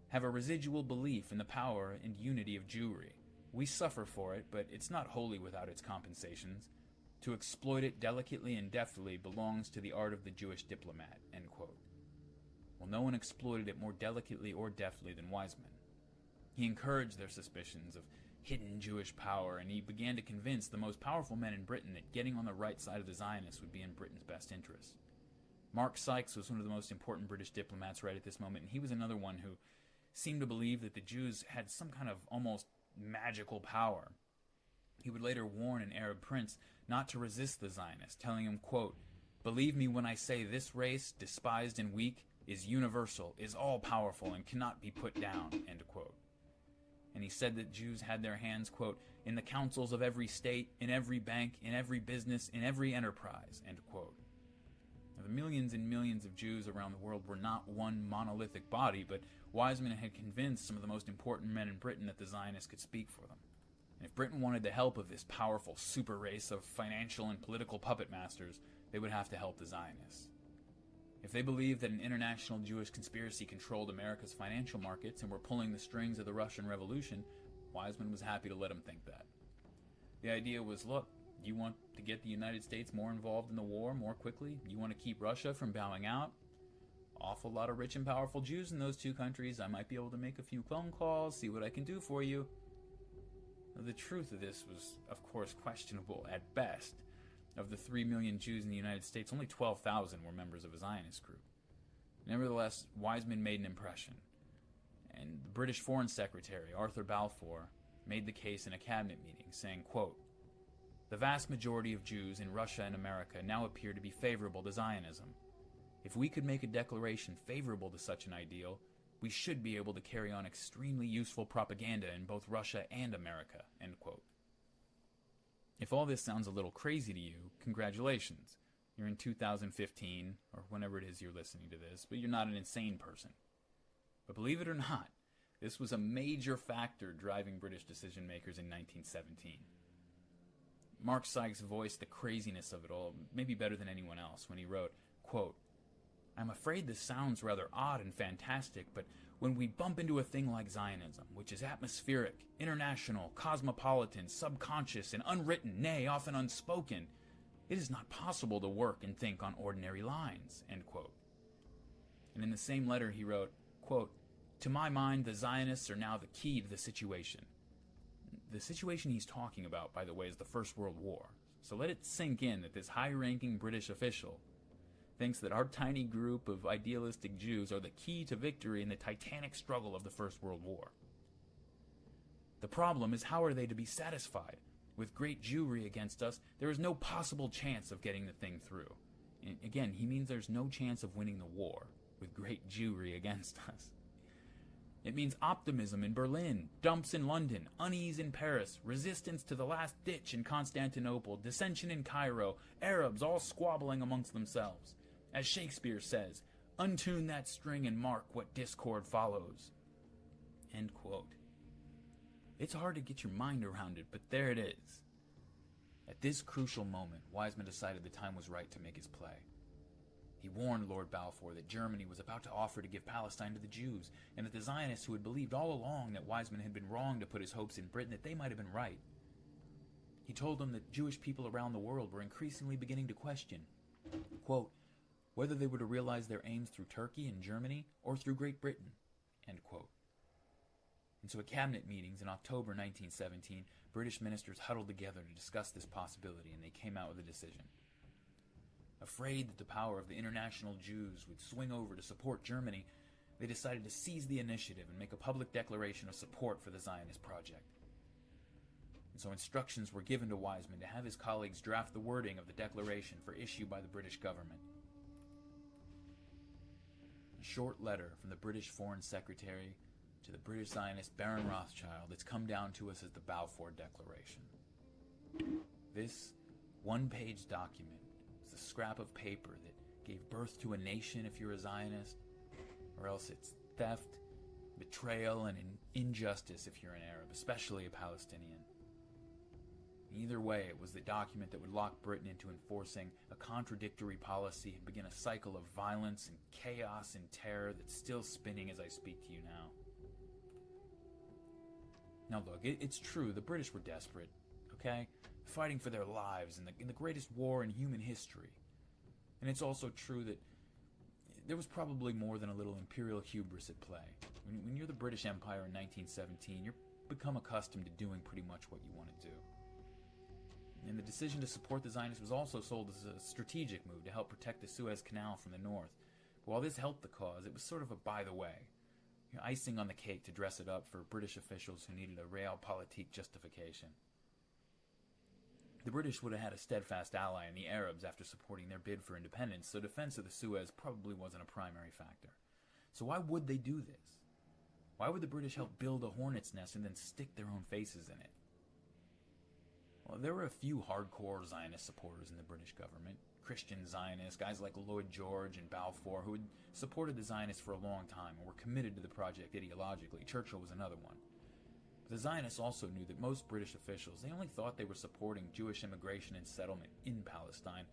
"have a residual belief in the power and unity of Jewry. We suffer for it, but it's not wholly without its compensations. To exploit it delicately and deftly belongs to the art of the Jewish diplomat," end quote. Well, no one exploited it more delicately or deftly than Weizmann. He encouraged their suspicions of hidden Jewish power, and he began to convince the most powerful men in Britain that getting on the right side of the Zionists would be in Britain's best interest. Mark Sykes was one of the most important British diplomats right at this moment, and he was another one who seemed to believe that the Jews had some kind of almost magical power. He would later warn an Arab prince not to resist the Zionists, telling him, quote, "Believe me when I say this race, despised and weak, is universal, is all-powerful, and cannot be put down," end quote. And he said that Jews had their hands, quote, "in the councils of every state, in every bank, in every business, in every enterprise," end quote. Now, the millions and millions of Jews around the world were not one monolithic body, but Weizmann had convinced some of the most important men in Britain that the Zionists could speak for them. And if Britain wanted the help of this powerful super race of financial and political puppet masters, they would have to help the Zionists. If they believed that an international Jewish conspiracy controlled America's financial markets and were pulling the strings of the Russian Revolution, Weizmann was happy to let them think that. The idea was, look, you want to get the United States more involved in the war more quickly? You want to keep Russia from bowing out? Awful lot of rich and powerful Jews in those two countries. I might be able to make a few phone calls, see what I can do for you. Now, the truth of this was, of course, questionable at best. Of the 3 million Jews in the United States, only 12,000 were members of a Zionist group. Nevertheless, Weizmann made an impression. And the British Foreign Secretary, Arthur Balfour, made the case in a cabinet meeting, saying, quote, "The vast majority of Jews in Russia and America now appear to be favorable to Zionism. If we could make a declaration favorable to such an ideal, we should be able to carry on extremely useful propaganda in both Russia and America," end quote. If all this sounds a little crazy to you, congratulations. You're in 2015, or whenever it is you're listening to this, but you're not an insane person. But believe it or not, This was a major factor driving British decision makers in 1917. Mark Sykes voiced the craziness of it all, maybe better than anyone else, when he wrote, quote, "I'm afraid this sounds rather odd and fantastic, but when we bump into a thing like Zionism, which is atmospheric, international, cosmopolitan, subconscious, and unwritten, nay, often unspoken, it is not possible to work and think on ordinary lines," end quote. And in the same letter he wrote, quote, "To my mind, the Zionists are now the key to the situation." The situation he's talking about, by the way, is the First World War. So let it sink in that this high-ranking British official thinks that our tiny group of idealistic Jews are the key to victory in the titanic struggle of the First World War. The problem is, how are they to be satisfied? With great Jewry against us, there is no possible chance of getting the thing through. And again, he means there's no chance of winning the war with great Jewry against us. It means optimism in Berlin, dumps in London, unease in Paris, resistance to the last ditch in Constantinople, dissension in Cairo, Arabs all squabbling amongst themselves. As Shakespeare says, "Untune that string and mark what discord follows." End quote. It's hard to get your mind around it, but there it is. At this crucial moment, Wiseman decided the time was right to make his play. He warned Lord Balfour that Germany was about to offer to give Palestine to the Jews, and that the Zionists who had believed all along that Wiseman had been wrong to put his hopes in Britain, that they might have been right. He told them that Jewish people around the world were increasingly beginning to question, quote, whether they were to realize their aims through Turkey and Germany or through Great Britain, end quote. And so at cabinet meetings in October 1917, British ministers huddled together to discuss this possibility, and they came out with a decision. Afraid that the power of the international Jews would swing over to support Germany, they decided to seize the initiative and make a public declaration of support for the Zionist project. And so instructions were given to Wiseman to have his colleagues draft the wording of the declaration for issue by the British government. A short letter from the British Foreign Secretary to the British Zionist Baron Rothschild that's come down to us as the Balfour Declaration. This one-page document is a scrap of paper that gave birth to a nation if you're a Zionist, or else it's theft, betrayal, and injustice if you're an Arab, especially a Palestinian. Either way, it was the document that would lock Britain into enforcing a contradictory policy and begin a cycle of violence and chaos and terror that's still spinning as I speak to you now. Now look, it's true, the British were desperate, okay? Fighting for their lives in the greatest war in human history. And it's also true that there was probably more than a little imperial hubris at play. When you're the British Empire in 1917, you're become accustomed to doing pretty much what you want to do. And the decision to support the Zionists was also sold as a strategic move to help protect the Suez Canal from the north. But while this helped the cause, it was sort of a by the way, icing on the cake to dress it up for British officials who needed a realpolitik justification. The British would have had a steadfast ally in the Arabs after supporting their bid for independence, so defense of the Suez probably wasn't a primary factor. So why would they do this? Why would the British help build a hornet's nest and then stick their own faces in it? Well, there were a few hardcore Zionist supporters in the British government. Christian Zionists, guys like Lloyd George and Balfour, who had supported the Zionists for a long time and were committed to the project ideologically. Churchill was another one. But the Zionists also knew that most British officials, they only thought they were supporting Jewish immigration and settlement in Palestine,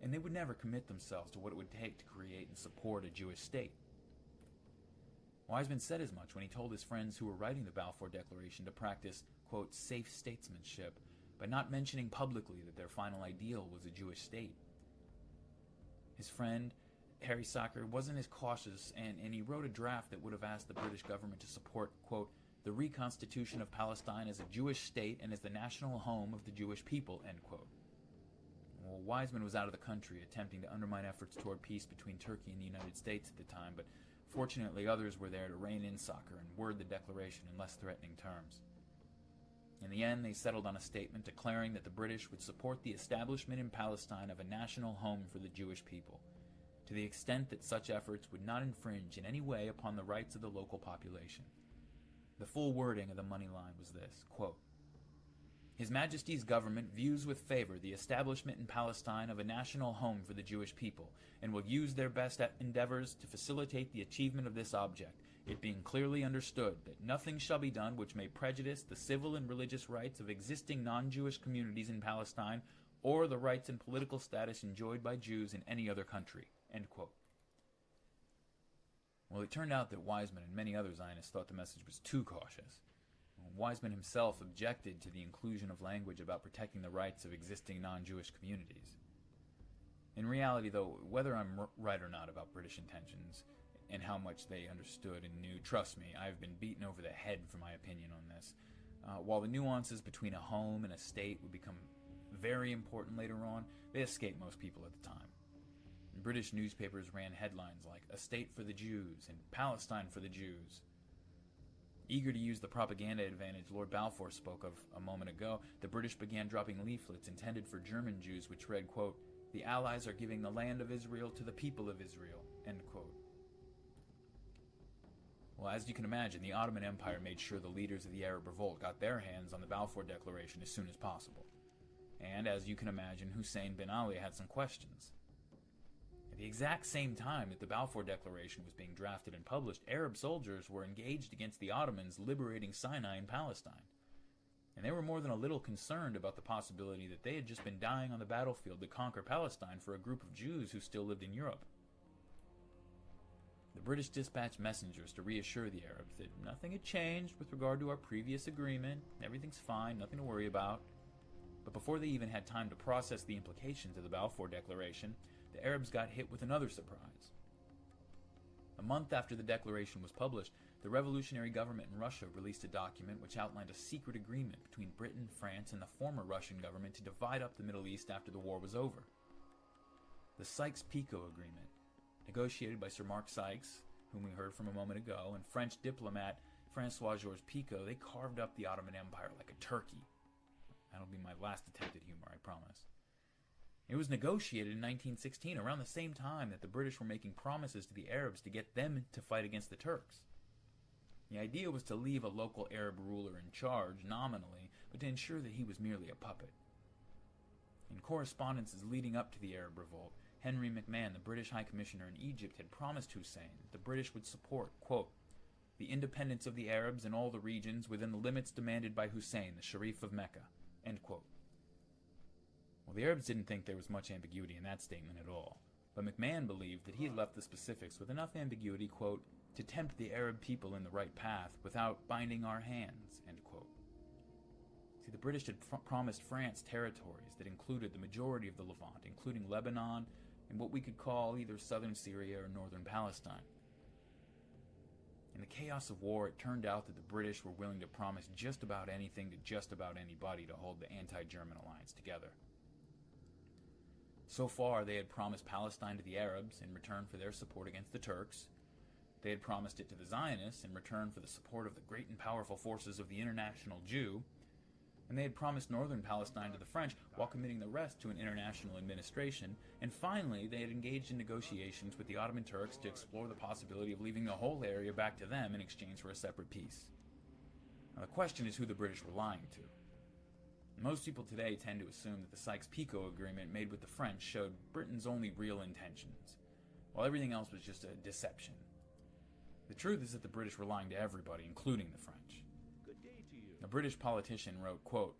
and they would never commit themselves to what it would take to create and support a Jewish state. Wiseman said as much when he told his friends who were writing the Balfour Declaration to practice, quote, safe statesmanship, by not mentioning publicly that their final ideal was a Jewish state. His friend, Harry Sacker, wasn't as cautious, and he wrote a draft that would have asked the British government to support, quote, the reconstitution of Palestine as a Jewish state and as the national home of the Jewish people, end quote. Well, Wiseman was out of the country attempting to undermine efforts toward peace between Turkey and the United States at the time, but fortunately others were there to rein in Sacker and word the declaration in less threatening terms. In the end, they settled on a statement declaring that the British would support the establishment in Palestine of a national home for the Jewish people, to the extent that such efforts would not infringe in any way upon the rights of the local population. The full wording of the money line was this, quote, His Majesty's government views with favor the establishment in Palestine of a national home for the Jewish people, and will use their best endeavors to facilitate the achievement of this object, it being clearly understood that nothing shall be done which may prejudice the civil and religious rights of existing non-Jewish communities in Palestine or the rights and political status enjoyed by Jews in any other country." End quote. Well, it turned out that Weizmann and many other Zionists thought the message was too cautious. Weizmann himself objected to the inclusion of language about protecting the rights of existing non-Jewish communities. In reality, though, whether I'm right or not about British intentions and how much they understood and knew, trust me, I've been beaten over the head for my opinion on this. While the nuances between a home and a state would become very important later on, they escaped most people at the time. British newspapers ran headlines like "A State for the Jews" and "Palestine for the Jews." Eager to use the propaganda advantage Lord Balfour spoke of a moment ago, the British began dropping leaflets intended for German Jews which read, quote, "The Allies are giving the land of Israel to the people of Israel," end quote. Well, as you can imagine, the Ottoman Empire made sure the leaders of the Arab Revolt got their hands on the Balfour Declaration as soon as possible. And as you can imagine, Hussein bin Ali had some questions. At the exact same time that the Balfour Declaration was being drafted and published, Arab soldiers were engaged against the Ottomans liberating Sinai and Palestine. And they were more than a little concerned about the possibility that they had just been dying on the battlefield to conquer Palestine for a group of Jews who still lived in Europe. The British dispatched messengers to reassure the Arabs that nothing had changed with regard to our previous agreement, everything's fine, nothing to worry about. But before they even had time to process the implications of the Balfour Declaration, the Arabs got hit with another surprise. A month after the declaration was published, the revolutionary government in Russia released a document which outlined a secret agreement between Britain, France, and the former Russian government to divide up the Middle East after the war was over. The Sykes-Picot Agreement, negotiated by Sir Mark Sykes, whom we heard from a moment ago, and French diplomat François-Georges Picot, they carved up the Ottoman Empire like a turkey. That'll be my last attempt at humor, I promise. It was negotiated in 1916, around the same time that the British were making promises to the Arabs to get them to fight against the Turks. The idea was to leave a local Arab ruler in charge, nominally, but to ensure that he was merely a puppet. In correspondences leading up to the Arab Revolt, Henry McMahon, the British High Commissioner in Egypt, had promised Hussein that the British would support, quote, "the independence of the Arabs in all the regions within the limits demanded by Hussein, the Sharif of Mecca," end quote. Well, the Arabs didn't think there was much ambiguity in that statement at all, but McMahon believed that he had left the specifics with enough ambiguity, quote, "to tempt the Arab people in the right path without binding our hands," end quote. See, the British had promised France territories that included the majority of the Levant, including Lebanon and what we could call either southern Syria or northern Palestine. In the chaos of war, it turned out that the British were willing to promise just about anything to just about anybody to hold the anti-German alliance together. So far, they had promised Palestine to the Arabs in return for their support against the Turks. They had promised it to the Zionists in return for the support of the great and powerful forces of the international Jew. And they had promised northern Palestine to the French while committing the rest to an international administration. And finally, they had engaged in negotiations with the Ottoman Turks to explore the possibility of leaving the whole area back to them in exchange for a separate peace. Now, the question is who the British were lying to. Most people today tend to assume that the Sykes-Picot Agreement made with the French showed Britain's only real intentions, while everything else was just a deception. The truth is that the British were lying to everybody, including the French. A British politician wrote, quote,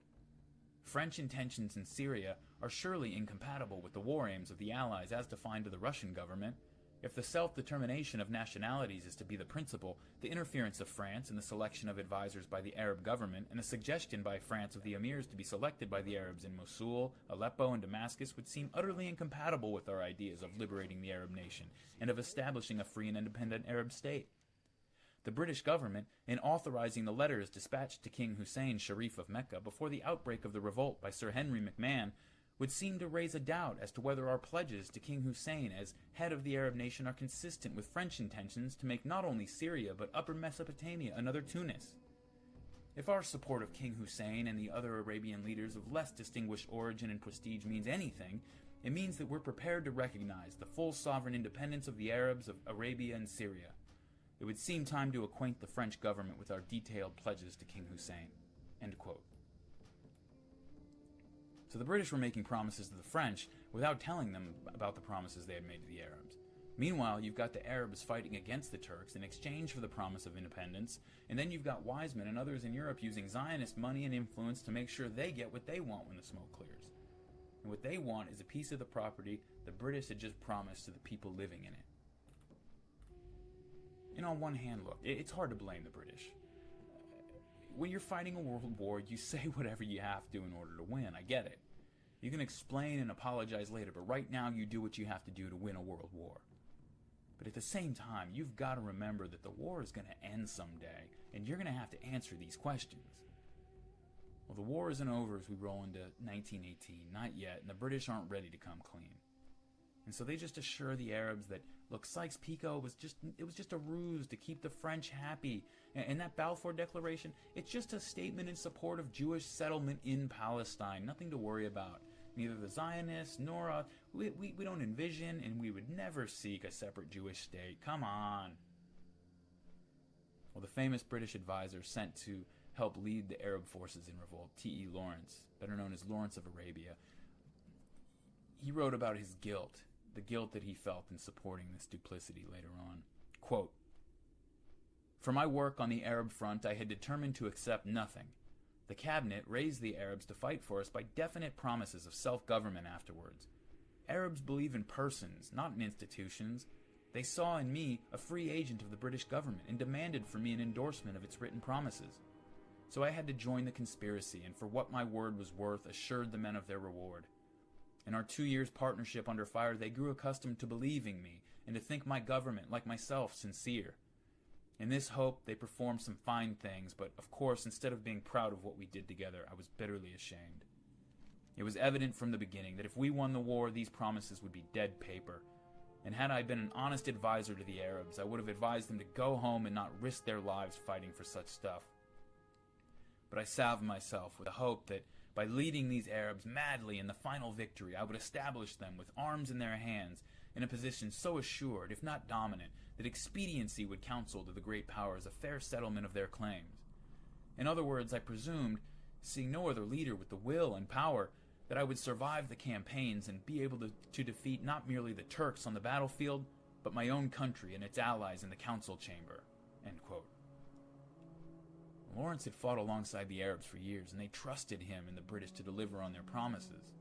"French intentions in Syria are surely incompatible with the war aims of the Allies as defined to the Russian government. If the self-determination of nationalities is to be the principle, the interference of France in the selection of advisors by the Arab government and the suggestion by France of the emirs to be selected by the Arabs in Mosul, Aleppo, and Damascus would seem utterly incompatible with our ideas of liberating the Arab nation and of establishing a free and independent Arab state. The British government, in authorizing the letters dispatched to King Hussein, Sharif of Mecca, before the outbreak of the revolt by Sir Henry McMahon, would seem to raise a doubt as to whether our pledges to King Hussein as head of the Arab nation are consistent with French intentions to make not only Syria but Upper Mesopotamia another Tunis. If our support of King Hussein and the other Arabian leaders of less distinguished origin and prestige means anything, it means that we're prepared to recognize the full sovereign independence of the Arabs of Arabia and Syria. It would seem time to acquaint the French government with our detailed pledges to King Hussein." End quote. So the British were making promises to the French without telling them about the promises they had made to the Arabs. Meanwhile, you've got the Arabs fighting against the Turks in exchange for the promise of independence, and then you've got Wiseman and others in Europe using Zionist money and influence to make sure they get what they want when the smoke clears. And what they want is a piece of the property the British had just promised to the people living in it. And on one hand, look, it's hard to blame the British. When you're fighting a world war, you say whatever you have to in order to win. I get it. You can explain and apologize later, but right now you do what you have to do to win a world war. But at the same time, you've got to remember that the war is going to end someday, and you're going to have to answer these questions. Well, the war isn't over as we roll into 1918, not yet, and the British aren't ready to come clean. And so they just assure the Arabs that, look, Sykes-Picot was just a ruse to keep the French happy. And that Balfour Declaration, it's just a statement in support of Jewish settlement in Palestine. Nothing to worry about. Neither the Zionists nor us, we don't envision and we would never seek a separate Jewish state. Come on. Well, the famous British advisor sent to help lead the Arab forces in revolt, T.E. Lawrence, better known as Lawrence of Arabia, he wrote about his guilt, the guilt that he felt in supporting this duplicity later on. Quote, "For my work on the Arab front, I had determined to accept nothing. The cabinet raised the Arabs to fight for us by definite promises of self-government afterwards. Arabs believe in persons, not in institutions. They saw in me a free agent of the British government and demanded from me an endorsement of its written promises. So I had to join the conspiracy and for what my word was worth assured the men of their reward. In our 2 years' partnership under fire, they grew accustomed to believing me and to think my government, like myself, sincere. In this hope, they performed some fine things, but of course, instead of being proud of what we did together, I was bitterly ashamed. It was evident from the beginning that if we won the war, these promises would be dead paper. And had I been an honest advisor to the Arabs, I would have advised them to go home and not risk their lives fighting for such stuff. But I salved myself with the hope that by leading these Arabs madly in the final victory, I would establish them with arms in their hands in a position so assured, if not dominant, that expediency would counsel to the great powers a fair settlement of their claims. In other words, I presumed, seeing no other leader with the will and power, that I would survive the campaigns and be able to defeat not merely the Turks on the battlefield, but my own country and its allies in the council chamber." End quote. Lawrence had fought alongside the Arabs for years, and they trusted him and the British to deliver on their promises.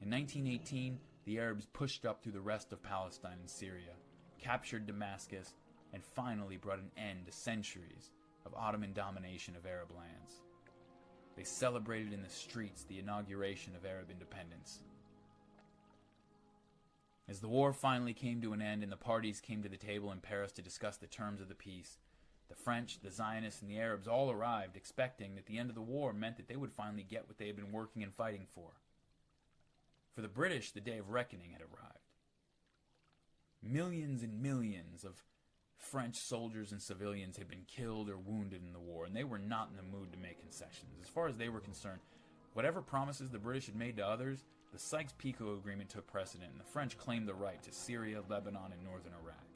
In 1918, the Arabs pushed up through the rest of Palestine and Syria, captured Damascus, and finally brought an end to centuries of Ottoman domination of Arab lands. They celebrated in the streets the inauguration of Arab independence. As the war finally came to an end and the parties came to the table in Paris to discuss the terms of the peace, the French, the Zionists, and the Arabs all arrived expecting that the end of the war meant that they would finally get what they had been working and fighting for. For the British, the day of reckoning had arrived. Millions and millions of French soldiers and civilians had been killed or wounded in the war, and they were not in the mood to make concessions. As far as they were concerned, whatever promises the British had made to others, the Sykes-Picot Agreement took precedent, and the French claimed the right to Syria, Lebanon, and northern Iraq.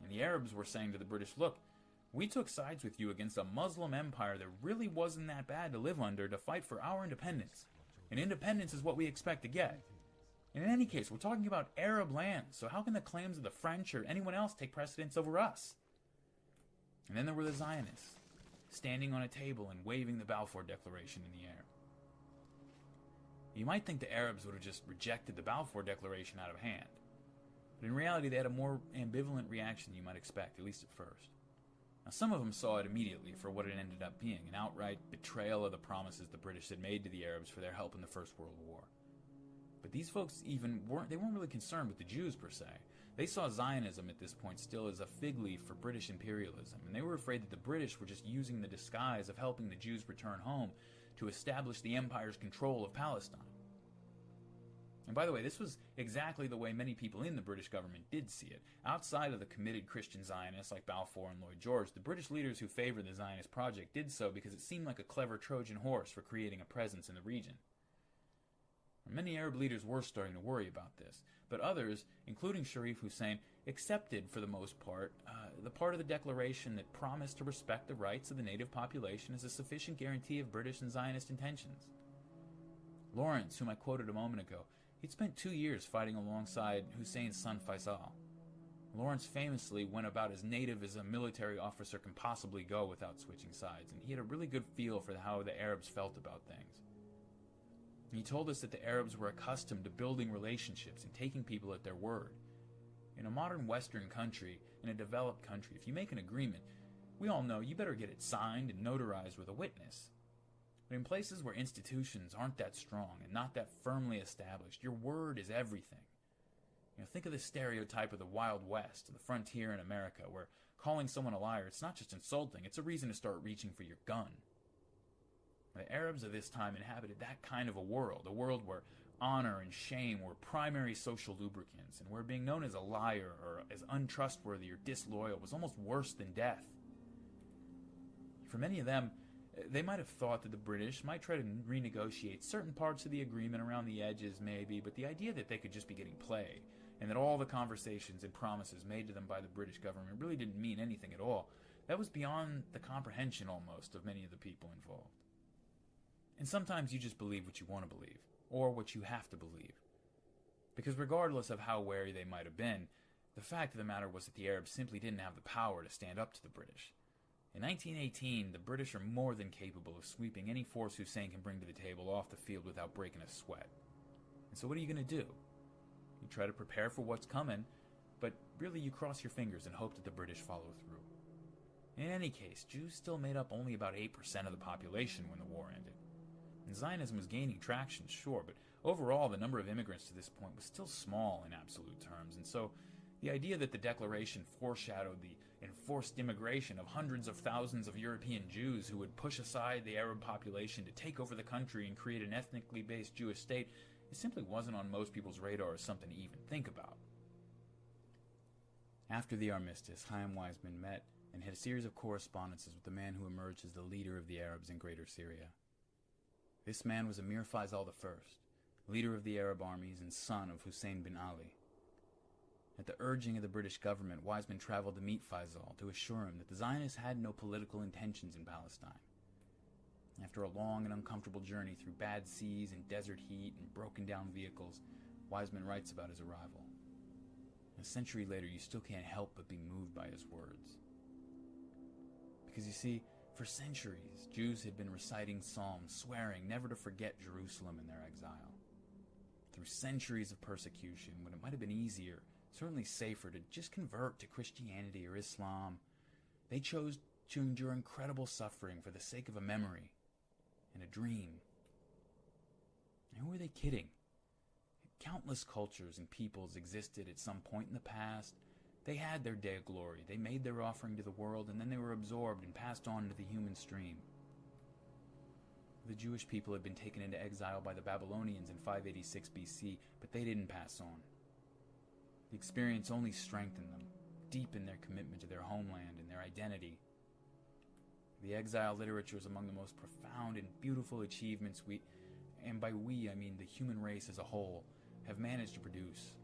And the Arabs were saying to the British, look, we took sides with you against a Muslim empire that really wasn't that bad to live under to fight for our independence. And independence is what we expect to get. And in any case, we're talking about Arab lands, so how can the claims of the French or anyone else take precedence over us? And then there were the Zionists, standing on a table and waving the Balfour Declaration in the air. You might think the Arabs would have just rejected the Balfour Declaration out of hand. But in reality, they had a more ambivalent reaction than you might expect, at least at first. Now, some of them saw it immediately for what it ended up being, an outright betrayal of the promises the British had made to the Arabs for their help in the First World War. But these folks weren't really concerned with the Jews per se. They saw Zionism at this point still as a fig leaf for British imperialism, and they were afraid that the British were just using the disguise of helping the Jews return home to establish the empire's control of Palestine. And by the way, this was exactly the way many people in the British government did see it. Outside of the committed Christian Zionists like Balfour and Lloyd George, the British leaders who favored the Zionist project did so because it seemed like a clever Trojan horse for creating a presence in the region. Many Arab leaders were starting to worry about this, but others, including Sharif Hussein, accepted for the most part the part of the declaration that promised to respect the rights of the native population as a sufficient guarantee of British and Zionist intentions. Lawrence, whom I quoted a moment ago, he'd spent 2 years fighting alongside Hussein's son Faisal. Lawrence famously went about as native as a military officer can possibly go without switching sides, and he had a really good feel for how the Arabs felt about things. He told us that the Arabs were accustomed to building relationships and taking people at their word. In a modern Western country, in a developed country, if you make an agreement, we all know you better get it signed and notarized with a witness. But in places where institutions aren't that strong and not that firmly established, your word is everything. Think of the stereotype of the Wild West, the frontier in America, where calling someone a liar, it's not just insulting, it's a reason to start reaching for your gun. The Arabs of this time inhabited that kind of a world where honor and shame were primary social lubricants, and where being known as a liar or as untrustworthy or disloyal was almost worse than death. For many of them, they might have thought that the British might try to renegotiate certain parts of the agreement around the edges, maybe, but the idea that they could just be getting played, and that all the conversations and promises made to them by the British government really didn't mean anything at all, that was beyond the comprehension almost of many of the people involved. And sometimes you just believe what you want to believe, or what you have to believe. Because regardless of how wary they might have been, the fact of the matter was that the Arabs simply didn't have the power to stand up to the British. In 1918, the British are more than capable of sweeping any force Hussein can bring to the table off the field without breaking a sweat. And so what are you going to do? You try to prepare for what's coming, but really you cross your fingers and hope that the British follow through. In any case, Jews still made up only about 8% of the population when the war ended. And Zionism was gaining traction, sure, but overall the number of immigrants to this point was still small in absolute terms, and so the idea that the declaration foreshadowed the enforced immigration of hundreds of thousands of European Jews who would push aside the Arab population to take over the country and create an ethnically based Jewish state, it simply wasn't on most people's radar as something to even think about. After the armistice, Chaim Weizmann met and had a series of correspondences with the man who emerged as the leader of the Arabs in Greater Syria. This man was Amir Faisal I, leader of the Arab armies and son of Hussein bin Ali. At the urging of the British government, Weizmann traveled to meet Faisal to assure him that the Zionists had no political intentions in Palestine. After a long and uncomfortable journey through bad seas and desert heat and broken-down vehicles, Weizmann writes about his arrival. A century later, you still can't help but be moved by his words. Because you see, for centuries, Jews had been reciting psalms, swearing never to forget Jerusalem in their exile. Through centuries of persecution, when it might have been easier, certainly safer, to just convert to Christianity or Islam, they chose to endure incredible suffering for the sake of a memory and a dream. And who were they kidding? Countless cultures and peoples existed at some point in the past. They had their day of glory. They made their offering to the world, and then they were absorbed and passed on to the human stream. The Jewish people had been taken into exile by the Babylonians in 586 BC, but they didn't pass on. The experience only strengthened them, deepened their commitment to their homeland and their identity. The exile literature is among the most profound and beautiful achievements we, and by we I mean the human race as a whole, have managed to produce.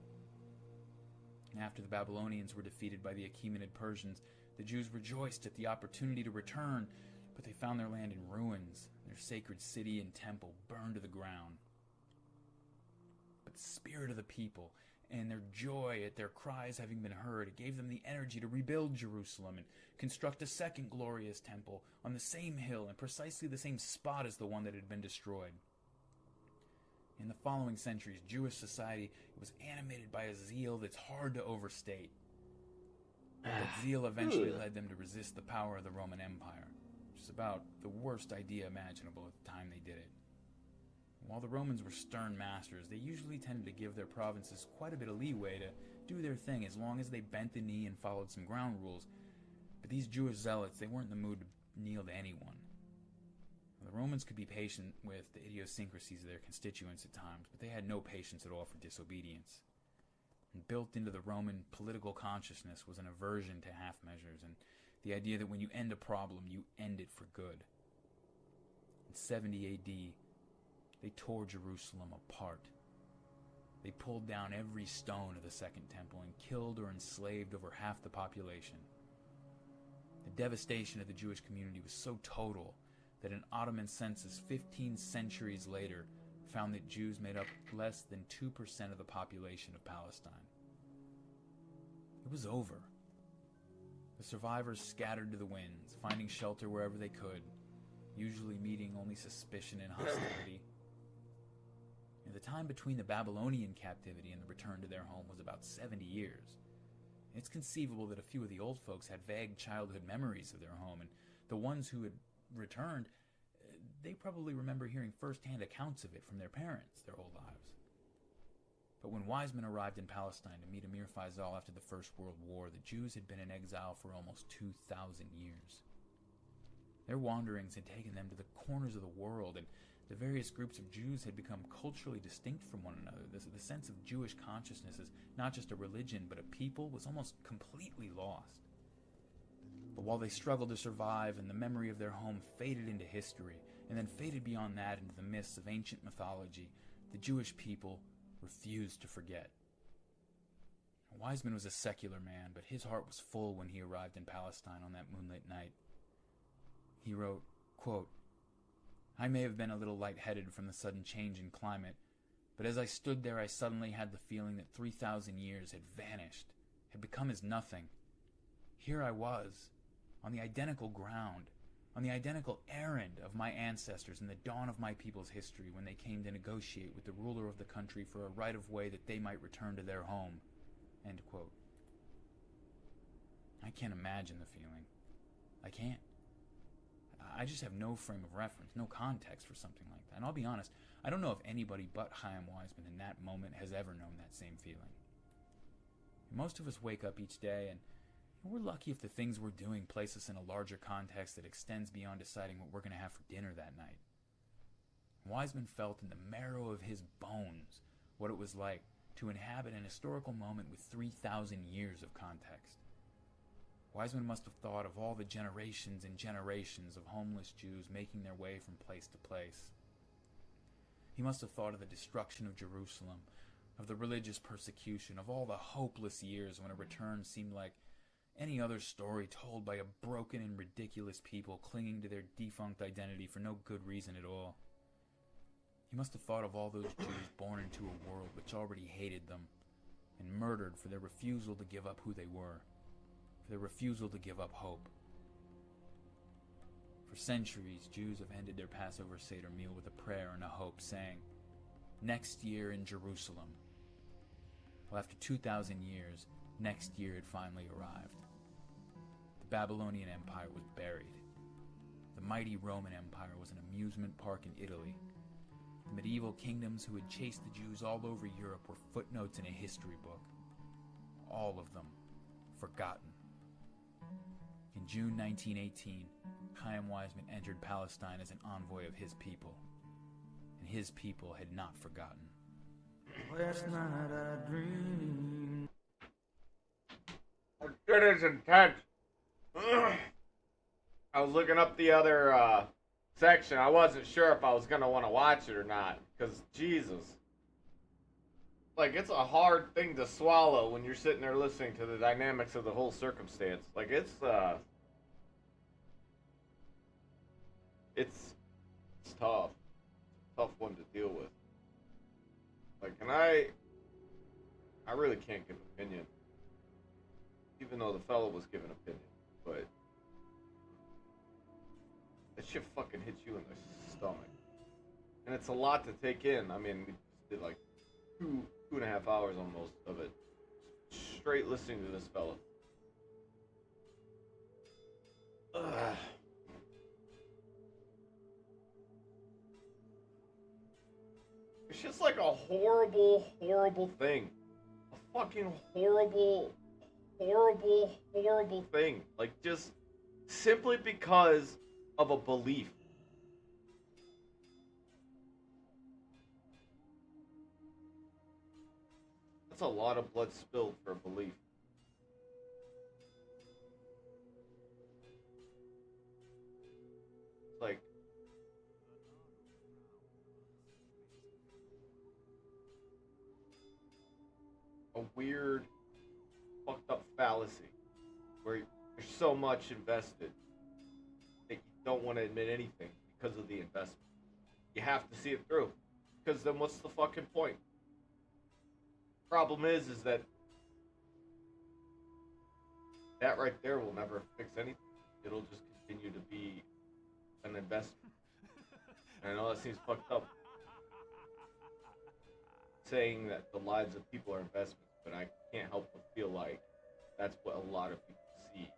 After the Babylonians were defeated by the Achaemenid Persians, the Jews rejoiced at the opportunity to return, but they found their land in ruins, their sacred city and temple burned to the ground. But the spirit of the people and their joy at their cries having been heard, it gave them the energy to rebuild Jerusalem and construct a second glorious temple on the same hill in precisely the same spot as the one that had been destroyed. In the following centuries, Jewish society was animated by a zeal that's hard to overstate. That zeal eventually led them to resist the power of the Roman Empire, which is about the worst idea imaginable at the time they did it. While the Romans were stern masters, they usually tended to give their provinces quite a bit of leeway to do their thing as long as they bent the knee and followed some ground rules. But these Jewish zealots, they weren't in the mood to kneel to anyone. The Romans could be patient with the idiosyncrasies of their constituents at times, but they had no patience at all for disobedience. And built into the Roman political consciousness was an aversion to half measures and the idea that when you end a problem, you end it for good. In 70 AD, they tore Jerusalem apart. They pulled down every stone of the Second Temple and killed or enslaved over half the population. The devastation of the Jewish community was so total that an Ottoman census 15 centuries later found that Jews made up less than 2% of the population of Palestine. It was over. The survivors scattered to the winds, finding shelter wherever they could, usually meeting only suspicion and hostility. And the time between the Babylonian captivity and the return to their home was about 70 years. It's conceivable that a few of the old folks had vague childhood memories of their home, and the ones who had returned, they probably remember hearing first-hand accounts of it from their parents their whole lives. But when Wiseman arrived in Palestine to meet Amir Faisal after the First World War, the Jews had been in exile for almost 2,000 years. Their wanderings had taken them to the corners of the world, and the various groups of Jews had become culturally distinct from one another. The sense of Jewish consciousness as not just a religion, but a people was almost completely lost. But while they struggled to survive and the memory of their home faded into history, and then faded beyond that into the mists of ancient mythology, the Jewish people refused to forget. Wiseman was a secular man, but his heart was full when he arrived in Palestine on that moonlit night. He wrote, quote, "I may have been a little lightheaded from the sudden change in climate, but as I stood there I suddenly had the feeling that 3,000 years had vanished, had become as nothing. Here I was, on the identical ground, on the identical errand of my ancestors in the dawn of my people's history when they came to negotiate with the ruler of the country for a right-of-way that they might return to their home." End quote. I can't imagine the feeling. I can't. I just have no frame of reference, no context for something like that. And I'll be honest, I don't know if anybody but Chaim Wiseman in that moment has ever known that same feeling. Most of us wake up each day and we're lucky if the things we're doing place us in a larger context that extends beyond deciding what we're going to have for dinner that night. Wiseman felt in the marrow of his bones what it was like to inhabit an historical moment with 3,000 years of context. Wiseman must have thought of all the generations and generations of homeless Jews making their way from place to place. He must have thought of the destruction of Jerusalem, of the religious persecution, of all the hopeless years when a return seemed like any other story told by a broken and ridiculous people clinging to their defunct identity for no good reason at all. He must have thought of all those Jews born into a world which already hated them and murdered for their refusal to give up who they were, for their refusal to give up hope. For centuries, Jews have ended their Passover Seder meal with a prayer and a hope, saying, "Next year in Jerusalem." Well, after 2,000 years, next year had finally arrived. The Babylonian Empire was buried. The mighty Roman Empire was an amusement park in Italy. The medieval kingdoms who had chased the Jews all over Europe were footnotes in a history book. All of them forgotten. In June 1918, Chaim Wiseman entered Palestine as an envoy of his people. And his people had not forgotten. Last night I dreamed. It is intense. I was looking up the other section. I wasn't sure if I was going to want to watch it or not. Because, Jesus. Like, it's a hard thing to swallow when you're sitting there listening to the dynamics of the whole circumstance. Like, it's tough. Tough one to deal with. Like, and I really can't give opinion. Even though the fellow was giving opinion. But that shit fucking hits you in the stomach. And it's a lot to take in. I mean, we just did like two and a half hours almost of it. Straight listening to this fella. Ugh. It's just like a horrible, horrible thing. A fucking horrible, horrible, horrible thing. Like, just simply because of a belief. That's a lot of blood spilled for a belief. Like, a weird, fucked up fallacy where there's so much invested that you don't want to admit anything because of the investment. You have to see it through, because then what's the fucking point? Problem is that that right there will never fix anything. It'll just continue to be an investment. And I know that seems fucked up saying that the lives of people are investments, but I can't help but feel like that's what a lot of people see.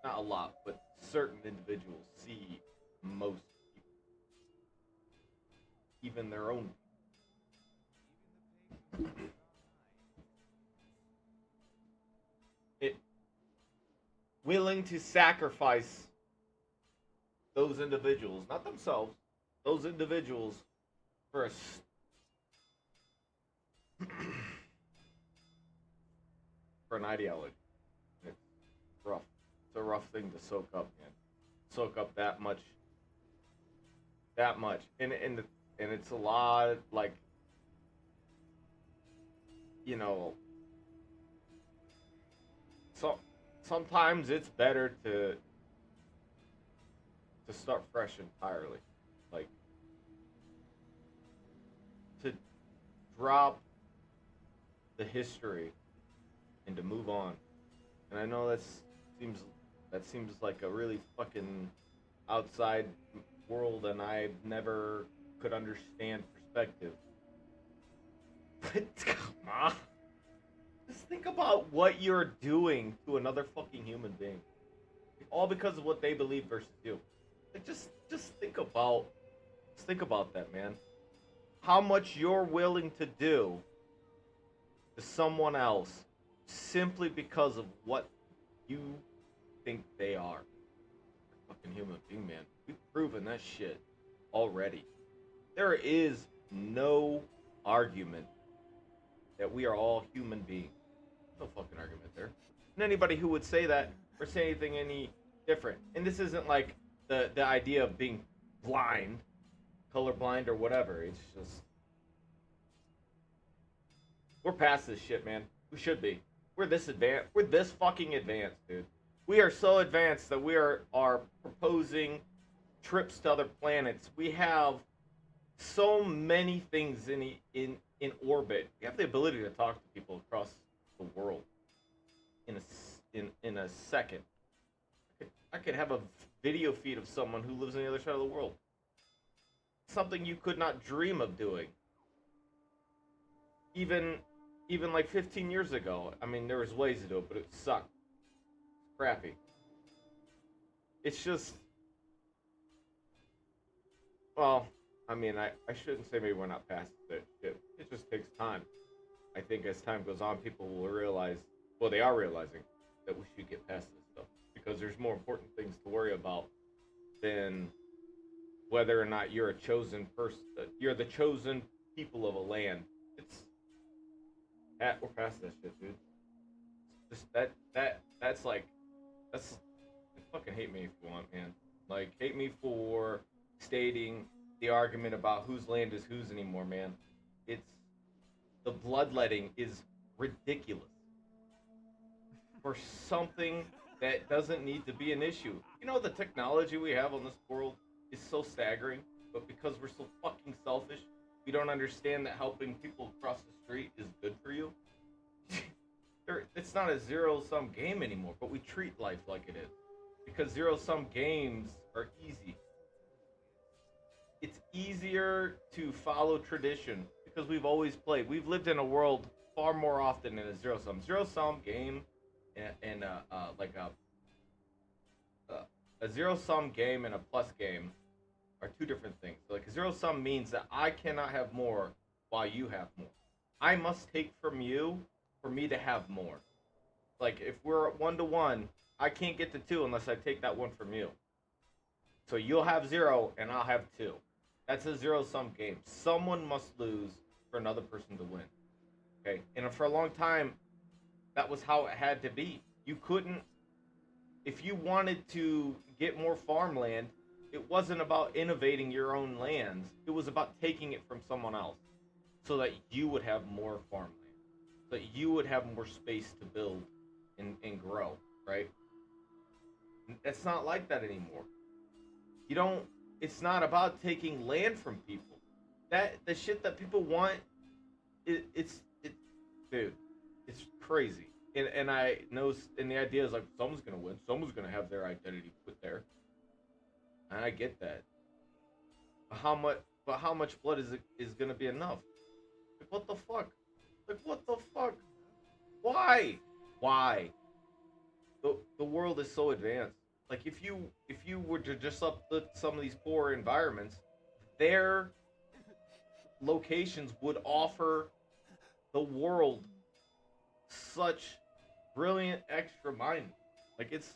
Not a lot, but certain individuals see most people, even their own. It willing to sacrifice those individuals, not themselves, those individuals for for an ideology. It's rough. It's a rough thing to soak up, man. Soak up that much, and it's a lot like, you know. So sometimes it's better to start fresh entirely, like to drop the history and to move on. And I know seems that seems like a really fucking outside world, and I never could understand perspective. But come on, just think about what you're doing to another fucking human being, all because of what they believe versus you. Like just think about that, man. How much you're willing to do to someone else simply because of what you think they are. Fucking human being, man. We've proven that shit already. There is no argument that we are all human beings. No fucking argument there. And anybody who would say that or say anything any different. And this isn't like the idea of being blind, colorblind, or whatever. It's just we're past this shit, man. We should be. We're this advanced. We're this fucking advanced, dude. We are so advanced that we are proposing trips to other planets. We have so many things in orbit. We have the ability to talk to people across the world in a second. I could have a video feed of someone who lives on the other side of the world. Something you could not dream of doing. Even like 15 years ago. I mean, there was ways to do it, but it sucked. It's crappy. It's just, well, I mean, I shouldn't say maybe we're not past it. It just takes time. I think as time goes on, people will realize, well, they are realizing that we should get past this stuff because there's more important things to worry about than whether or not you're a chosen person. You're the chosen people of a land. We're past that shit, dude. Just that's like, fucking hate me if you want, man. Like, hate me for stating the argument about whose land is whose anymore, man. The bloodletting is ridiculous for something that doesn't need to be an issue. You know, the technology we have on this world is so staggering, but because we're so fucking selfish, we don't understand that helping people across the street is good for you. It's not a zero-sum game anymore, but we treat life like it is. Because zero-sum games are easy. It's easier to follow tradition because we've always played. We've lived in a world far more often than a zero-sum. Zero-sum game and a zero-sum game and a plus game are two different things. So like a zero-sum means that I cannot have more while you have more. I must take from you for me to have more. Like if we're 1-to-1, I can't get to 2 unless I take that 1 from you. So you'll have 0 and I'll have 2. That's a zero-sum game. Someone must lose for another person to win. Okay? And for a long time, that was how it had to be. You couldn't, if you wanted to get more farmland, it wasn't about innovating your own lands. It was about taking it from someone else so that you would have more farmland. So that you would have more space to build and grow, right? It's not like that anymore. It's not about taking land from people. The shit that people want, dude, it's crazy. and I know, and the idea is like someone's gonna win, someone's gonna have their identity put there, and I get that. But how much? But how much blood is gonna be enough? Like what the fuck? Like what the fuck? Why? Why? The world is so advanced. Like if you were to just uplift some of these poor environments, their locations would offer the world such brilliant extra mind. Like it's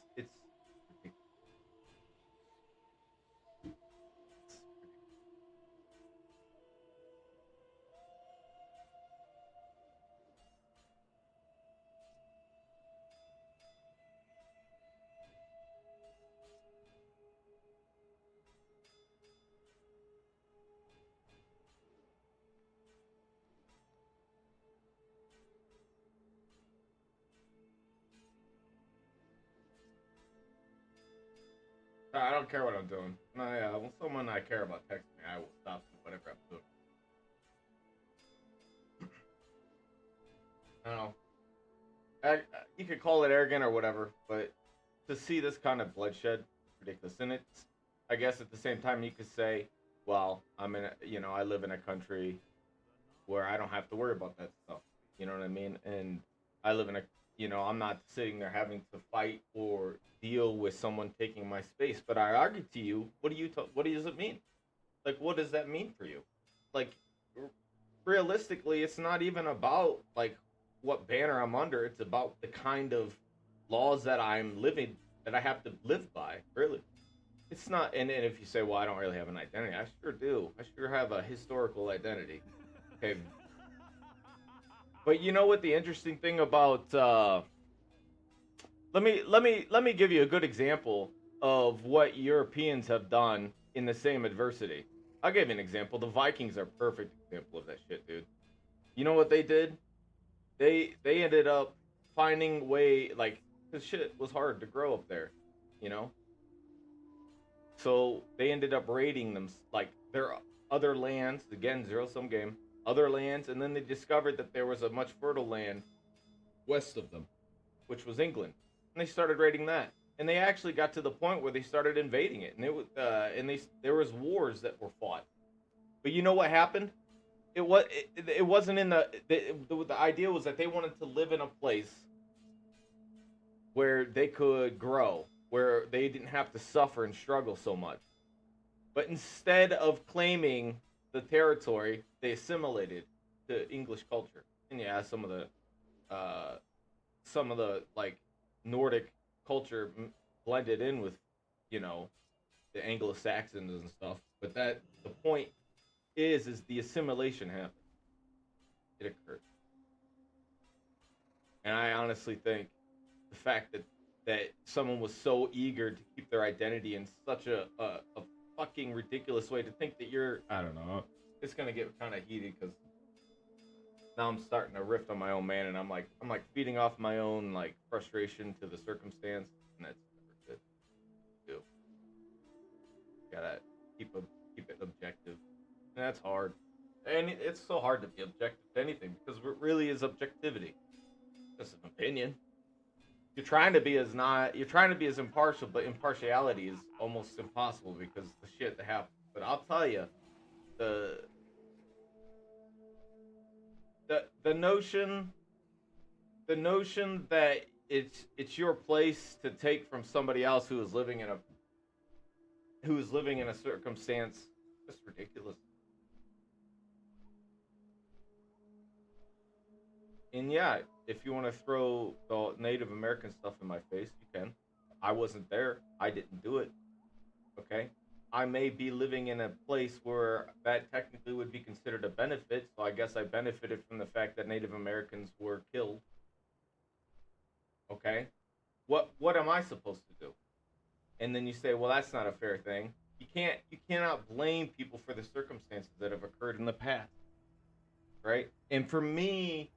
I don't care what I'm doing. No, yeah, when someone I care about texts me, I will stop whatever I'm doing. I don't know. You could call it arrogant or whatever, but to see this kind of bloodshed, ridiculous. And it's, I guess at the same time, you could say, well, I live in a country where I don't have to worry about that stuff. You know what I mean? And I live in a, I'm not sitting there having to fight or deal with someone taking my space. But I argue to you, what does it mean? Like, what does that mean for you? Like, realistically, it's not even about like what banner I'm under. It's about the kind of laws that I'm living that I have to live by. Really, it's not. And if you say, well, I don't really have an identity, I sure do. I sure have a historical identity. Okay, but you know what? The interesting thing about let me give you a good example of what Europeans have done in the same adversity. I'll give you an example. The Vikings are a perfect example of that shit, dude. You know what they did? They ended up finding way like cause shit was hard to grow up there, you know. So they ended up raiding them like their other lands again, zero sum game, other lands, and then they discovered that there was a much fertile land west of them, which was England, and they started raiding that. And they actually got to the point where they started invading it, and it was and they there was wars that were fought. But you know what happened? It wasn't in the idea was that they wanted to live in a place where they could grow, where they didn't have to suffer and struggle so much. But instead of claiming the territory, they assimilated to English culture. And yeah, uh, some of the like Nordic culture blended in with, you know, the Anglo Saxons and stuff. But that the point is the assimilation happened. It occurred, and I honestly think the fact that someone was so eager to keep their identity in such a fucking ridiculous way to think that you're I don't know. It's gonna get kind of heated because now I'm starting to riff on my own man, and I'm like feeding off my own like frustration to the circumstance, and that's never good to do. Gotta keep it objective, and that's hard. And it's so hard to be objective to anything because what really is objectivity? Just an opinion. You're trying to be as impartial, but impartiality is almost impossible because the shit that happens. But I'll tell you, the the notion that it's your place to take from somebody else who is living in a circumstance just ridiculous. And yeah, if you want to throw the Native American stuff in my face, you can. I wasn't there. I didn't do it. Okay. I may be living in a place where that technically would be considered a benefit, so I guess I benefited from the fact that Native Americans were killed. Okay. What am I supposed to do? And then you say, well, that's not a fair thing. You cannot blame people for the circumstances that have occurred in the past, right? And for me,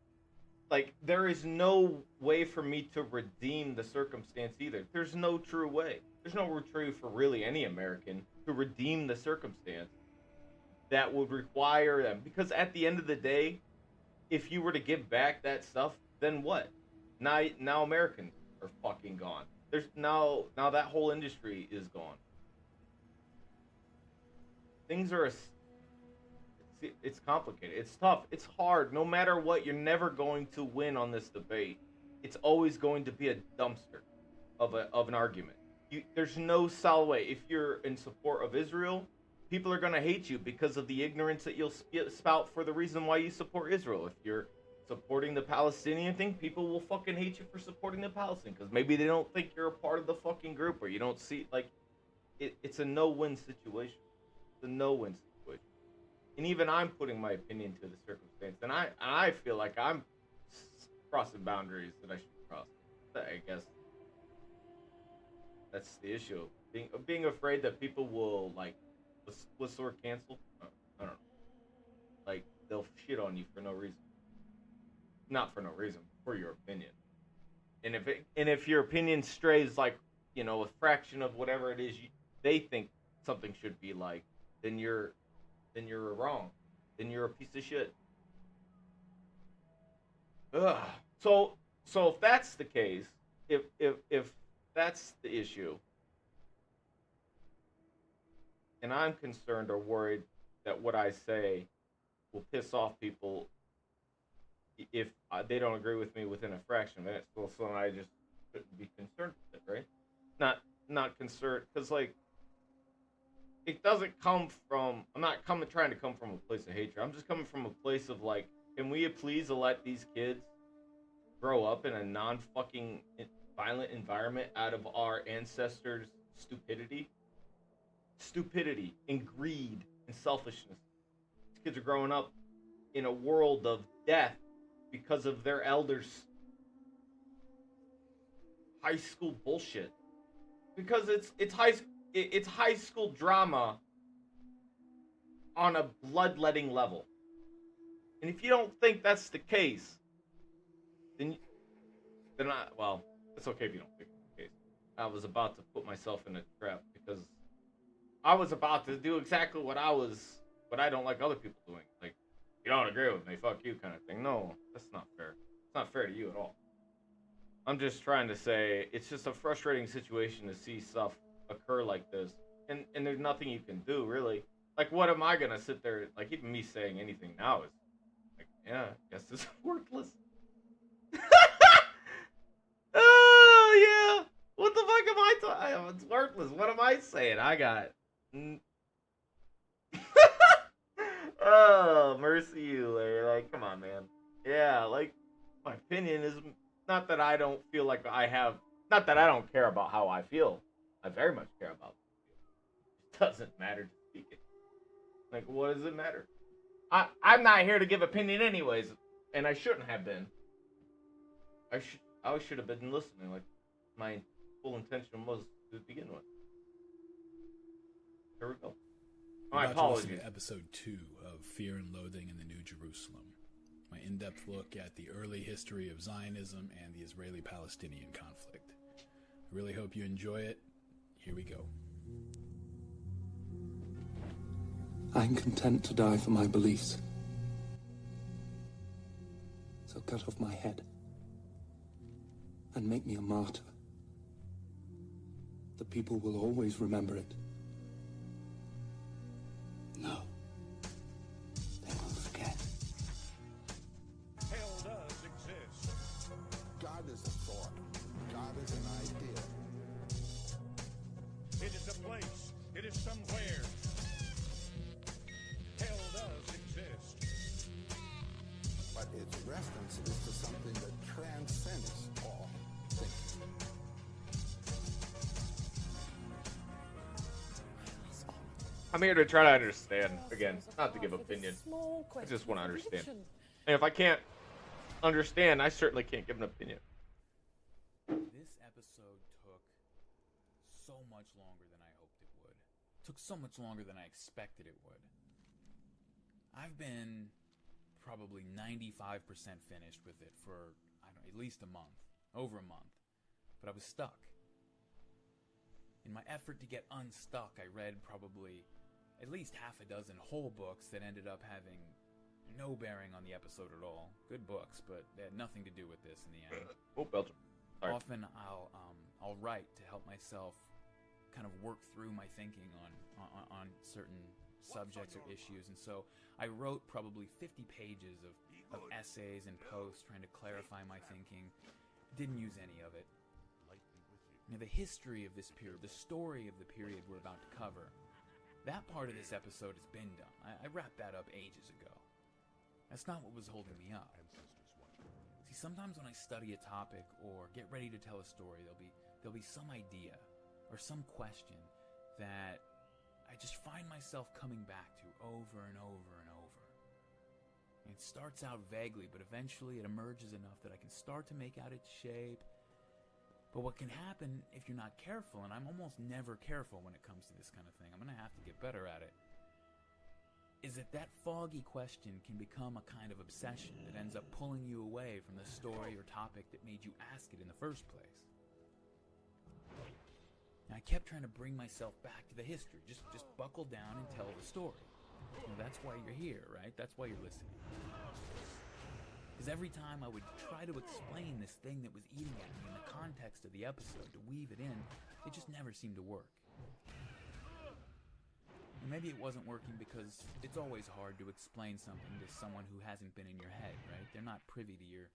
like there is no way for me to redeem the circumstance either. There's no true way. There's no true for really any American to redeem the circumstance that would require them. Because at the end of the day, if you were to give back that stuff, then what? Now Americans are fucking gone. There's now that whole industry is gone. Things are it's complicated. It's tough. It's hard. No matter what, you're never going to win on this debate. It's always going to be a dumpster of an argument. There's no solid way. If you're in support of Israel, people are going to hate you because of the ignorance that you'll spout for the reason why you support Israel. If you're supporting the Palestinian thing, people will fucking hate you for supporting the Palestinian because maybe they don't think you're a part of the fucking group or you don't see like it's a no-win situation. It's a no-win situation. And even I'm putting my opinion to the circumstance, and I feel like I'm crossing boundaries that I should cross. I guess that's the issue. Being afraid that people will like what's the word, cancel? I don't know. Like they'll shit on you for no reason. Not for no reason, for your opinion. And if your opinion strays like, you know, a fraction of whatever it is they think something should be like, then you're wrong. Then you're a piece of shit. Ugh. So if that's the case, if that's the issue, and I'm concerned or worried that what I say will piss off people if they don't agree with me within a fraction of a minute, so I just shouldn't be concerned with it, right? Not concerned, because like it doesn't come from. I'm not trying to come from a place of hatred. I'm just coming from a place of like, can we please let these kids grow up in a non-fucking violent environment out of our ancestors' stupidity and greed and selfishness. These kids are growing up in a world of death because of their elders' high school bullshit. Because it's high school drama on a bloodletting level. And if you don't think that's the case, then well, it's okay if you don't think it's the case. I was about to put myself in a trap because I was about to do exactly what I don't like other people doing. Like, you don't agree with me, fuck you kind of thing. No, that's not fair. It's not fair to you at all. I'm just trying to say it's just a frustrating situation to see stuff occur like this. And there's nothing you can do, really. Like, what am I going to sit there, like, even me saying anything now is, like, yeah, I guess it's worthless. Oh, yeah. What the fuck am I talking? It's worthless. What am I saying? I got... Oh, mercy you, Larry. Like, come on, man. Yeah, like, my opinion is not that I don't feel like I have... Not that I don't care about how I feel. I very much care about it. It doesn't matter to speak it. Like, what does it matter? I'm not here to give opinion anyways, and I shouldn't have been. I should have been listening, like my full intention was to begin with. Here we go. My apologies. To episode 2 of Fear and Loathing in the New Jerusalem, my in-depth look at the early history of Zionism and the Israeli-Palestinian conflict. I really hope you enjoy it. Here we go. I'm content to die for my beliefs. So cut off my head and make me a martyr. The people will always remember it. No. They will forget. Hell does exist. God is a thought. God is an idea. It is a place. It is somewhere. Hell does exist. But its reference is to something that transcends all thinking. I'm here to try to understand. Again, not to give opinion. I just want to understand. And if I can't understand, I certainly can't give an opinion. This episode took so much longer than I hoped it would. It took so much longer than I expected it would. I've been probably 95% finished with it for, I don't know, at least a month. Over a month. But I was stuck. In my effort to get unstuck, I read probably at least half a dozen whole books that ended up having no bearing on the episode at all. Good books, but they had nothing to do with this in the end. Oh, Belgium. Sorry. Often I'll write to help myself kind of work through my thinking on certain subjects or issues, and so I wrote probably 50 pages of essays and posts trying to clarify my thinking. Didn't use any of it. Now, the history of this period, the story of the period we're about to cover, that part of this episode has been done. I wrapped that up ages ago. That's not what was holding me up. See, sometimes when I study a topic or get ready to tell a story, there'll be some idea or some question that I just find myself coming back to over and over and over. And it starts out vaguely, but eventually it emerges enough that I can start to make out its shape. But what can happen if you're not careful, and I'm almost never careful when it comes to this kind of thing, I'm going to have to get better at it, is that foggy question can become a kind of obsession that ends up pulling you away from the story or topic that made you ask it in the first place. And I kept trying to bring myself back to the history. Just buckle down and tell the story. You know, that's why you're here, right? That's why you're listening. Because every time I would try to explain this thing that was eating at me in the context of the episode, to weave it in, it just never seemed to work. And maybe it wasn't working because it's always hard to explain something to someone who hasn't been in your head, right? They're not privy to your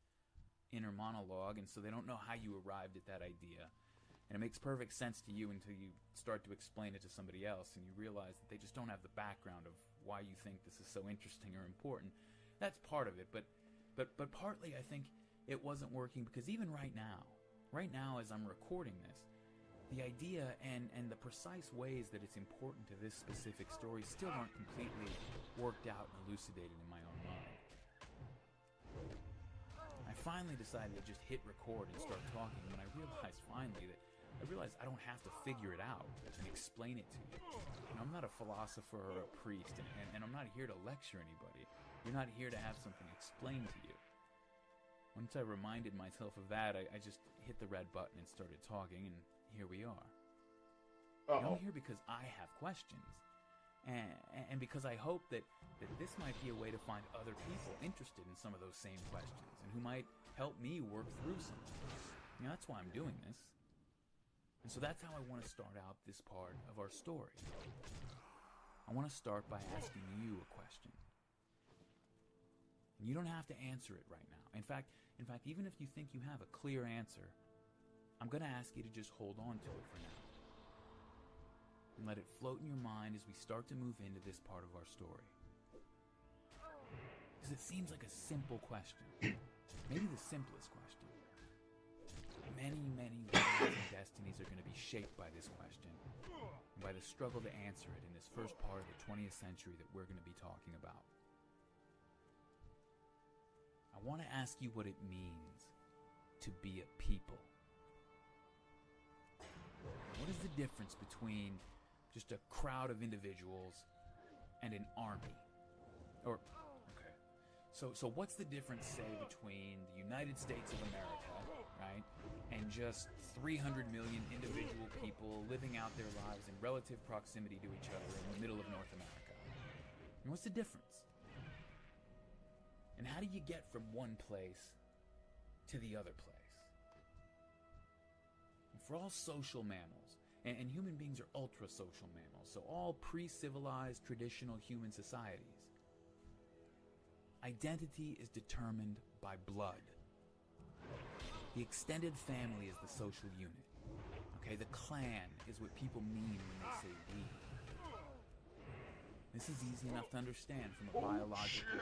inner monologue, and so they don't know how you arrived at that idea. And it makes perfect sense to you until you start to explain it to somebody else, and you realize that they just don't have the background of why you think this is so interesting or important. That's part of it, but partly I think it wasn't working because even right now as I'm recording this, the idea and the precise ways that it's important to this specific story still aren't completely worked out and elucidated in my own mind. I finally decided to just hit record and start talking when I realized finally that I don't have to figure it out and explain it to you. You know, I'm not a philosopher or a priest, and I'm not here to lecture anybody. You're not here to have something explained to you. Once I reminded myself of that, I just hit the red button and started talking, and here we are. I'm here because I have questions, and because I hope that this might be a way to find other people interested in some of those same questions, and who might help me work through something. You know, that's why I'm doing this. And so that's how I want to start out this part of our story. I want to start by asking you a question. And you don't have to answer it right now. In fact, even if you think you have a clear answer, I'm going to ask you to just hold on to it for now. And let it float in your mind as we start to move into this part of our story. Because it seems like a simple question. Maybe the simplest question. Many lives and destinies are going to be shaped by this question, and by the struggle to answer it in this first part of the 20th century that we're going to be talking about. I want to ask you what it means to be a people. What is the difference between just a crowd of individuals and an army? Or, okay, so what's the difference, say, between the United States of America, right, and just 300 million individual people living out their lives in relative proximity to each other in the middle of North America? And what's the difference? And how do you get from one place to the other place? And for all social mammals, and human beings are ultra-social mammals, so all pre-civilized traditional human societies, identity is determined by blood. The extended family is the social unit. Okay, the clan is what people mean when they say we. This is easy enough to understand from a biological,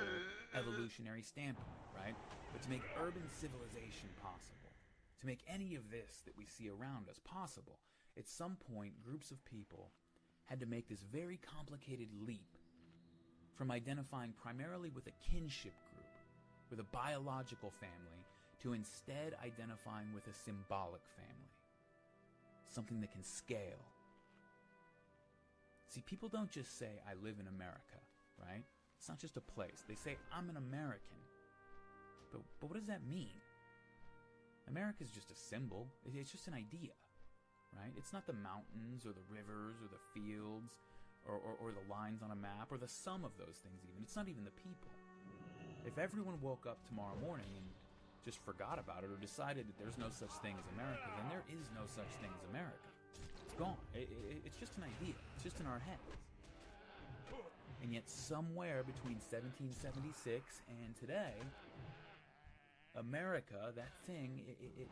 evolutionary standpoint, right? But to make urban civilization possible, to make any of this that we see around us possible, at some point, groups of people had to make this very complicated leap from identifying primarily with a kinship group, with a biological family, to instead identifying with a symbolic family, something that can scale. See, people don't just say, I live in America, right? It's not just a place. They say, I'm an American. But what does that mean? America's just a symbol. It's just an idea, right? It's not the mountains or the rivers or the fields or the lines on a map or the sum of those things even. It's not even the people. If everyone woke up tomorrow morning and just forgot about it or decided that there's no such thing as America, then there is no such thing as America. It's gone. It's just an idea. It's just in our heads. And yet somewhere between 1776 and today, America, that thing, it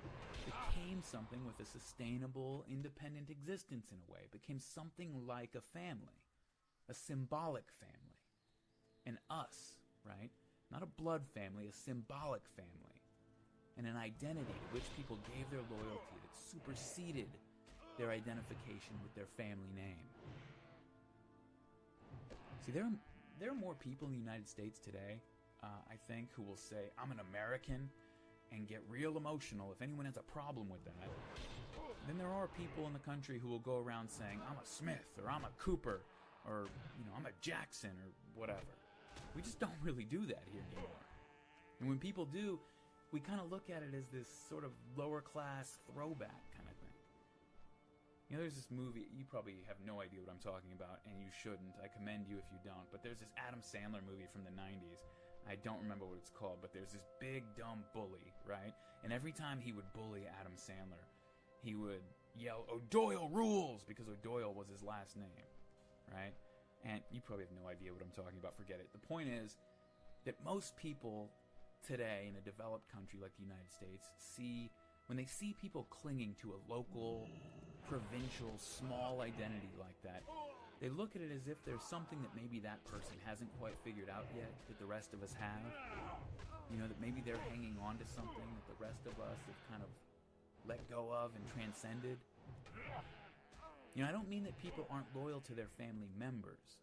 became something with a sustainable, independent existence in a way. It became something like a family, a symbolic family. An us, right? Not a blood family, a symbolic family. And an identity to which people gave their loyalty that superseded their identification with their family name. See, there are more people in the United States today, I think, who will say, I'm an American, and get real emotional if anyone has a problem with that. Then there are people in the country who will go around saying, I'm a Smith, or I'm a Cooper, or, I'm a Jackson, or whatever. We just don't really do that here anymore. And when people do, we kind of look at it as this sort of lower class throwback kind of thing. There's this movie, you probably have no idea what I'm talking about, and you shouldn't. I commend you if you don't. But there's this Adam Sandler movie from the 90s. I don't remember what it's called, but there's this big, dumb bully, right? And every time he would bully Adam Sandler, he would yell, O'Doyle rules, because O'Doyle was his last name, right? And you probably have no idea what I'm talking about. Forget it. The point is that most people today in a developed country like the United States when they see people clinging to a local, provincial, small identity like that, they look at it as if there's something that maybe that person hasn't quite figured out yet that the rest of us have. That maybe they're hanging on to something that the rest of us have kind of let go of and transcended. I don't mean that people aren't loyal to their family members.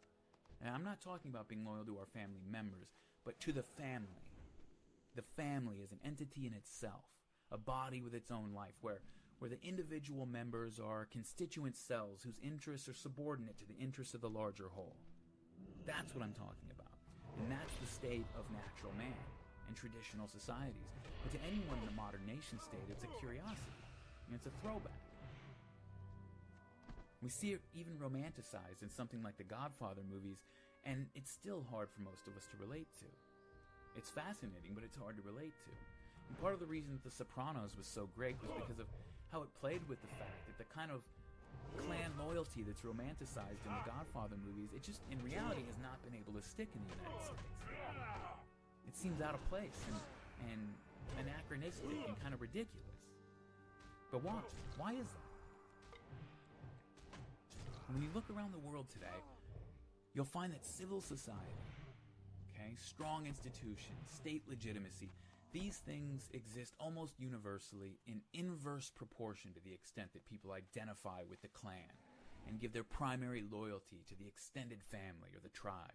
And I'm not talking about being loyal to our family members, but to the family. The family is an entity in itself, a body with its own life, where the individual members are constituent cells whose interests are subordinate to the interests of the larger whole. That's what I'm talking about. And that's the state of natural man and traditional societies. But to anyone in a modern nation state, it's a curiosity. It's a throwback. We see it even romanticized in something like the Godfather movies, and it's still hard for most of us to relate to. It's fascinating, but it's hard to relate to. And part of the reason that The Sopranos was so great was because of how it played with the fact that the kind of clan loyalty that's romanticized in the Godfather movies, it just, in reality, has not been able to stick in the United States. It seems out of place and anachronistic and kind of ridiculous. But why? Why is that? When you look around the world today, you'll find that civil society, strong institutions, state legitimacy, these things exist almost universally in inverse proportion to the extent that people identify with the clan and give their primary loyalty to the extended family or the tribe.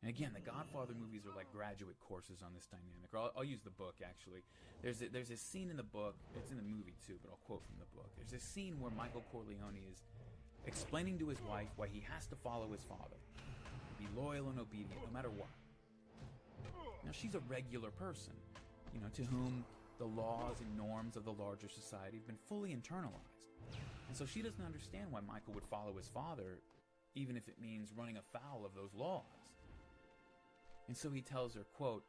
And again, the Godfather movies are like graduate courses on this dynamic. Or I'll use the book, actually. There's a scene in the book, it's in the movie too, but I'll quote from the book. There's a scene where Michael Corleone is explaining to his wife why he has to follow his father. Be loyal and obedient, no matter what. Now, she's a regular person, to whom the laws and norms of the larger society have been fully internalized. And so she doesn't understand why Michael would follow his father, even if it means running afoul of those laws. And so he tells her, quote,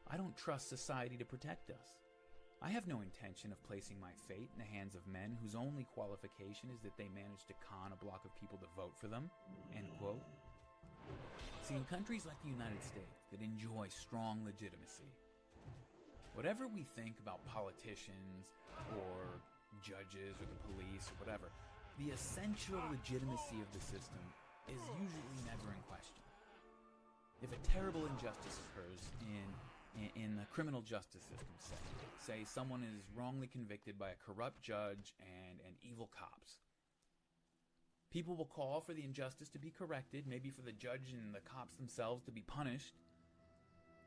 I don't trust society to protect us. I have no intention of placing my fate in the hands of men whose only qualification is that they manage to con a block of people to vote for them, end quote. See, in countries like the United States that enjoy strong legitimacy, whatever we think about politicians or judges or the police or whatever, the essential legitimacy of the system is usually never in question. If a terrible injustice occurs in the criminal justice system, say someone is wrongly convicted by a corrupt judge and evil cops, people will call for the injustice to be corrected, maybe for the judge and the cops themselves to be punished.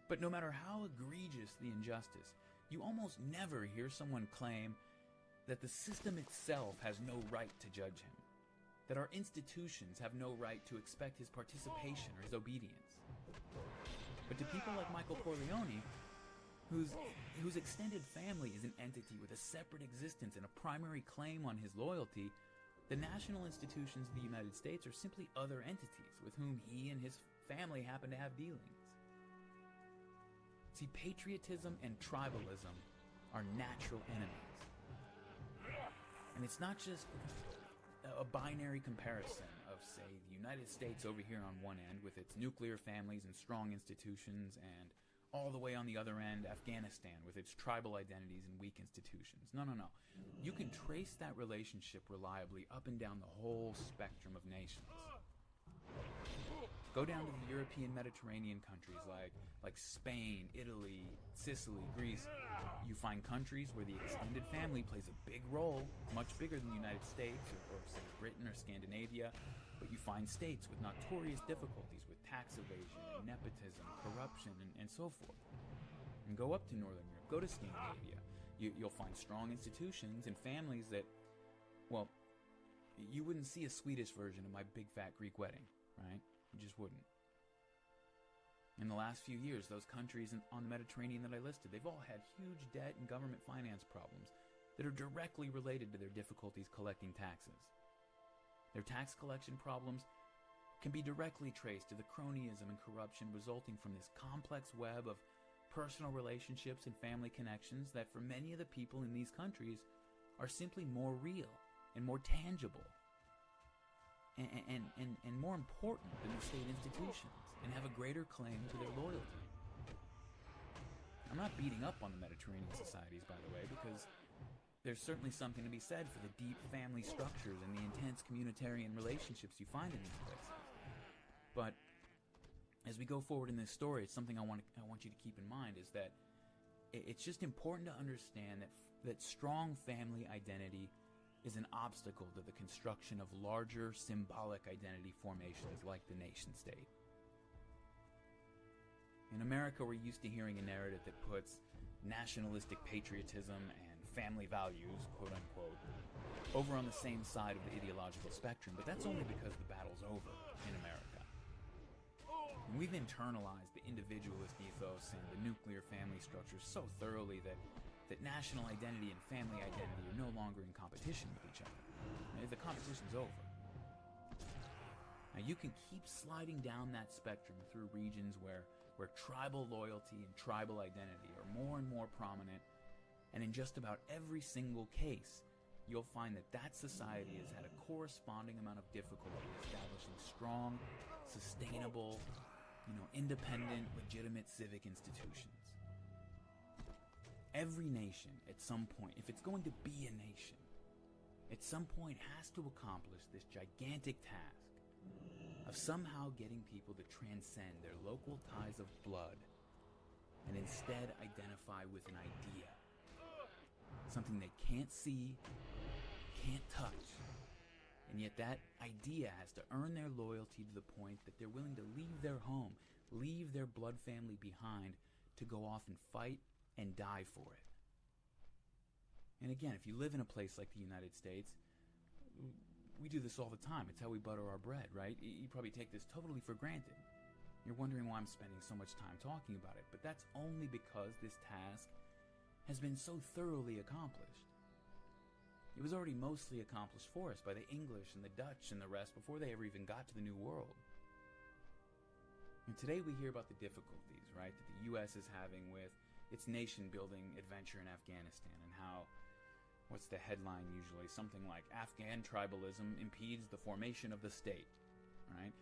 But no matter how egregious the injustice, you almost never hear someone claim that the system itself has no right to judge him, that our institutions have no right to expect his participation or his obedience. But to people like Michael Corleone, whose extended family is an entity with a separate existence and a primary claim on his loyalty, the national institutions of the United States are simply other entities with whom he and his family happen to have dealings. See, patriotism and tribalism are natural enemies. And it's not just a binary comparison of, say, the United States over here on one end with its nuclear families and strong institutions, and all the way on the other end, Afghanistan with its tribal identities and weak institutions. No, no, no. You can trace that relationship reliably up and down the whole spectrum of nations. Go down to the European Mediterranean countries like Spain, Italy, Sicily, Greece. You find countries where the extended family plays a big role, much bigger than the United States or say Britain or Scandinavia. But you find states with notorious difficulties with tax evasion, and nepotism, corruption, and so forth. And go up to Northern Europe, go to Scandinavia. You'll find strong institutions and families that, well, you wouldn't see a Swedish version of My Big Fat Greek Wedding, right? You just wouldn't. In the last few years, those countries on the Mediterranean that I listed, they've all had huge debt and government finance problems that are directly related to their difficulties collecting taxes. Their tax collection problems can be directly traced to the cronyism and corruption resulting from this complex web of personal relationships and family connections that for many of the people in these countries are simply more real and more tangible and more important than the state institutions, and have a greater claim to their loyalty. I'm not beating up on the Mediterranean societies, by the way, because there's certainly something to be said for the deep family structures and the intense communitarian relationships you find in these places. But as we go forward in this story, it's something I want you to keep in mind, is that it's just important to understand that strong family identity is an obstacle to the construction of larger symbolic identity formations like the nation state. In America, we're used to hearing a narrative that puts nationalistic patriotism and family values, quote unquote, over on the same side of the ideological spectrum, but that's only because the battle's over in America. And we've internalized the individualist ethos and the nuclear family structures so thoroughly that national identity and family identity are no longer in competition with each other. The competition's over. Now, you can keep sliding down that spectrum through regions where tribal loyalty and tribal identity are more and more prominent, and in just about every single case, you'll find that society has had a corresponding amount of difficulty establishing strong, sustainable, independent, legitimate civic institutions. Every nation, at some point, if it's going to be a nation, at some point has to accomplish this gigantic task of somehow getting people to transcend their local ties of blood and instead identify with an idea. Something they can't see, can't touch. And yet that idea has to earn their loyalty to the point that they're willing to leave their home, leave their blood family behind to go off and fight and die for it. And again, if you live in a place like the United States, we do this all the time. It's how we butter our bread, right? You probably take this totally for granted. You're wondering why I'm spending so much time talking about it, but that's only because this task has been so thoroughly accomplished. It was already mostly accomplished for us by the English and the Dutch and the rest before they ever even got to the New World. And today we hear about the difficulties, right, that the U.S. is having with its nation-building adventure in Afghanistan, and how, what's the headline usually? Something like, Afghan tribalism impedes the formation of the state, right?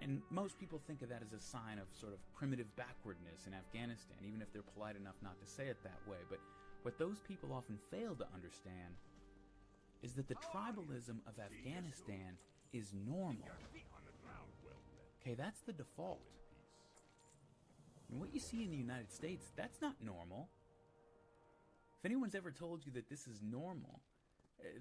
And most people think of that as a sign of sort of primitive backwardness in Afghanistan, even if they're polite enough not to say it that way. But what those people often fail to understand is that the tribalism of Afghanistan is normal. Okay, that's the default. And what you see in the United States, that's not normal. If anyone's ever told you that this is normal,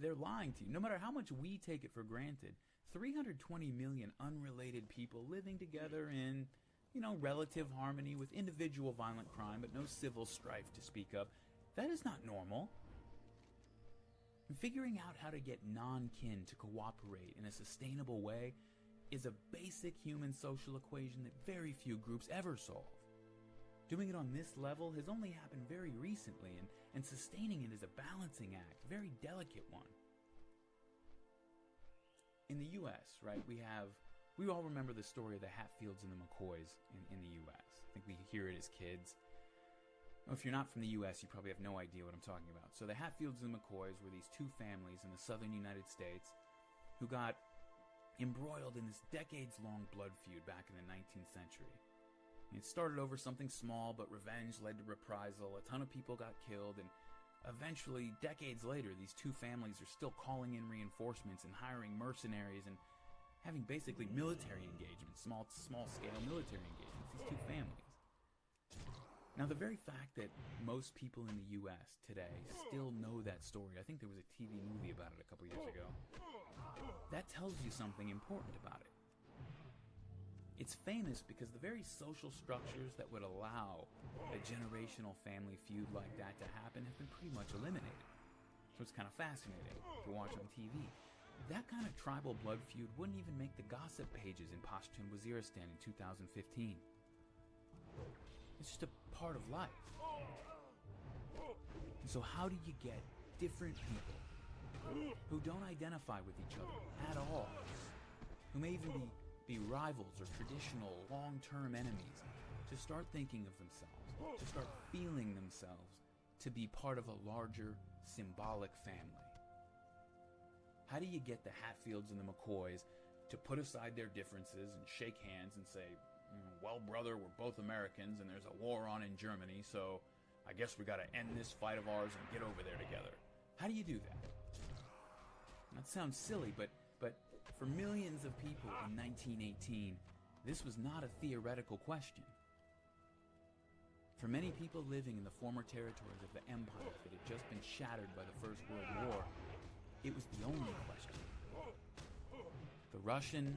they're lying to you. No matter how much we take it for granted, 320 million unrelated people living together in, relative harmony with individual violent crime, but no civil strife to speak of, that is not normal. And figuring out how to get non-kin to cooperate in a sustainable way is a basic human social equation that very few groups ever solve. Doing it on this level has only happened very recently, and sustaining it is a balancing act, a very delicate one. In the U.S., right, we have We all remember the story of the Hatfields and the McCoys in the U.S. I think we hear it as kids. Well, if you're not from the U.S., you probably have no idea what I'm talking about. So the Hatfields and the McCoys were these two families in the southern United States who got embroiled in this decades-long blood feud back in the 19th century. It started over something small, but revenge led to reprisal. A ton of people got killed, and eventually, decades later, these two families are still calling in reinforcements and hiring mercenaries and having basically military engagements, small-scale military engagements, these two families. Now, the very fact that most people in the U.S. today still know that story, I think there was a TV movie about it a couple years ago, that tells you something important about it. It's famous because the very social structures that would allow a generational family feud like that to happen have been pretty much eliminated. So it's kind of fascinating to watch on TV. That kind of tribal blood feud wouldn't even make the gossip pages in Pashtun Waziristan in 2015. It's just a part of life. And so how do you get different people who don't identify with each other at all, who may even be rivals or traditional long-term enemies, to start thinking of themselves, to start feeling themselves to be part of a larger symbolic family? How do you get the Hatfields and the McCoys to put aside their differences and shake hands and say, well, brother, we're both Americans and there's a war on in Germany, so I guess we gotta end this fight of ours and get over there together? How do you do that? That sounds silly, but for millions of people in 1918, this was not a theoretical question. For many people living in the former territories of the empires that had just been shattered by the First World War, it was the only question. The Russian,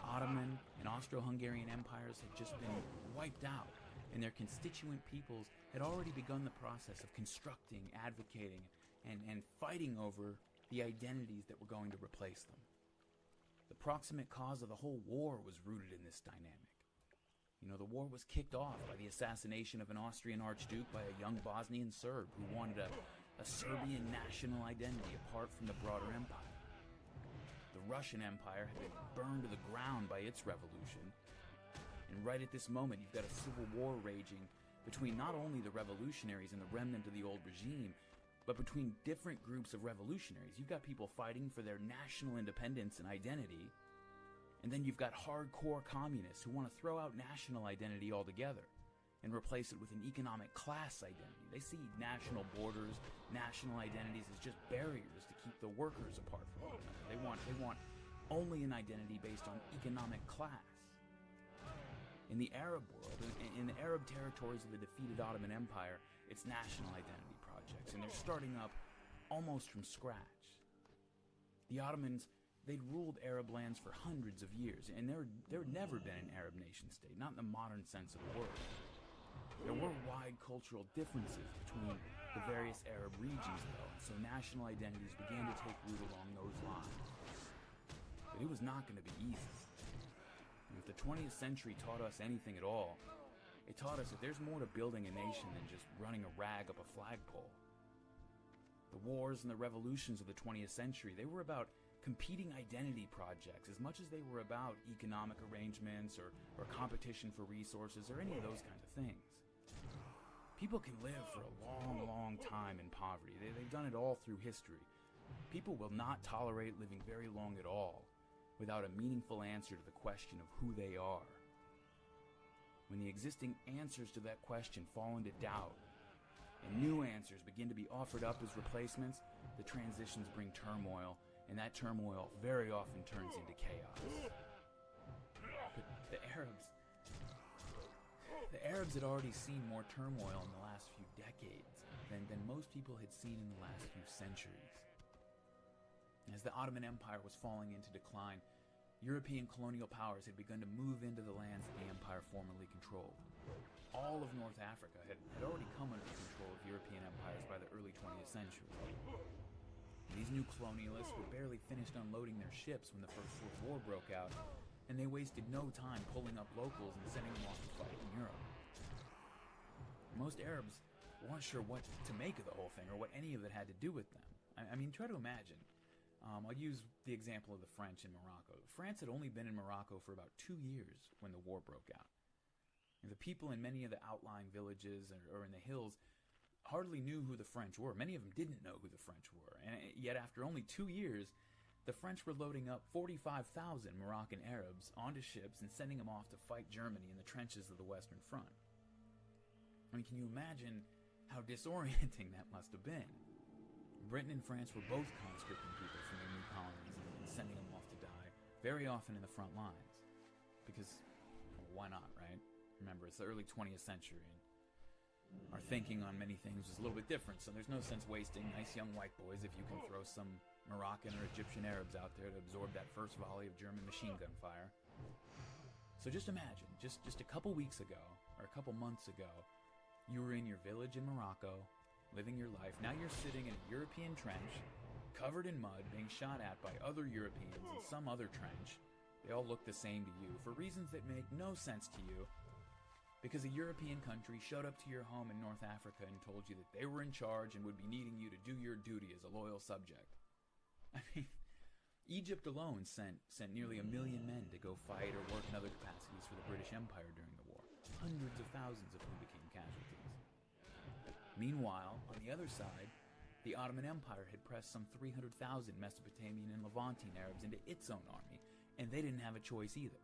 Ottoman, and Austro-Hungarian empires had just been wiped out, and their constituent peoples had already begun the process of constructing, advocating, and fighting over the identities that were going to replace them. The proximate cause of the whole war was rooted in this dynamic. You know, the war was kicked off by the assassination of an Austrian archduke by a young Bosnian Serb who wanted a Serbian national identity apart from the broader empire. The Russian Empire had been burned to the ground by its revolution. And right at this moment, you've got a civil war raging between not only the revolutionaries and the remnant of the old regime, but between different groups of revolutionaries. You've got people fighting for their national independence and identity, and then you've got hardcore communists who want to throw out national identity altogether and replace it with an economic class identity. They see national borders, national identities as just barriers to keep the workers apart from one another. They want only an identity based on economic class. In the Arab world, in the Arab territories of the defeated Ottoman Empire, it's national identity projects, and they're starting up almost from scratch. The Ottomans, they'd ruled Arab lands for hundreds of years, and there had never been an Arab nation state, not in the modern sense of the word. There were wide cultural differences between the various Arab regions, though, and so national identities began to take root along those lines. But it was not going to be easy. And if the 20th century taught us anything at all, it taught us that there's more to building a nation than just running a rag up a flagpole. The wars and the revolutions of the 20th century, they were about competing identity projects as much as they were about economic arrangements or competition for resources or any of those kinds of things. People can live for a long, long time in poverty. They've done it all through history. People will not tolerate living very long at all without a meaningful answer to the question of who they are. When the existing answers to that question fall into doubt, and new answers begin to be offered up as replacements, the transitions bring turmoil, and that turmoil very often turns into chaos. But the Arabs had already seen more turmoil in the last few decades than most people had seen in the last few centuries. As the Ottoman Empire was falling into decline, European colonial powers had begun to move into the lands that the empire formerly controlled. All of North Africa had already come under the control of European empires by the early 20th century. These new colonialists were barely finished unloading their ships when the First World War broke out, and they wasted no time pulling up locals and sending them off to fight in Europe. Most Arabs weren't sure what to make of the whole thing or what any of it had to do with them. I mean, try to imagine I'll use the example of the French in Morocco. France had only been in Morocco for about 2 years when the war broke out. And the people in many of the outlying villages or in the hills hardly knew who the French were. Many of them didn't know who the French were. And yet after only 2 years, the French were loading up 45,000 Moroccan Arabs onto ships and sending them off to fight Germany in the trenches of the Western Front. I mean, can you imagine how disorienting that must have been? Britain and France were both conscripting people from their new colonies and sending them off to die, very often in the front lines. Because, well, why not, right? Remember, it's the early 20th century, and our thinking on many things was a little bit different, so there's no sense wasting nice young white boys if you can throw some Moroccan or Egyptian Arabs out there to absorb that first volley of German machine gun fire. So just imagine, just a couple weeks ago, or a couple months ago, you were in your village in Morocco, living your life. Now you're sitting in a European trench, covered in mud, being shot at by other Europeans in some other trench. They all look the same to you, for reasons that make no sense to you, because a European country showed up to your home in North Africa and told you that they were in charge and would be needing you to do your duty as a loyal subject. I mean, Egypt alone sent nearly 1 million men to go fight or work in other capacities for the British Empire during the war, hundreds of thousands of whom became casualties. Meanwhile, on the other side, the Ottoman Empire had pressed some 300,000 Mesopotamian and Levantine Arabs into its own army, and they didn't have a choice either.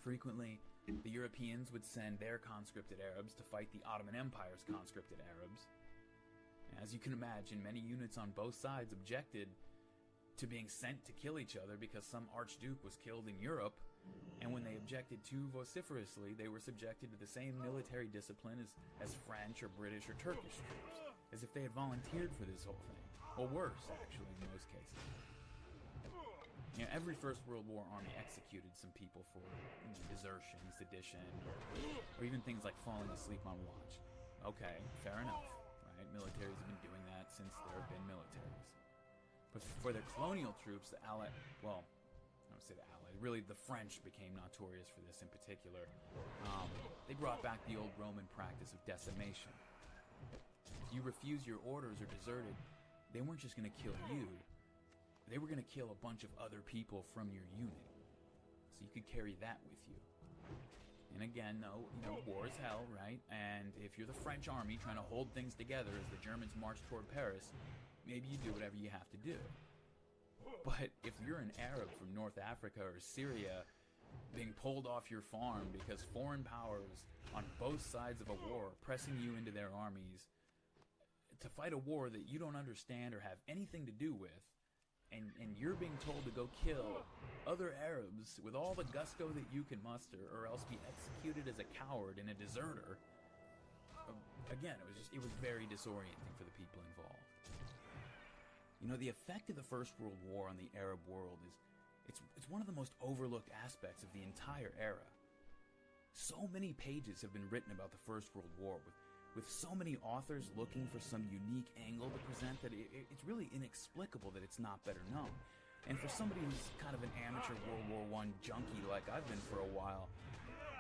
Frequently, the Europeans would send their conscripted Arabs to fight the Ottoman Empire's conscripted Arabs. As you can imagine, many units on both sides objected to being sent to kill each other because some archduke was killed in Europe, and when they objected too vociferously, they were subjected to the same military discipline as French or British or Turkish troops, as if they had volunteered for this whole thing. Or worse, actually, in most cases. You know, every First World War army executed some people for desertion, sedition, or even things like falling asleep on watch. Okay, fair enough, right? Militaries have been doing that since there have been militaries. But for the colonial troops, the Allied, well, I don't say the Allies, really the French became notorious for this in particular. They brought back the old Roman practice of decimation. If you refused your orders or deserted, they weren't just going to kill you, they were going to kill a bunch of other people from your unit. So you could carry that with you. And again, though, war is hell, right? And if you're the French army trying to hold things together as the Germans march toward Paris, maybe you do whatever you have to do. But if you're an Arab from North Africa or Syria being pulled off your farm because foreign powers on both sides of a war are pressing you into their armies to fight a war that you don't understand or have anything to do with, and you're being told to go kill other Arabs with all the gusto that you can muster or else be executed as a coward and a deserter, again, it was very disorienting for the people involved. The effect of the First World War on the Arab world it's one of the most overlooked aspects of the entire era. So many pages have been written about the First World War with so many authors looking for some unique angle to present that it's really inexplicable that it's not better known. And for somebody who's kind of an amateur World War I junkie like I've been for a while,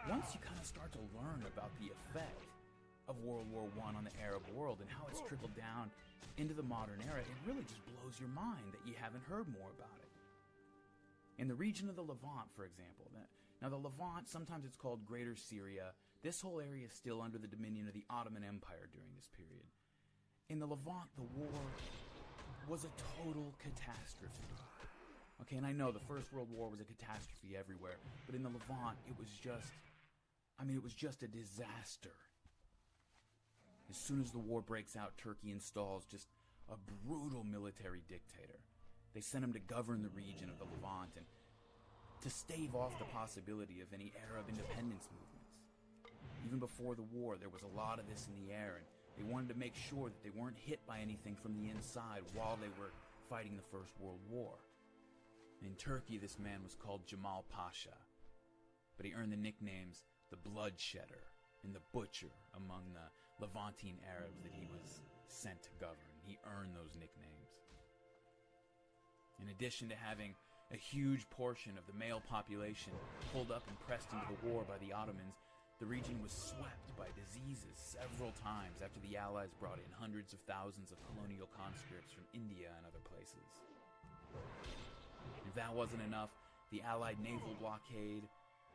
once you kind of start to learn about the effect of World War I on the Arab world and how it's trickled down into the modern era, it really just blows your mind that you haven't heard more about it. In the region of the Levant, for example, now the Levant, sometimes it's called Greater Syria. This whole area is still under the dominion of the Ottoman Empire during this period. In the Levant, the war was a total catastrophe. Okay, and I know the First World War was a catastrophe everywhere, but in the Levant, it was just a disaster. As soon as the war breaks out, Turkey installs just a brutal military dictator. They sent him to govern the region of the Levant and to stave off the possibility of any Arab independence movements. Even before the war, there was a lot of this in the air, and they wanted to make sure that they weren't hit by anything from the inside while they were fighting the First World War. In Turkey, this man was called Jamal Pasha, but he earned the nicknames the Bloodshedder and the Butcher among the Levantine Arabs that he was sent to govern. He earned those nicknames. In addition to having a huge portion of the male population pulled up and pressed into the war by the Ottomans, The region was swept by diseases several times after the Allies brought in hundreds of thousands of colonial conscripts from India and other places. If that wasn't enough, the Allied naval blockade,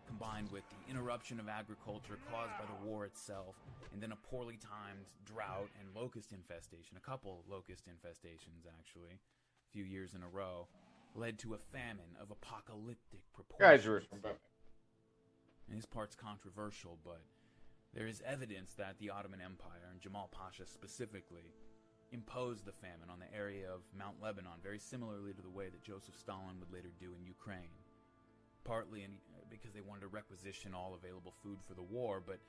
combined with the interruption of agriculture caused by the war itself, and then a poorly timed drought and locust infestation, a couple locust infestations actually, a few years in a row, led to a famine of apocalyptic Guys, proportions. are from And this part's controversial, but there is evidence that the Ottoman Empire, and Jamal Pasha specifically, imposed the famine on the area of Mount Lebanon, very similarly to the way that Joseph Stalin would later do in Ukraine. Partly because they wanted to requisition all available food for the war, but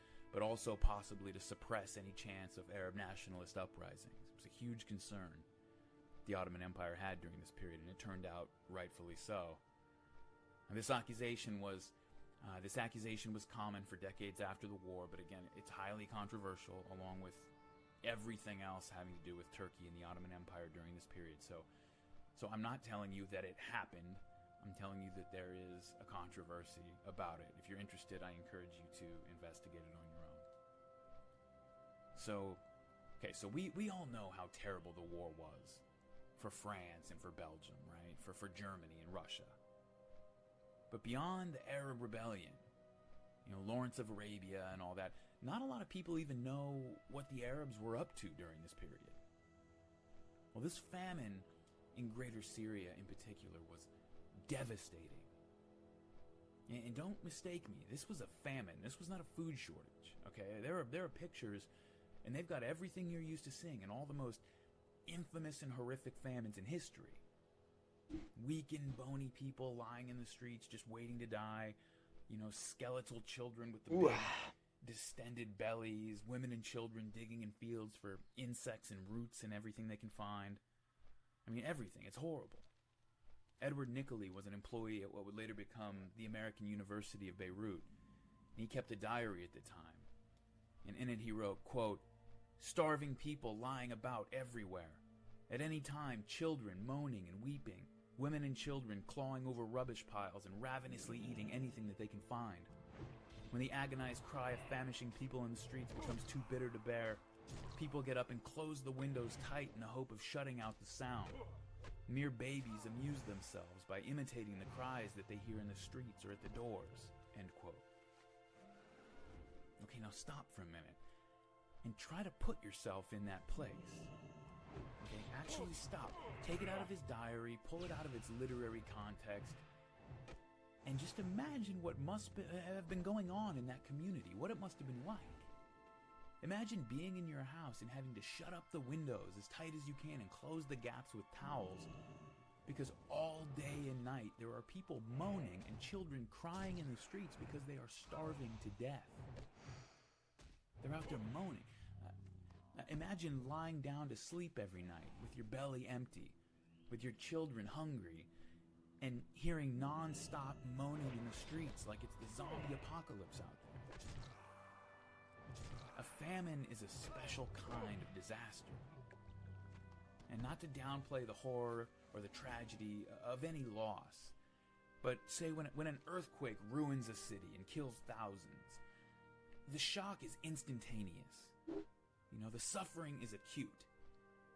also possibly to suppress any chance of Arab nationalist uprisings. It was a huge concern the Ottoman Empire had during this period, and it turned out rightfully so. And this accusation was common for decades after the war, but again, it's highly controversial, along with everything else having to do with Turkey and the Ottoman Empire during this period. So I'm not telling you that it happened. I'm telling you that there is a controversy about it. If you're interested, I encourage you to investigate it on your own. So we all know how terrible the war was for France and for Belgium, right? For Germany and Russia. But beyond the Arab rebellion, Lawrence of Arabia and all that, not a lot of people even know what the Arabs were up to during this period. Well, this famine in Greater Syria in particular was devastating. And don't mistake me, this was a famine. This was not a food shortage, okay? There are pictures, and they've got everything you're used to seeing in all the most infamous and horrific famines in history. Weakened, bony people lying in the streets just waiting to die, skeletal children with the big, distended bellies, women and children digging in fields for insects and roots and everything they can find. I mean, everything. It's horrible. Edward Nicolay was an employee at what would later become the American University of Beirut, and he kept a diary at the time. And in it he wrote, quote, "Starving people lying about everywhere. At any time, children moaning and weeping, women and children clawing over rubbish piles and ravenously eating anything that they can find. When the agonized cry of famishing people in the streets becomes too bitter to bear, people get up and close the windows tight in the hope of shutting out the sound. Mere babies amuse themselves by imitating the cries that they hear in the streets or at the doors." End quote. Okay, now stop for a minute and try to put yourself in that place. Okay, actually stop. Take it out of his diary, pull it out of its literary context, and just imagine what must have been going on in that community, what it must have been like. Imagine being in your house and having to shut up the windows as tight as you can and close the gaps with towels, because all day and night there are people moaning and children crying in the streets because they are starving to death. They're out there moaning. Imagine lying down to sleep every night with your belly empty, with your children hungry, and hearing non-stop moaning in the streets like it's the zombie apocalypse out there. A famine is a special kind of disaster. And not to downplay the horror or the tragedy of any loss, but say when an earthquake ruins a city and kills thousands, the shock is instantaneous. The suffering is acute.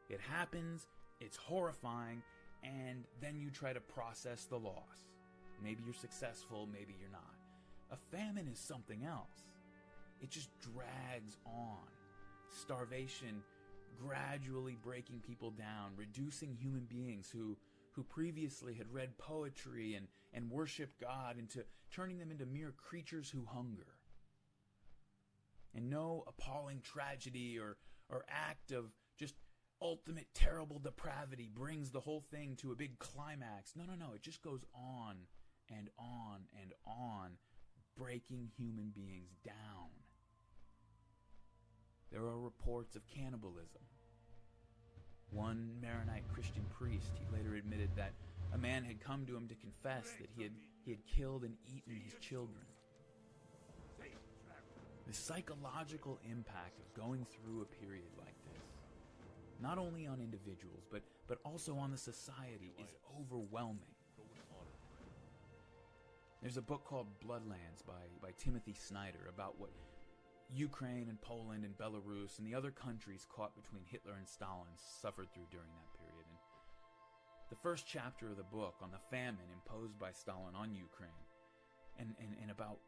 It happens, it's horrifying, and then you try to process the loss. Maybe you're successful, maybe you're not. A famine is something else. It just drags on. Starvation gradually breaking people down, reducing human beings who previously had read poetry and worshiped God into turning them into mere creatures who hunger. And no appalling tragedy or act of just ultimate terrible depravity brings the whole thing to a big climax. No. It just goes on and on and on, breaking human beings down. There are reports of cannibalism. One Maronite Christian priest, he later admitted that a man had come to him to confess that he had killed and eaten his children. The psychological impact of going through a period like this, not only on individuals, but also on the society, is overwhelming. There's a book called Bloodlands by Timothy Snyder about what Ukraine and Poland and Belarus and the other countries caught between Hitler and Stalin suffered through during that period. And the first chapter of the book on the famine imposed by Stalin on Ukraine and about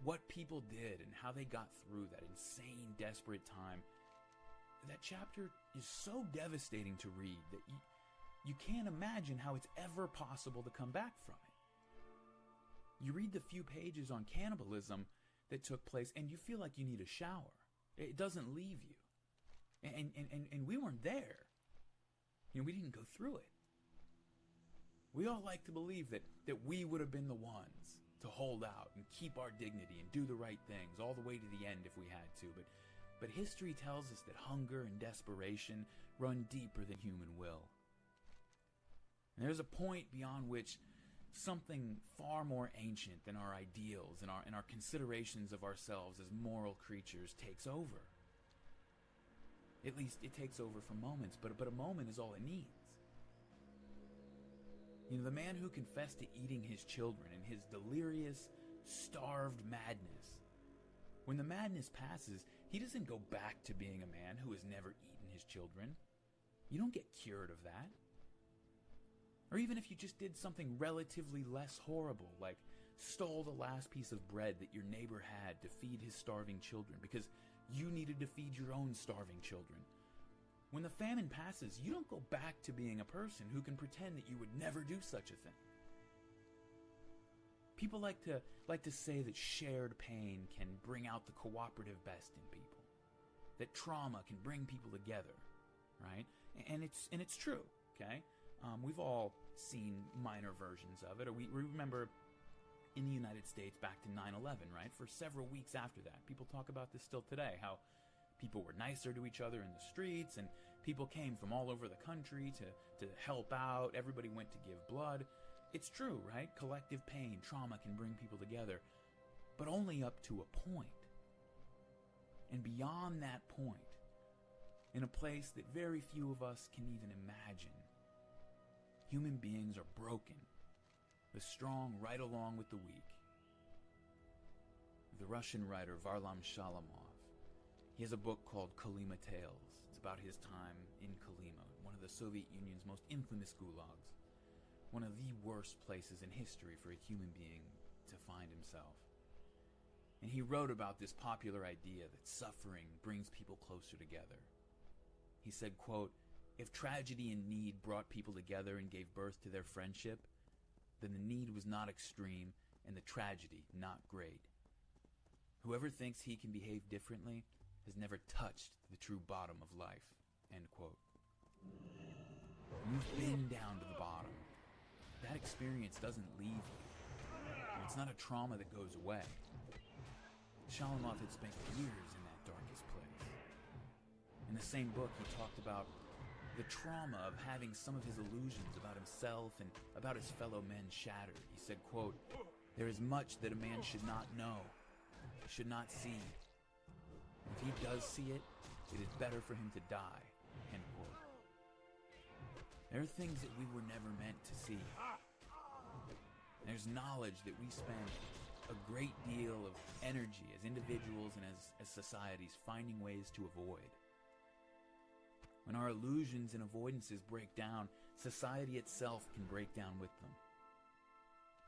what people did and how they got through that insane, desperate time. That chapter is so devastating to read that you can't imagine how it's ever possible to come back from it. You read the few pages on cannibalism that took place and you feel like you need a shower. It doesn't leave you. And we weren't there. You know, we didn't go through it. We all like to believe that we would have been the ones to hold out and keep our dignity and do the right things all the way to the end if we had to. But history tells us that hunger and desperation run deeper than human will. And there's a point beyond which something far more ancient than our ideals and our considerations of ourselves as moral creatures takes over. At least it takes over for moments, but a moment is all it needs. You know, the man who confessed to eating his children in his delirious, starved madness. When the madness passes, he doesn't go back to being a man who has never eaten his children. You don't get cured of that. Or even if you just did something relatively less horrible, like stole the last piece of bread that your neighbor had to feed his starving children because you needed to feed your own starving children. When the famine passes, you don't go back to being a person who can pretend that you would never do such a thing. People like to say that shared pain can bring out the cooperative best in people, that trauma can bring people together, right? And it's true, okay? We've all seen minor versions of it, or we remember in the United States back to 9/11, right? For several weeks after that, people talk about this still today, how people were nicer to each other in the streets, and people came from all over the country to help out. Everybody went to give blood. It's true, right? Collective pain, trauma can bring people together, but only up to a point. And beyond that point, in a place that very few of us can even imagine, human beings are broken, the strong right along with the weak. The Russian writer Varlam Shalamov, he has a book called Kolyma Tales. It's about his time in Kolyma, one of the Soviet Union's most infamous gulags, one of the worst places in history for a human being to find himself. And he wrote about this popular idea that suffering brings people closer together. He said, quote, "If tragedy and need brought people together and gave birth to their friendship, then the need was not extreme and the tragedy not great. Whoever thinks he can behave differently has never touched the true bottom of life," end quote. You've been down to the bottom. That experience doesn't leave you. It's not a trauma that goes away. Shalamov had spent years in that darkest place. In the same book, he talked about the trauma of having some of his illusions about himself and about his fellow men shattered. He said, quote, "There is much that a man should not know, should not see. If he does see it, it is better for him to die," end quote. There are things that we were never meant to see. There's knowledge that we spend a great deal of energy as individuals and as societies finding ways to avoid. When our illusions and avoidances break down, society itself can break down with them.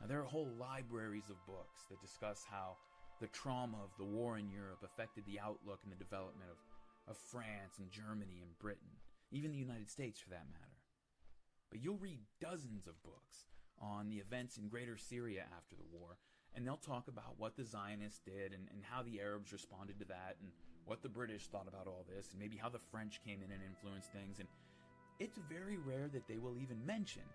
Now, there are whole libraries of books that discuss how the trauma of the war in Europe affected the outlook and the development of France and Germany and Britain, even the United States for that matter. But you'll read dozens of books on the events in Greater Syria after the war, and they'll talk about what the Zionists did and how the Arabs responded to that and what the British thought about all this and maybe how the French came in and influenced things. And it's very rare that they will even mention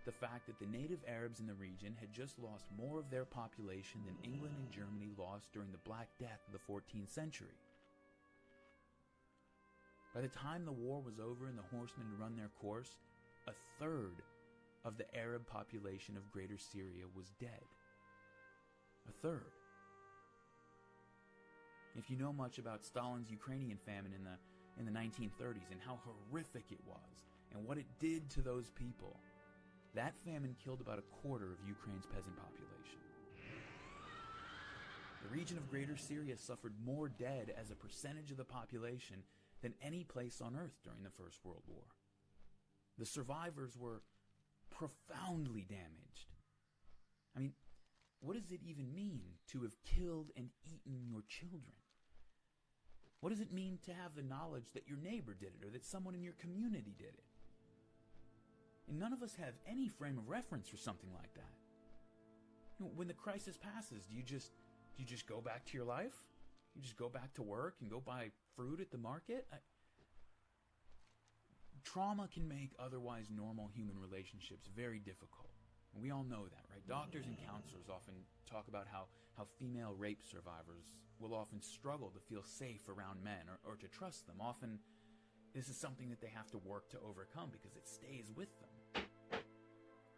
the fact that the native Arabs in the region had just lost more of their population than England and Germany lost during the Black Death of the 14th century. By the time the war was over and the horsemen had run their course, a third of the Arab population of Greater Syria was dead. A third. If you know much about Stalin's Ukrainian famine in the 1930s and how horrific it was and what it did to those people, that famine killed about a quarter of Ukraine's peasant population. The region of Greater Syria suffered more dead as a percentage of the population than any place on earth during the First World War. The survivors were profoundly damaged. I mean, what does it even mean to have killed and eaten your children? What does it mean to have the knowledge that your neighbor did it or that someone in your community did it? And none of us have any frame of reference for something like that. You know, when the crisis passes, do you just go back to your life? You just go back to work and go buy fruit at the market? Trauma can make otherwise normal human relationships very difficult. And we all know that, right? Doctors and counselors often talk about how female rape survivors will often struggle to feel safe around men or to trust them. Often, this is something that they have to work to overcome because it stays with them.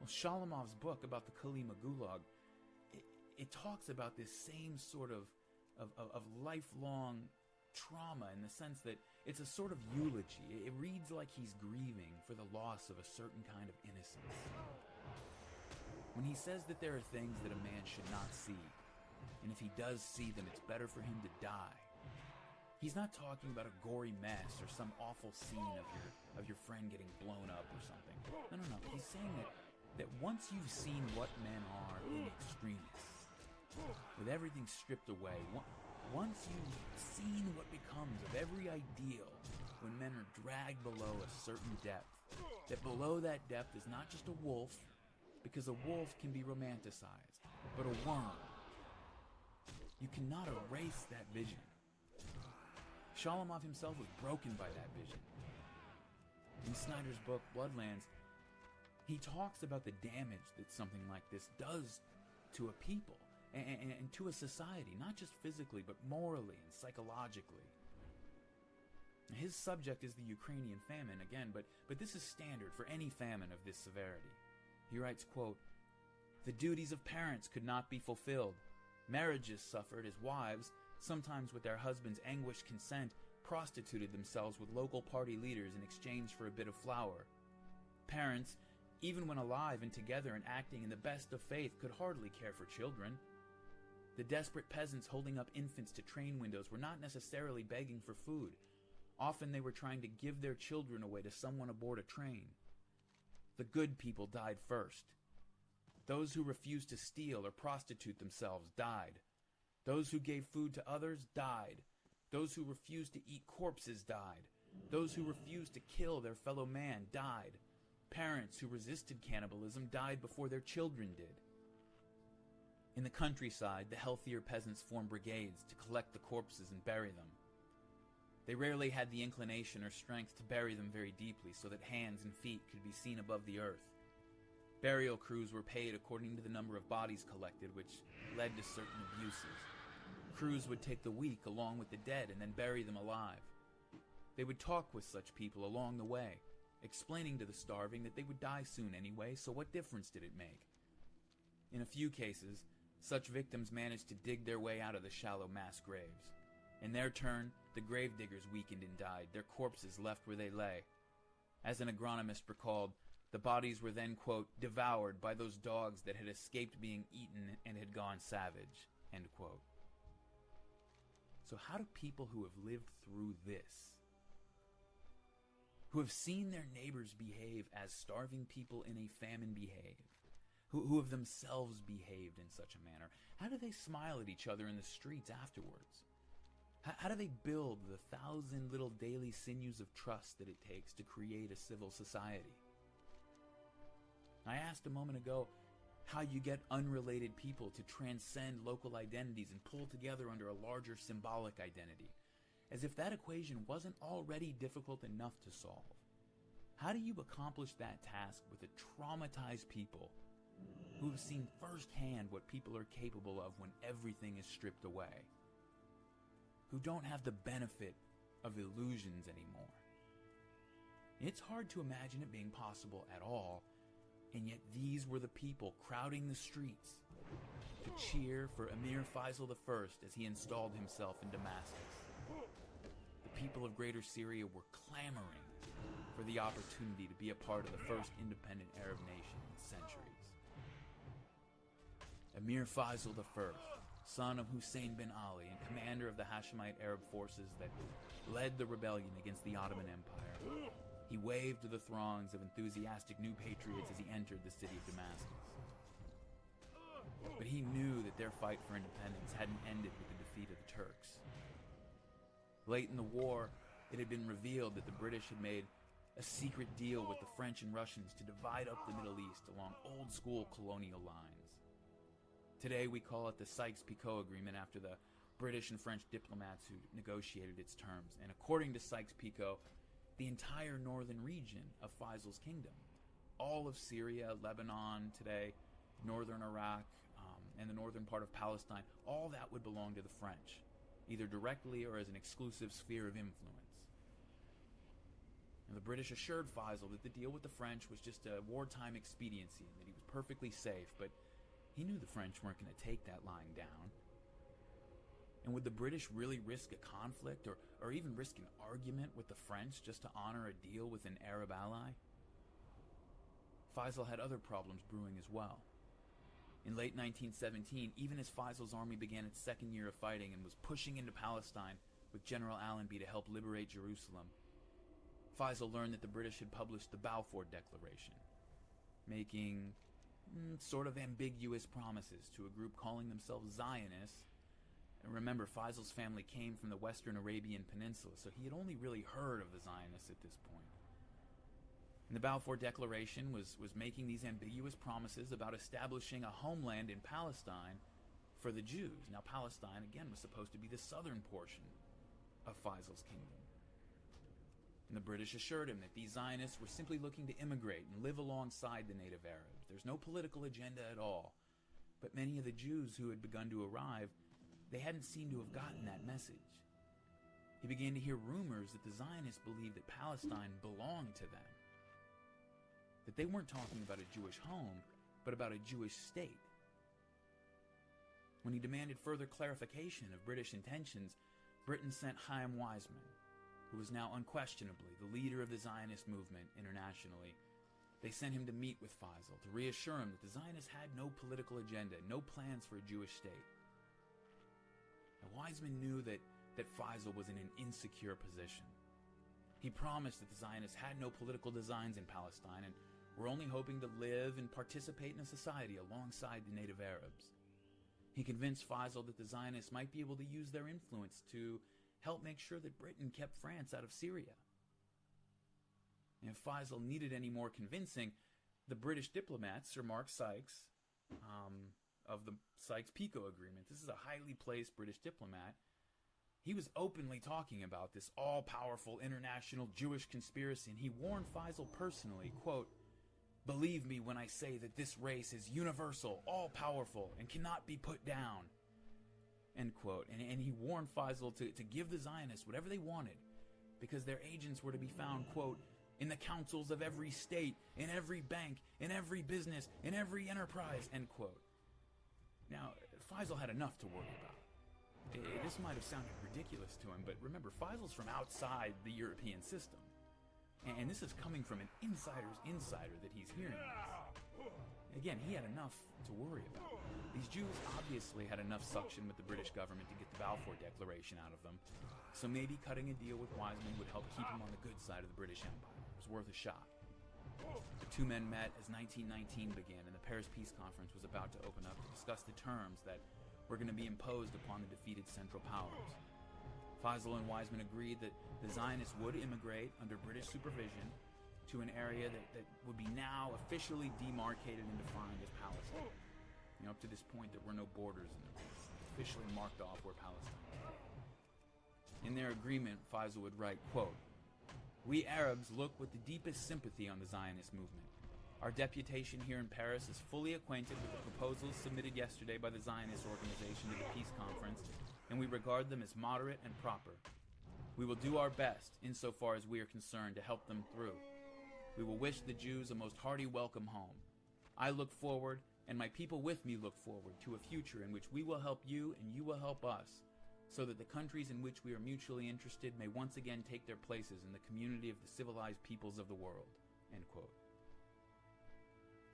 Well, Shalamov's book about the Kolyma Gulag, it talks about this same sort of lifelong trauma in the sense that it's a sort of eulogy. It reads like he's grieving for the loss of a certain kind of innocence. When he says that there are things that a man should not see, and if he does see them, it's better for him to die, he's not talking about a gory mess or some awful scene of your friend getting blown up or something. No. He's saying that once you've seen what men are in extremis, with everything stripped away, once you've seen what becomes of every ideal when men are dragged below a certain depth, that below that depth is not just a wolf, because a wolf can be romanticized, but a worm. You cannot erase that vision. Shalamov himself was broken by that vision. In Snyder's book, Bloodlands, he talks about the damage that something like this does to a people and to a society, not just physically, but morally and psychologically. His subject is the Ukrainian famine, again, but this is standard for any famine of this severity. He writes, quote, "The duties of parents could not be fulfilled. Marriages suffered as wives, sometimes with their husbands' anguished consent, prostituted themselves with local party leaders in exchange for a bit of flour. Parents, even when alive and together and acting in the best of faith, could hardly care for children. The desperate peasants holding up infants to train windows were not necessarily begging for food. Often they were trying to give their children away to someone aboard a train. The good people died first. Those who refused to steal or prostitute themselves died. Those who gave food to others died. Those who refused to eat corpses died. Those who refused to kill their fellow man died. Parents who resisted cannibalism died before their children did. In the countryside, the healthier peasants formed brigades to collect the corpses and bury them. They rarely had the inclination or strength to bury them very deeply so that hands and feet could be seen above the earth. Burial crews were paid according to the number of bodies collected, which led to certain abuses. Crews would take the weak along with the dead and then bury them alive. They would talk with such people along the way, explaining to the starving that they would die soon anyway, so what difference did it make? In a few cases, such victims managed to dig their way out of the shallow mass graves. In their turn, the gravediggers weakened and died, their corpses left where they lay. As an agronomist recalled, the bodies were then, quote, devoured by those dogs that had escaped being eaten and had gone savage, end quote. So how do people who have lived through this, who have seen their neighbors behave as starving people in a famine behave, who have themselves behaved in such a manner, how do they smile at each other in the streets afterwards? How do they build the 1,000 little daily sinews of trust that it takes to create a civil society? I asked a moment ago how you get unrelated people to transcend local identities and pull together under a larger symbolic identity, as if that equation wasn't already difficult enough to solve. How do you accomplish that task with a traumatized people who have seen firsthand what people are capable of when everything is stripped away? Who don't have the benefit of illusions anymore? It's hard to imagine it being possible at all, and yet these were the people crowding the streets to cheer for Emir Faisal I as he installed himself in Damascus. The people of Greater Syria were clamoring for the opportunity to be a part of the first independent Arab nation in centuries. Emir Faisal I, son of Hussein bin Ali and commander of the Hashemite Arab forces that led the rebellion against the Ottoman Empire. He waved to the throngs of enthusiastic new patriots as he entered the city of Damascus. But he knew that their fight for independence hadn't ended with the defeat of the Turks. Late in the war, it had been revealed that the British had made a secret deal with the French and Russians to divide up the Middle East along old-school colonial lines. Today we call it the Sykes-Picot Agreement after the British and French diplomats who negotiated its terms. And according to Sykes-Picot, the entire northern region of Faisal's kingdom, all of Syria, Lebanon today, northern Iraq, and the northern part of Palestine, all that would belong to the French, either directly or as an exclusive sphere of influence. And the British assured Faisal that the deal with the French was just a wartime expediency and that he was perfectly safe, but he knew the French weren't going to take that lying down. And would the British really risk a conflict or even risk an argument with the French just to honor a deal with an Arab ally? Faisal had other problems brewing as well. In late 1917, even as Faisal's army began its second year of fighting and was pushing into Palestine with General Allenby to help liberate Jerusalem, Faisal learned that the British had published the Balfour Declaration, making sort of ambiguous promises to a group calling themselves Zionists. And remember, Faisal's family came from the western Arabian Peninsula, so he had only really heard of the Zionists at this point. And the Balfour Declaration was making these ambiguous promises about establishing a homeland in Palestine for the Jews. Now, Palestine, again, was supposed to be the southern portion of Faisal's kingdom. And the British assured him that these Zionists were simply looking to immigrate and live alongside the native Arabs. There's no political agenda at all. But many of the Jews who had begun to arrive, they hadn't seemed to have gotten that message. He began to hear rumors that the Zionists believed that Palestine belonged to them. That they weren't talking about a Jewish home, but about a Jewish state. When he demanded further clarification of British intentions, Britain sent Chaim Weizmann, who was now unquestionably the leader of the Zionist movement internationally. They sent him to meet with Faisal to reassure him that the Zionists had no political agenda, no plans for a Jewish state. Now, Weizmann knew that Faisal was in an insecure position. He promised that the Zionists had no political designs in Palestine and were only hoping to live and participate in a society alongside the native Arabs. He convinced Faisal that the Zionists might be able to use their influence to help make sure that Britain kept France out of Syria. And if Faisal needed any more convincing, the British diplomat, Sir Mark Sykes, of the Sykes-Picot Agreement, this is a highly placed British diplomat, he was openly talking about this all-powerful international Jewish conspiracy, and he warned Faisal personally, quote, "Believe me when I say that this race is universal, all-powerful, and cannot be put down." End quote. And he warned Faisal to give the Zionists whatever they wanted, because their agents were to be found, quote, "in the councils of every state, in every bank, in every business, in every enterprise," end quote. Now, Faisal had enough to worry about. This might have sounded ridiculous to him, but remember, Faisal's from outside the European system. And this is coming from an insider's insider that he's hearing this. Again, he had enough to worry about. These Jews obviously had enough suction with the British government to get the Balfour Declaration out of them, so maybe cutting a deal with Weizmann would help keep him on the good side of the British Empire. It was worth a shot. The two men met as 1919 began, and the Paris Peace Conference was about to open up to discuss the terms that were going to be imposed upon the defeated Central Powers. Faisal and Weizmann agreed that the Zionists would immigrate under British supervision to an area that would be now officially demarcated and defined as Palestine. Up to this point, there were no borders in the region, officially marked off where Palestine was. In their agreement, Faisal would write, quote, "We Arabs look with the deepest sympathy on the Zionist movement. Our deputation here in Paris is fully acquainted with the proposals submitted yesterday by the Zionist organization to the peace conference, and we regard them as moderate and proper. We will do our best, insofar as we are concerned, to help them through. We will wish the Jews a most hearty welcome home. I look forward, and my people with me look forward, to a future in which we will help you and you will help us, so that the countries in which we are mutually interested may once again take their places in the community of the civilized peoples of the world." End quote.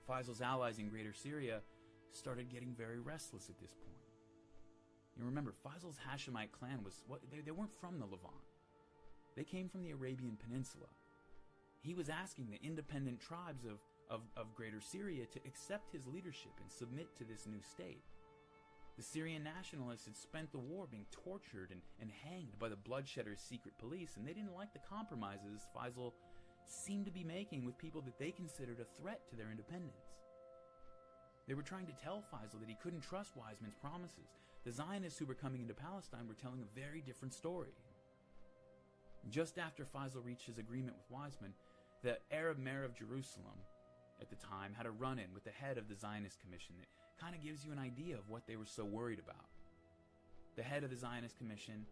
Faisal's allies in Greater Syria started getting very restless at this point. You remember, Faisal's Hashemite clan they weren't from the Levant. They came from the Arabian Peninsula. He was asking the independent tribes of Greater Syria to accept his leadership and submit to this new state. The Syrian nationalists had spent the war being tortured and hanged by the bloodshedders' secret police, and they didn't like the compromises Faisal seemed to be making with people that they considered a threat to their independence. They were trying to tell Faisal that he couldn't trust Wiseman's promises. The Zionists who were coming into Palestine were telling a very different story. Just after Faisal reached his agreement with Wiseman, the Arab mayor of Jerusalem at the time had a run-in with the head of the Zionist Commission that kind of gives you an idea of what they were so worried about. The head of the Zionist Commission,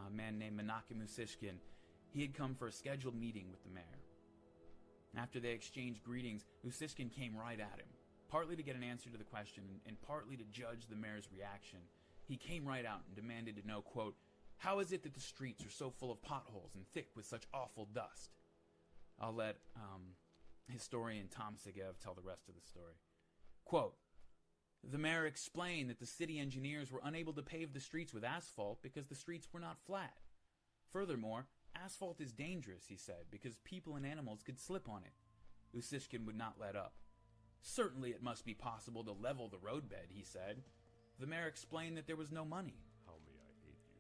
a man named Menachem Usishkin, he had come for a scheduled meeting with the mayor. After they exchanged greetings, Usishkin came right at him, partly to get an answer to the question and partly to judge the mayor's reaction. He came right out and demanded to know, quote, "How is it that the streets are so full of potholes and thick with such awful dust?" I'll let historian Tom Segev tell the rest of the story. Quote, "The mayor explained that the city engineers were unable to pave the streets with asphalt because the streets were not flat. Furthermore, asphalt is dangerous," he said, "because people and animals could slip on it." Usishkin would not let up. "Certainly it must be possible to level the roadbed," he said. The mayor explained that there was no money.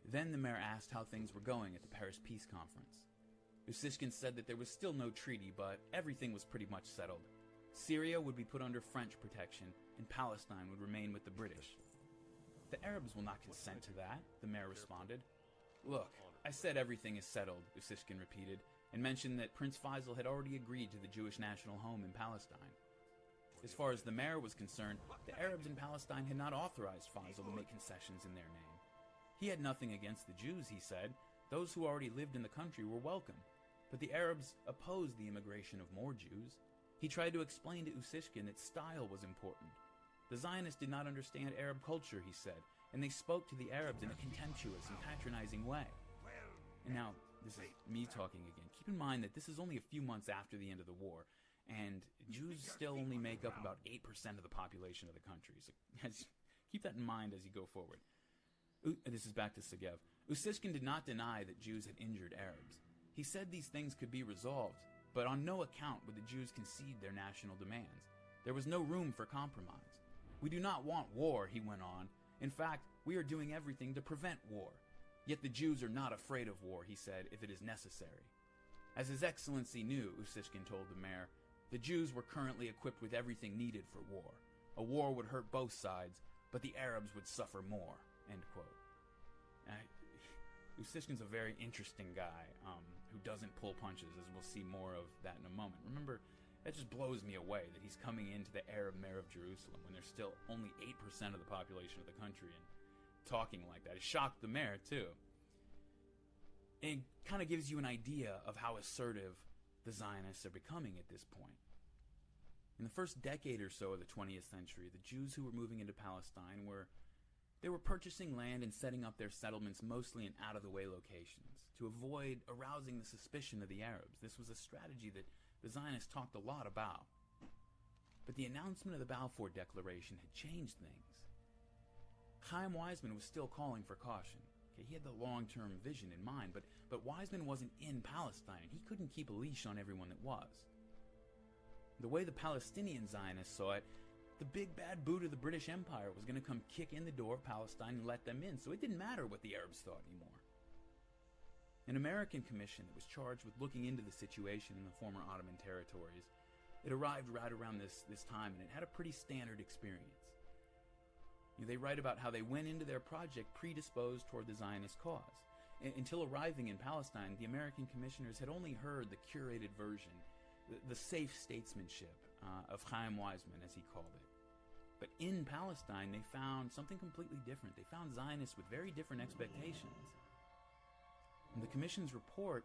Then the mayor asked how things were going at the Paris Peace Conference. Usishkin said that there was still no treaty, but everything was pretty much settled. Syria would be put under French protection, and Palestine would remain with the British. "The Arabs will not consent to that," the mayor responded. "Look, I said everything is settled," Usishkin repeated, and mentioned that Prince Faisal had already agreed to the Jewish national home in Palestine. As far as the mayor was concerned, the Arabs in Palestine had not authorized Faisal to make concessions in their name. He had nothing against the Jews, he said. Those who already lived in the country were welcome. But the Arabs opposed the immigration of more Jews. He tried to explain to Usishkin that style was important. The Zionists did not understand Arab culture, he said, and they spoke to the Arabs in a contemptuous and patronizing way. And now, this is me talking again. Keep in mind that this is only a few months after the end of the war, and Jews still only make up about 8% of the population of the country. So keep that in mind as you go forward. This is back to Segev. Usishkin did not deny that Jews had injured Arabs. He said these things could be resolved, but on no account would the Jews concede their national demands. There was no room for compromise. "We do not want war," he went on. "In fact, we are doing everything to prevent war. Yet the Jews are not afraid of war," he said, "if it is necessary." As His Excellency knew, Usishkin told the mayor, the Jews were currently equipped with everything needed for war. A war would hurt both sides, but the Arabs would suffer more, end quote. Usishkin's a very interesting guy who doesn't pull punches, as we'll see more of that in a moment. Remember, that just blows me away that he's coming into the Arab mayor of Jerusalem when there's still only 8% of the population of the country and talking like that. It shocked the mayor, too. And it kind of gives you an idea of how assertive the Zionists are becoming at this point. In the first decade or so of the 20th century, the Jews who were moving into Palestine were purchasing land and setting up their settlements mostly in out-of-the-way locations to avoid arousing the suspicion of the Arabs. This was a strategy that the Zionists talked a lot about. But the announcement of the Balfour Declaration had changed things. Chaim Weizmann was still calling for caution. Okay, he had the long-term vision in mind, but Weizmann wasn't in Palestine, and he couldn't keep a leash on everyone that was. The way the Palestinian Zionists saw it, the big bad boot of the British Empire was going to come kick in the door of Palestine and let them in, so it didn't matter what the Arabs thought anymore. An American commission that was charged with looking into the situation in the former Ottoman territories, it arrived right around this time, and it had a pretty standard experience. They write about how they went into their project predisposed toward the Zionist cause. Until arriving in Palestine, the American commissioners had only heard the curated version, the safe statesmanship of Chaim Weizmann, as he called it. But in Palestine, they found something completely different. They found Zionists with very different expectations. And the Commission's report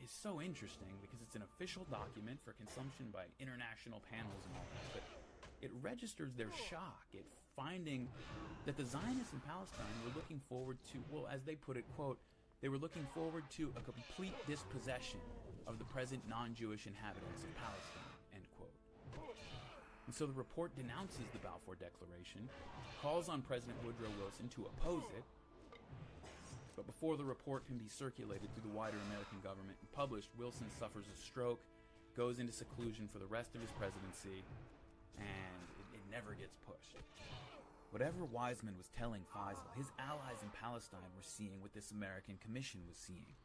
is so interesting because it's an official document for consumption by international panels and all that, but it registers their shock at finding that the Zionists in Palestine were looking forward to, well, as they put it, quote, they were looking forward to a complete dispossession of the present non-Jewish inhabitants of Palestine, end quote. And so the report denounces the Balfour Declaration, calls on President Woodrow Wilson to oppose it, But before the report can be circulated through the wider American government and published, Wilson suffers a stroke, goes into seclusion for the rest of his presidency, and it never gets pushed. Whatever Wiseman was telling Faisal, his allies in Palestine were seeing what this American commission was seeing.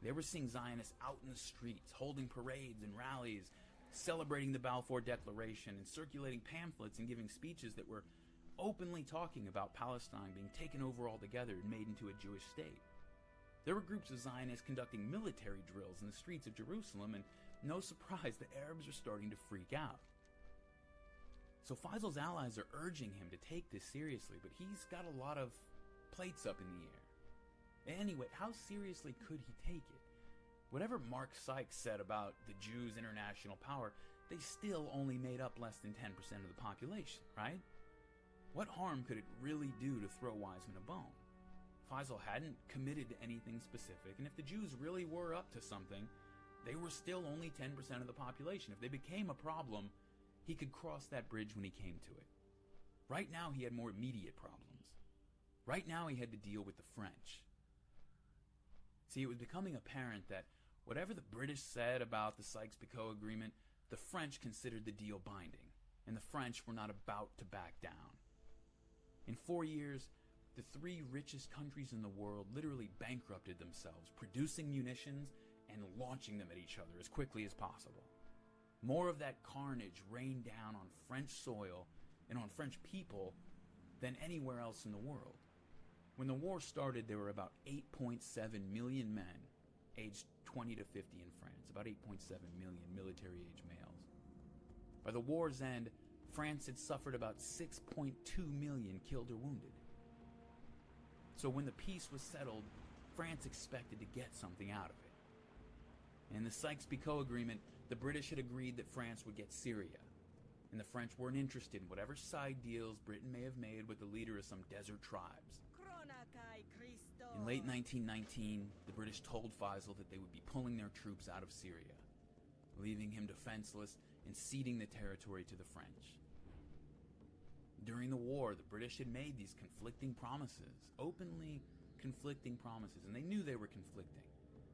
They were seeing Zionists out in the streets, holding parades and rallies, celebrating the Balfour Declaration, and circulating pamphlets and giving speeches that were openly talking about Palestine being taken over altogether and made into a Jewish state. There were groups of Zionists conducting military drills in the streets of Jerusalem, and no surprise, the Arabs are starting to freak out. So Faisal's allies are urging him to take this seriously, but he's got a lot of plates up in the air. Anyway, how seriously could he take it? Whatever Mark Sykes said about the Jews' international power, they still only made up less than 10% of the population, right? What harm could it really do to throw Wiseman a bone? Faisal hadn't committed to anything specific, and if the Jews really were up to something, they were still only 10% of the population. If they became a problem, he could cross that bridge when he came to it. Right now, he had more immediate problems. Right now, he had to deal with the French. See, it was becoming apparent that whatever the British said about the Sykes-Picot Agreement, the French considered the deal binding, and the French were not about to back down. In 4 years, the three richest countries in the world literally bankrupted themselves, producing munitions and launching them at each other as quickly as possible. More of that carnage rained down on French soil and on French people than anywhere else in the world. When the war started, there were about 8.7 million men aged 20 to 50 in France, about 8.7 million military-age males. By the war's end, France had suffered about 6.2 million killed or wounded. So when the peace was settled, France expected to get something out of it. In the Sykes-Picot Agreement, the British had agreed that France would get Syria, and the French weren't interested in whatever side deals Britain may have made with the leader of some desert tribes. In late 1919, the British told Faisal that they would be pulling their troops out of Syria, leaving him defenseless and ceding the territory to the French. During the war, the British had made these conflicting promises, openly conflicting promises, and they knew they were conflicting.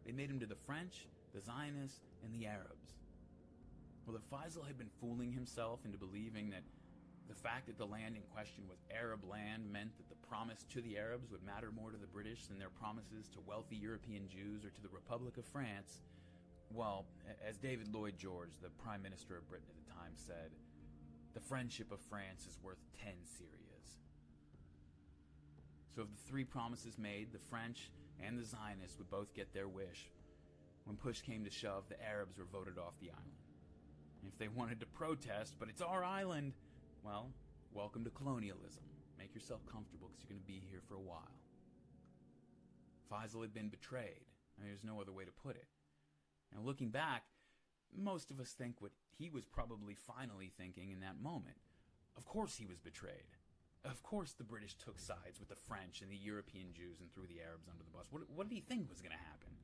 They made them to the French, the Zionists, and the Arabs. Well, if Faisal had been fooling himself into believing that the fact that the land in question was Arab land meant that the promise to the Arabs would matter more to the British than their promises to wealthy European Jews or to the Republic of France, well, as David Lloyd George, the Prime Minister of Britain at the time, said, the friendship of France is worth 10 Syrias. So of the three promises made, the French and the Zionists would both get their wish. When push came to shove, the Arabs were voted off the island. If they wanted to protest, but it's our island, well, welcome to colonialism. Make yourself comfortable because you're going to be here for a while. Faisal had been betrayed. I mean, there's no other way to put it. Now, looking back, most of us think what he was probably finally thinking in that moment. Of course he was betrayed. Of course the British took sides with the French and the European Jews and threw the Arabs under the bus. What did he think was going to happen?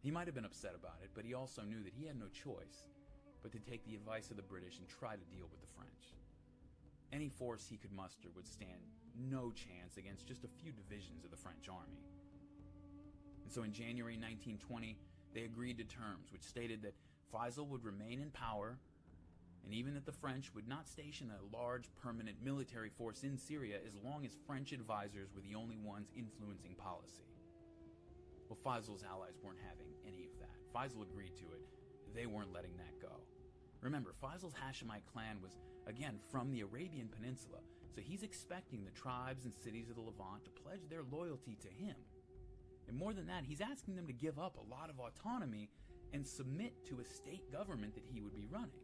He might have been upset about it, but he also knew that he had no choice but to take the advice of the British and try to deal with the French. Any force he could muster would stand no chance against just a few divisions of the French army. And so in January 1920, they agreed to terms which stated that Faisal would remain in power, and even that the French would not station a large permanent military force in Syria as long as French advisors were the only ones influencing policy. Well, Faisal's allies weren't having any of that. Faisal agreed to it. They weren't letting that go. Remember, Faisal's Hashemite clan was, again, from the Arabian Peninsula, so he's expecting the tribes and cities of the Levant to pledge their loyalty to him. And more than that, he's asking them to give up a lot of autonomy and submit to a state government that he would be running.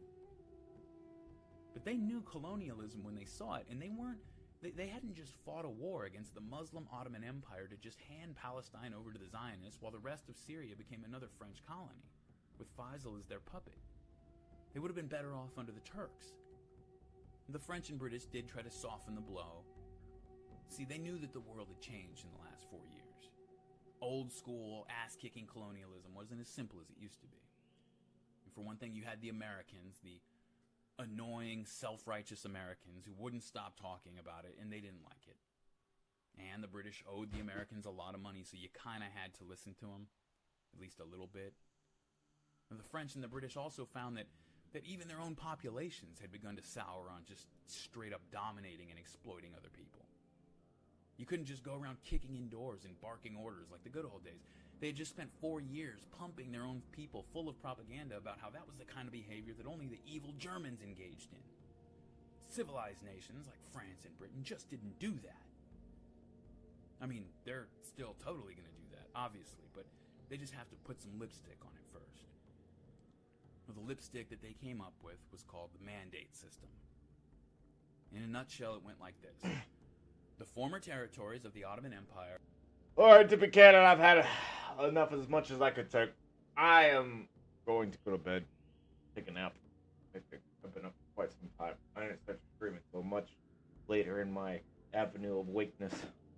But they knew colonialism when they saw it, and they hadn't just fought a war against the Muslim Ottoman Empire to just hand Palestine over to the Zionists while the rest of Syria became another French colony, with Faisal as their puppet. They would have been better off under the Turks. The French and British did try to soften the blow. See, they knew that the world had changed in the last 4 years. Old school, ass-kicking colonialism wasn't as simple as it used to be. And for one thing, you had the Americans, the annoying, self-righteous Americans who wouldn't stop talking about it, and they didn't like it. and the British owed the Americans a lot of money, so you kind of had to listen to them, at least a little bit. And the French and the British also found that even their own populations had begun to sour on just straight up dominating and exploiting other people. You couldn't just go around kicking in doors and barking orders like the good old days. They had just spent 4 years pumping their own people full of propaganda about how that was the kind of behavior that only the evil Germans engaged in. Civilized nations like France and Britain just didn't do that. I mean, they're still totally going to do that, obviously, but they just have to put some lipstick on it first. Well, the lipstick that they came up with was called the mandate system. In a nutshell, it went like this. The former territories of the Ottoman Empire... Alright, to be candid, I've had enough as much as I could take. I am going to go to bed. Take a nap. I've been up for quite some time. I didn't start streaming so much later in my avenue of wakeness.